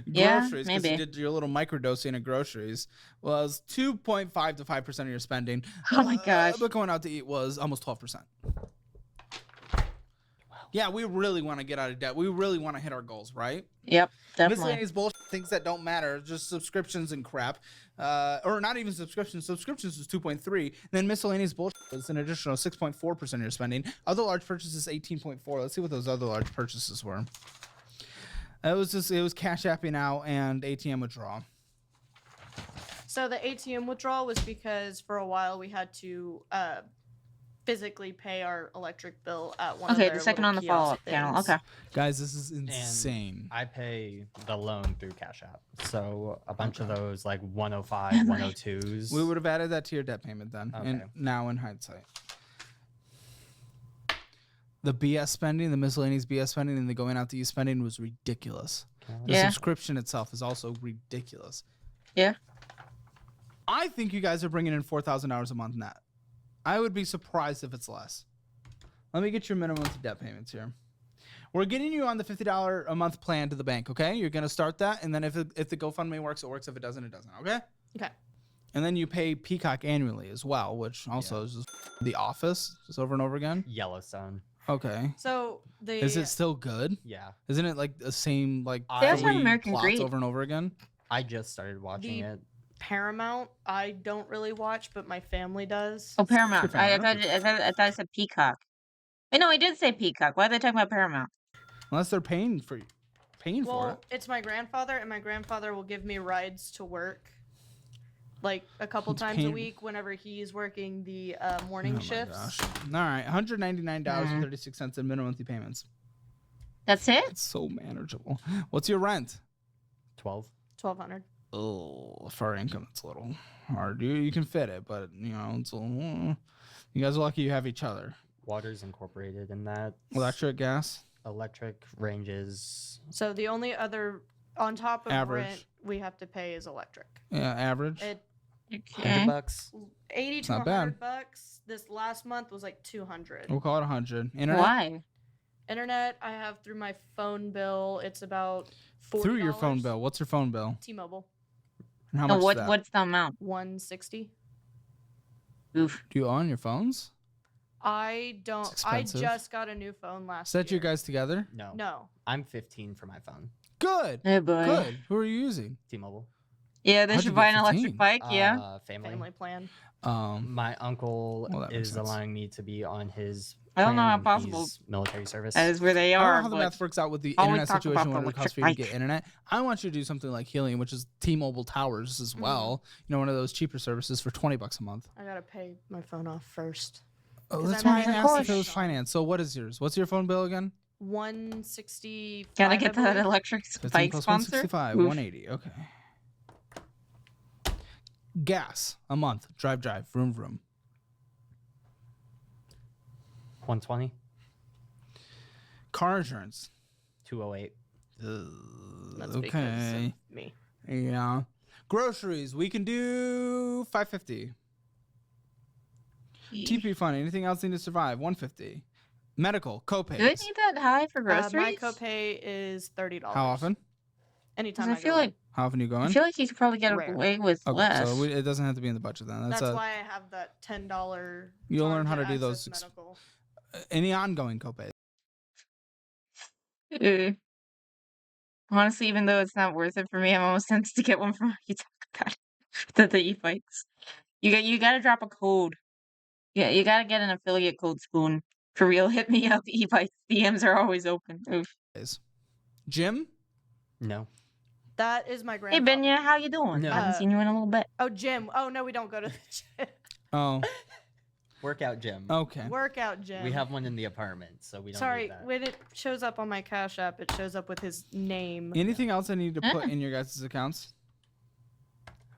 Yeah, Groceries, because you maybe. did your little microdosing of groceries, was 2.5 to 5% of your spending. Oh my gosh. But going out to eat was almost 12%. Yeah, we really want to get out of debt. We really want to hit our goals, right? Yep, definitely. Miscellaneous bullshit, things that don't matter, just subscriptions and crap. Or not even subscriptions. Subscriptions is 2.3. Then miscellaneous bullshit is an additional 6.4% of your spending. Other large purchases, 18.4. Let's see what those other large purchases were. It was Cash Apping out and ATM withdrawal. So the ATM withdrawal was because for a while we had to physically pay our electric bill at one of Okay, their the second little on the kiosk follow-up panel. things. Okay. Guys, this is insane. I pay the loan through Cash App. So a bunch of those like 105, Am I? 102s. We would have added that to your debt payment then. And Okay. now in hindsight. the BS spending, the miscellaneous BS spending, and the going out to eat spending was ridiculous. The Yeah. subscription itself is also ridiculous. Yeah. I think you guys are bringing in $4,000 a month net. I would be surprised if it's less. Let me get your minimum to debt payments here. We're getting you on the $50 a month plan to the bank, okay? You're going to start that, and then if the GoFundMe works, it works. If it doesn't, it doesn't, okay? Okay. And then you pay Peacock annually as well, which also is just The Office, just over and over again. Yellowstone. Okay. So the Is it still good? Yeah. Isn't it like the same like They also have three American plots Greed. over and over again? I just started watching The- it. Paramount I don't really watch, but my family does. Oh, Paramount. Good Paramount. I thought I said Peacock. Wait, no, I did say Peacock. Why are they talking about Paramount? Unless they're paying for for Well, it. it's my grandfather, and my grandfather will give me rides to work, like a couple He's times a paying- week whenever he's working the morning Oh my shifts. gosh. All right, $199.36 in minimum monthly payments. That's it? It's so manageable. What's your rent? 12. 1,200. Oh, for our income, it's a little hard. You can fit it, but you know, it's a little, you guys are lucky you have each other. Water's incorporated in that. Electric, gas, Electric ranges. So the only other on top of Average. rent we have to pay is electric. yeah, average. It Okay. $100. 80 to not bad. $100. This last month was like 200. We'll call it 100. Internet Why? Internet I have through my phone bill. It's about $40. through your phone bill. What's your phone bill? T-Mobile. And how No, much is that? what's the amount? 160. Oof. Do you own your phones? I don't. It's I expensive. just got a new phone last Is that year. you guys together? No. No. I'm 15 for my phone. Good. Oh boy. Good. Who are you using? T-Mobile. Yeah, they How'd should you buy get an electric 15? bike. Yeah. Family plan. My uncle Well, that makes is sense. allowing me to be on his. I don't know plan how when possible he's military service. That is where they I don't are. know how the but math works out with the always internet talk situation, about what the it costs for you to electric get internet. I want you to do something like Helium, which is T-Mobile towers as well. You know, one of those cheaper services for $20 a month. I gotta pay my phone off first. Oh, 'Cause that's I'm why I on asked if it course. was finance. So what is yours? What's your phone bill again? 165. gotta get I that believe. electric 15 bike plus sponsor. 165, Oof. 180. Okay. Gas a month. Drive, vroom, vroom. 120. Car insurance. 208. That's because Okay. of me. Yeah. Groceries. We can do 550. TP fund. Anything else need to survive? 150. Medical. Do Copays. they need that high for groceries? My copay is $30. How often? 'Cause Anytime I I, feel go in. like How often you going? I feel like you could probably get Rare. away with Okay, less. so it doesn't have to be in the budget then. That's why I have that $10. You'll learn charge how to at do those Access Medical. any ongoing copays. Honestly, even though it's not worth it for me, I'm almost tempted to get one from you talk about it. the e-bikes. You gotta drop a code. Yeah, you gotta get an affiliate code, Spoon. For real, hit me up, e-bikes. DMs are always open. Oof. Jim? No. That is my Hey grandfather. Benya, how you doing? No. I haven't seen you in a little bit. Oh, gym. Oh, no, we don't go to the gym. Oh, Workout gym. okay. Workout gym. We have one in the apartment, so we don't Sorry, need that. when it shows up on my Cash App, it shows up with his name. Anything else I need to put in your guys' accounts?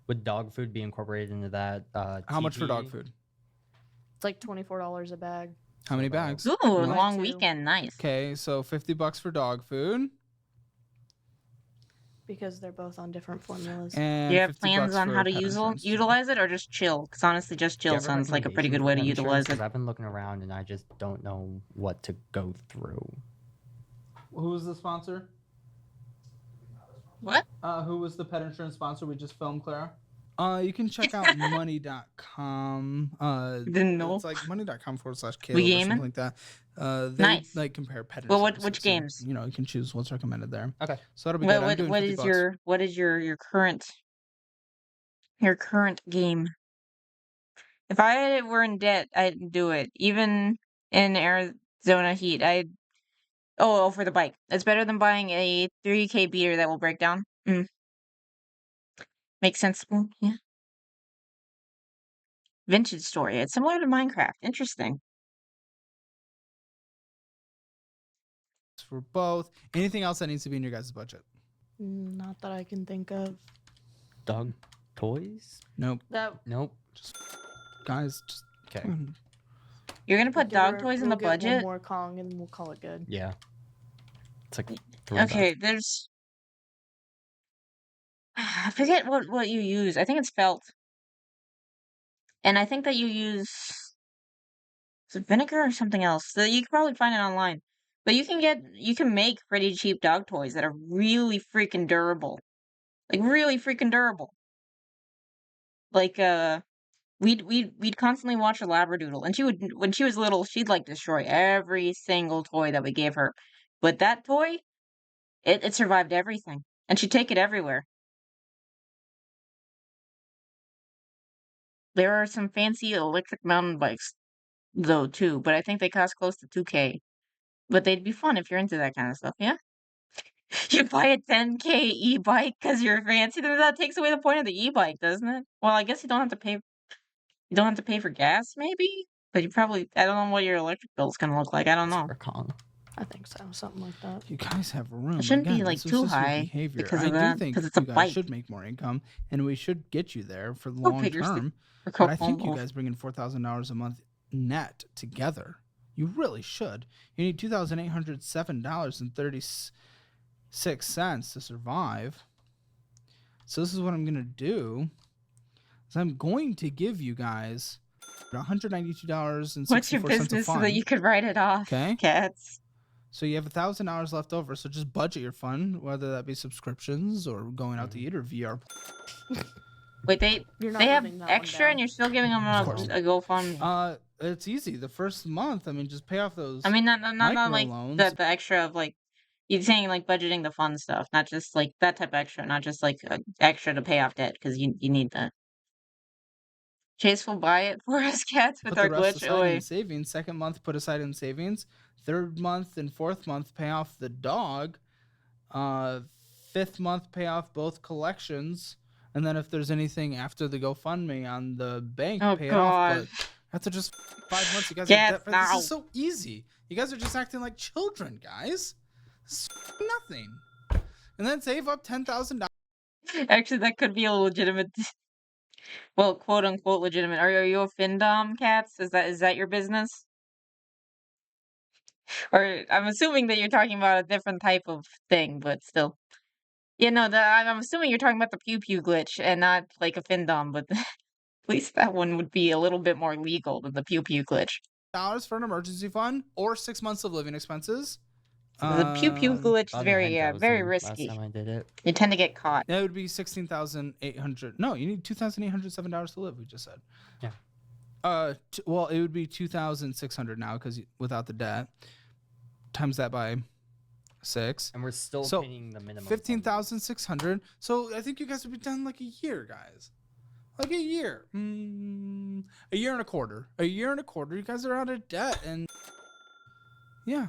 Would dog food be incorporated into that? How much for dog TP? food? It's like $24 a bag. How many bags? Ooh, One? long Two. weekend, nice. Okay, so $50 for dog food. Because they're both on different formulas. And Do you have $50 plans on for how to pet insurance. utilize it, or just chill? Because honestly, just Do you chill have a sounds like a pretty good recommendation way for to pet insurance? utilize 'Cause it. I've been looking around and I just don't know what to go through. Who was the sponsor? What? Who was the pet insurance sponsor we just filmed, Clara? You can check out money.com. Didn't know. It's like money.com/Caleb or gaming? something like that. They Nice. like compare pet Well, insurance. which games? You know, you can choose what's recommended there. Okay. So that'll be good. I'm What doing what 50 is bucks. what is your current game? If I were in debt, I'd do it. Even in Arizona heat, I'd for the bike. It's better than buying a 3K beater that will break down. Makes sense, Spoon? Yeah. Vintage story. It's similar to Minecraft. Interesting. For both. Anything else that needs to be in your guys' budget? Not that I can think of. Dog toys? Nope. That Nope. Guys, just Okay. come on. You're gonna put Give her- dog toys in we'll the get one budget? more Kong and we'll call it good. Yeah. It's like $3. Okay, there's. I forget what you use. I think it's felt, and I think that you use is it vinegar or something else. So you can probably find it online, but you can make pretty cheap dog toys that are really freaking durable, like really freaking durable. Like we'd constantly watch a Labradoodle, and she would when she was little, she'd like destroy every single toy that we gave her, but that toy, it survived everything, and she'd take it everywhere. There are some fancy electric mountain bikes, though, too, but I think they cost close to 2K. But they'd be fun if you're into that kind of stuff, yeah? You buy a 10K e-bike because you're fancy, then that takes away the point of the e-bike, doesn't it? Well, I guess you don't have to pay. You don't have to pay for gas, maybe? But you probably. I don't know what your electric bill's gonna look like. I don't know. For Kong. I think so, something like that. You guys have room. It shouldn't be, Again, like, this was too just your high behavior. because I of do that, think 'cause it's a you guys bike. should make more income, and we should get you there for the Go long figure, term. Or But I think you Coco. guys bring in $4,000 a month net together. You really should. You need $2,807.36 to survive. So this is what I'm gonna do. Is I'm going to give you guys $192.64 What's your business of so fun. that you could write it off, Okay. cats? So you have $1,000 left over. So just budget your fun, whether that be subscriptions or going out to eat or VR. Wait, they You're not have living that one extra, down. and you're still giving them Of course. a GoFundMe. It's easy. The first month, I mean, just pay off those. I mean, not like microloans. the extra of like you're saying like budgeting the fun stuff, not just like that type of extra, not just like extra to pay off debt because you need that. Chase will buy it for us, cats, with Put our the rest glitch aside away. in savings. Second month, put aside in savings. Third month and fourth month, pay off the dog. Fifth month, pay off both collections. And then if there's anything after the GoFundMe on the bank, Oh, pay it God. off. But after just 5 months, you guys Yes, are debt. This now. is so easy. You guys are just acting like children, guys. This is nothing. And then save up $10,000. Actually, that could be a legitimate, well, quote unquote legitimate. Are you a findom, cats? Is that your business? Or I'm assuming that you're talking about a different type of thing, but still. Yeah, no, I'm assuming you're talking about the pew pew glitch and not like a findom, but at least that one would be a little bit more legal than the pew pew glitch. For an emergency fund or 6 months of living expenses. The pew pew glitch is About very 9,000 risky. Last time I did it. You tend to get caught. That would be 16,800. No, you need $2,807 to live. We just said. Yeah. Well, it would be 2,600 now because without the debt, times that by 6. And we're still So, paying the minimum. 15,600. So I think you guys would be done like a year, guys. Like a year. A year and a quarter. A year and a quarter. You guys are out of debt, and yeah,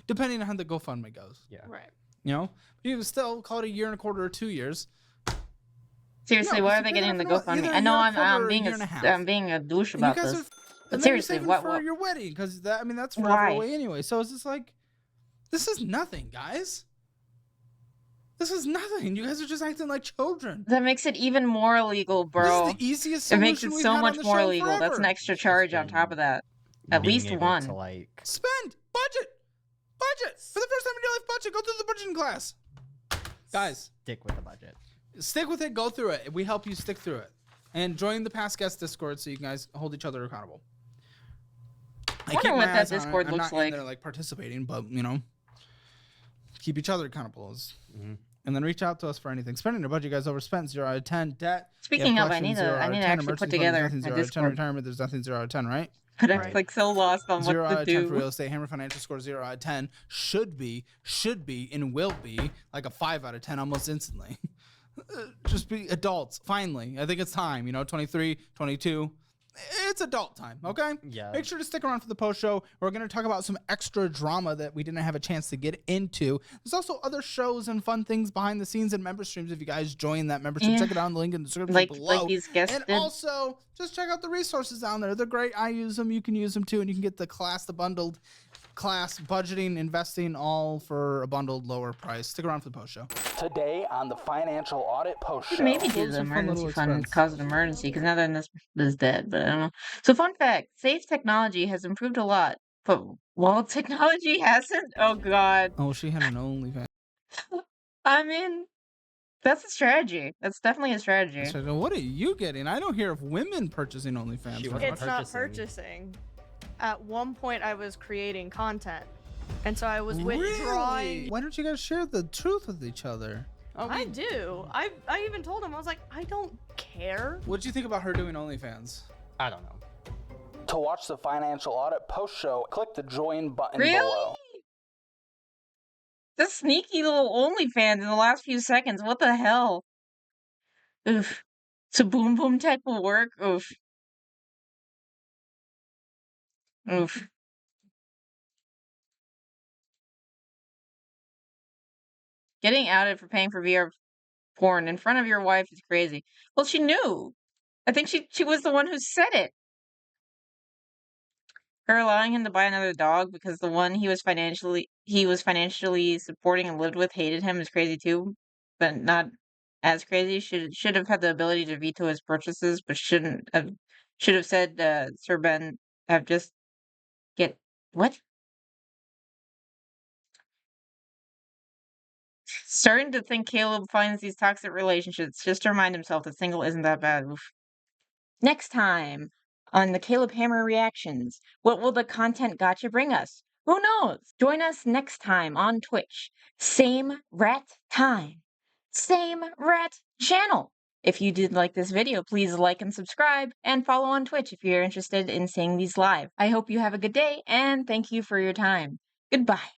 depending on how the GoFundMe goes. Yeah. Right. You know, but you would still call it a year and a quarter or 2 years. Seriously, No, why because are they you're getting the paying off GoFundMe? either I a know year and a quarter or I'm a being year and a half. I'm being a douche And you about guys this. are, But and then you're seriously, saving what- for what- your wedding because that, I mean, that's forever Why? away anyway. So it's just like, this is nothing, guys. This is nothing. You guys are just acting like children. That makes it even more illegal, bro. This is the easiest It solution makes it we've so had on much the more show illegal. That's an forever. extra It's just charge on top been of that. At Being least able one. To like Spend budget for the first time in your life. Budget. Go through the budgeting class, guys. stick with the budget. Stick with it. Go through it. We help you stick through it, and join the past guest Discord so you guys hold each other accountable. I wonder keep what my that eyes on it. Discord I'm looks not in like. there like participating, but you know, keep each other accountable. Mhm. And then reach out to us for anything. Spending your budget, you guys overspent. 0 out of 10. Debt. Speaking of, I need to actually put together a 0 out of 10. Discord. Retirement, there's nothing 0 out of 10, right? But I'm Right. like so lost on 0 what out to of 10 for do. real estate. Hammer financial score 0 out of 10. Should be, and will be like a 5 out of 10 almost instantly. Just be adults. Finally. I think it's time. You know, 23, 22. It's adult time, okay? Yeah. Make sure to stick around for the post show. We're going to talk about some extra drama that we didn't have a chance to get into. There's also other shows and fun things behind the scenes and member streams. If you guys join that membership, Yeah. check it out in the link in the description Like below. these guests And did. also, just check out the resources down there. They're great. I use them. You can use them too. And you can get the bundled class, budgeting, investing, all for a bundled lower price. Stick around for the post show. Today on the Financial Audit Post Maybe do the Some fun little emergency fund expense. cause an emergency because now then this is dead. But don't know. So, fun fact: safe technology has improved a lot, but while technology hasn't, oh god. Oh, she had an OnlyFans. I mean, that's a strategy. That's definitely a strategy. So what are you getting? I don't hear of women purchasing She OnlyFans. was It's not purchasing. purchasing. At one point, I was creating content, and so I was Really? withdrawing. Why don't you guys share the truth with each other? I do. I even told him, I was like, I don't care. What'd you think about her doing OnlyFans? I don't know. To watch the financial audit post-show, click the join button Really? below. The sneaky little OnlyFans in the last few seconds. What the hell? Oof. So boom boom tech will work. Oof. Oof. Getting outed for paying for VR porn in front of your wife is crazy. Well, she knew. I think she was the one who said it. Her allowing him to buy another dog because the one he was financially supporting and lived with hated him is crazy too, but not as crazy. Should have had the ability to veto his purchases, but should have said P𝚘rn have just get what? Starting to think Caleb finds these toxic relationships just to remind himself that single isn't that bad. Oof. Next time on the Caleb Hammer reactions, what will the content gotcha bring us? Who knows? Join us next time on Twitch. Same rat time. Same rat channel. If you did like this video, please like and subscribe and follow on Twitch if you're interested in seeing these live. I hope you have a good day and thank you for your time. Goodbye.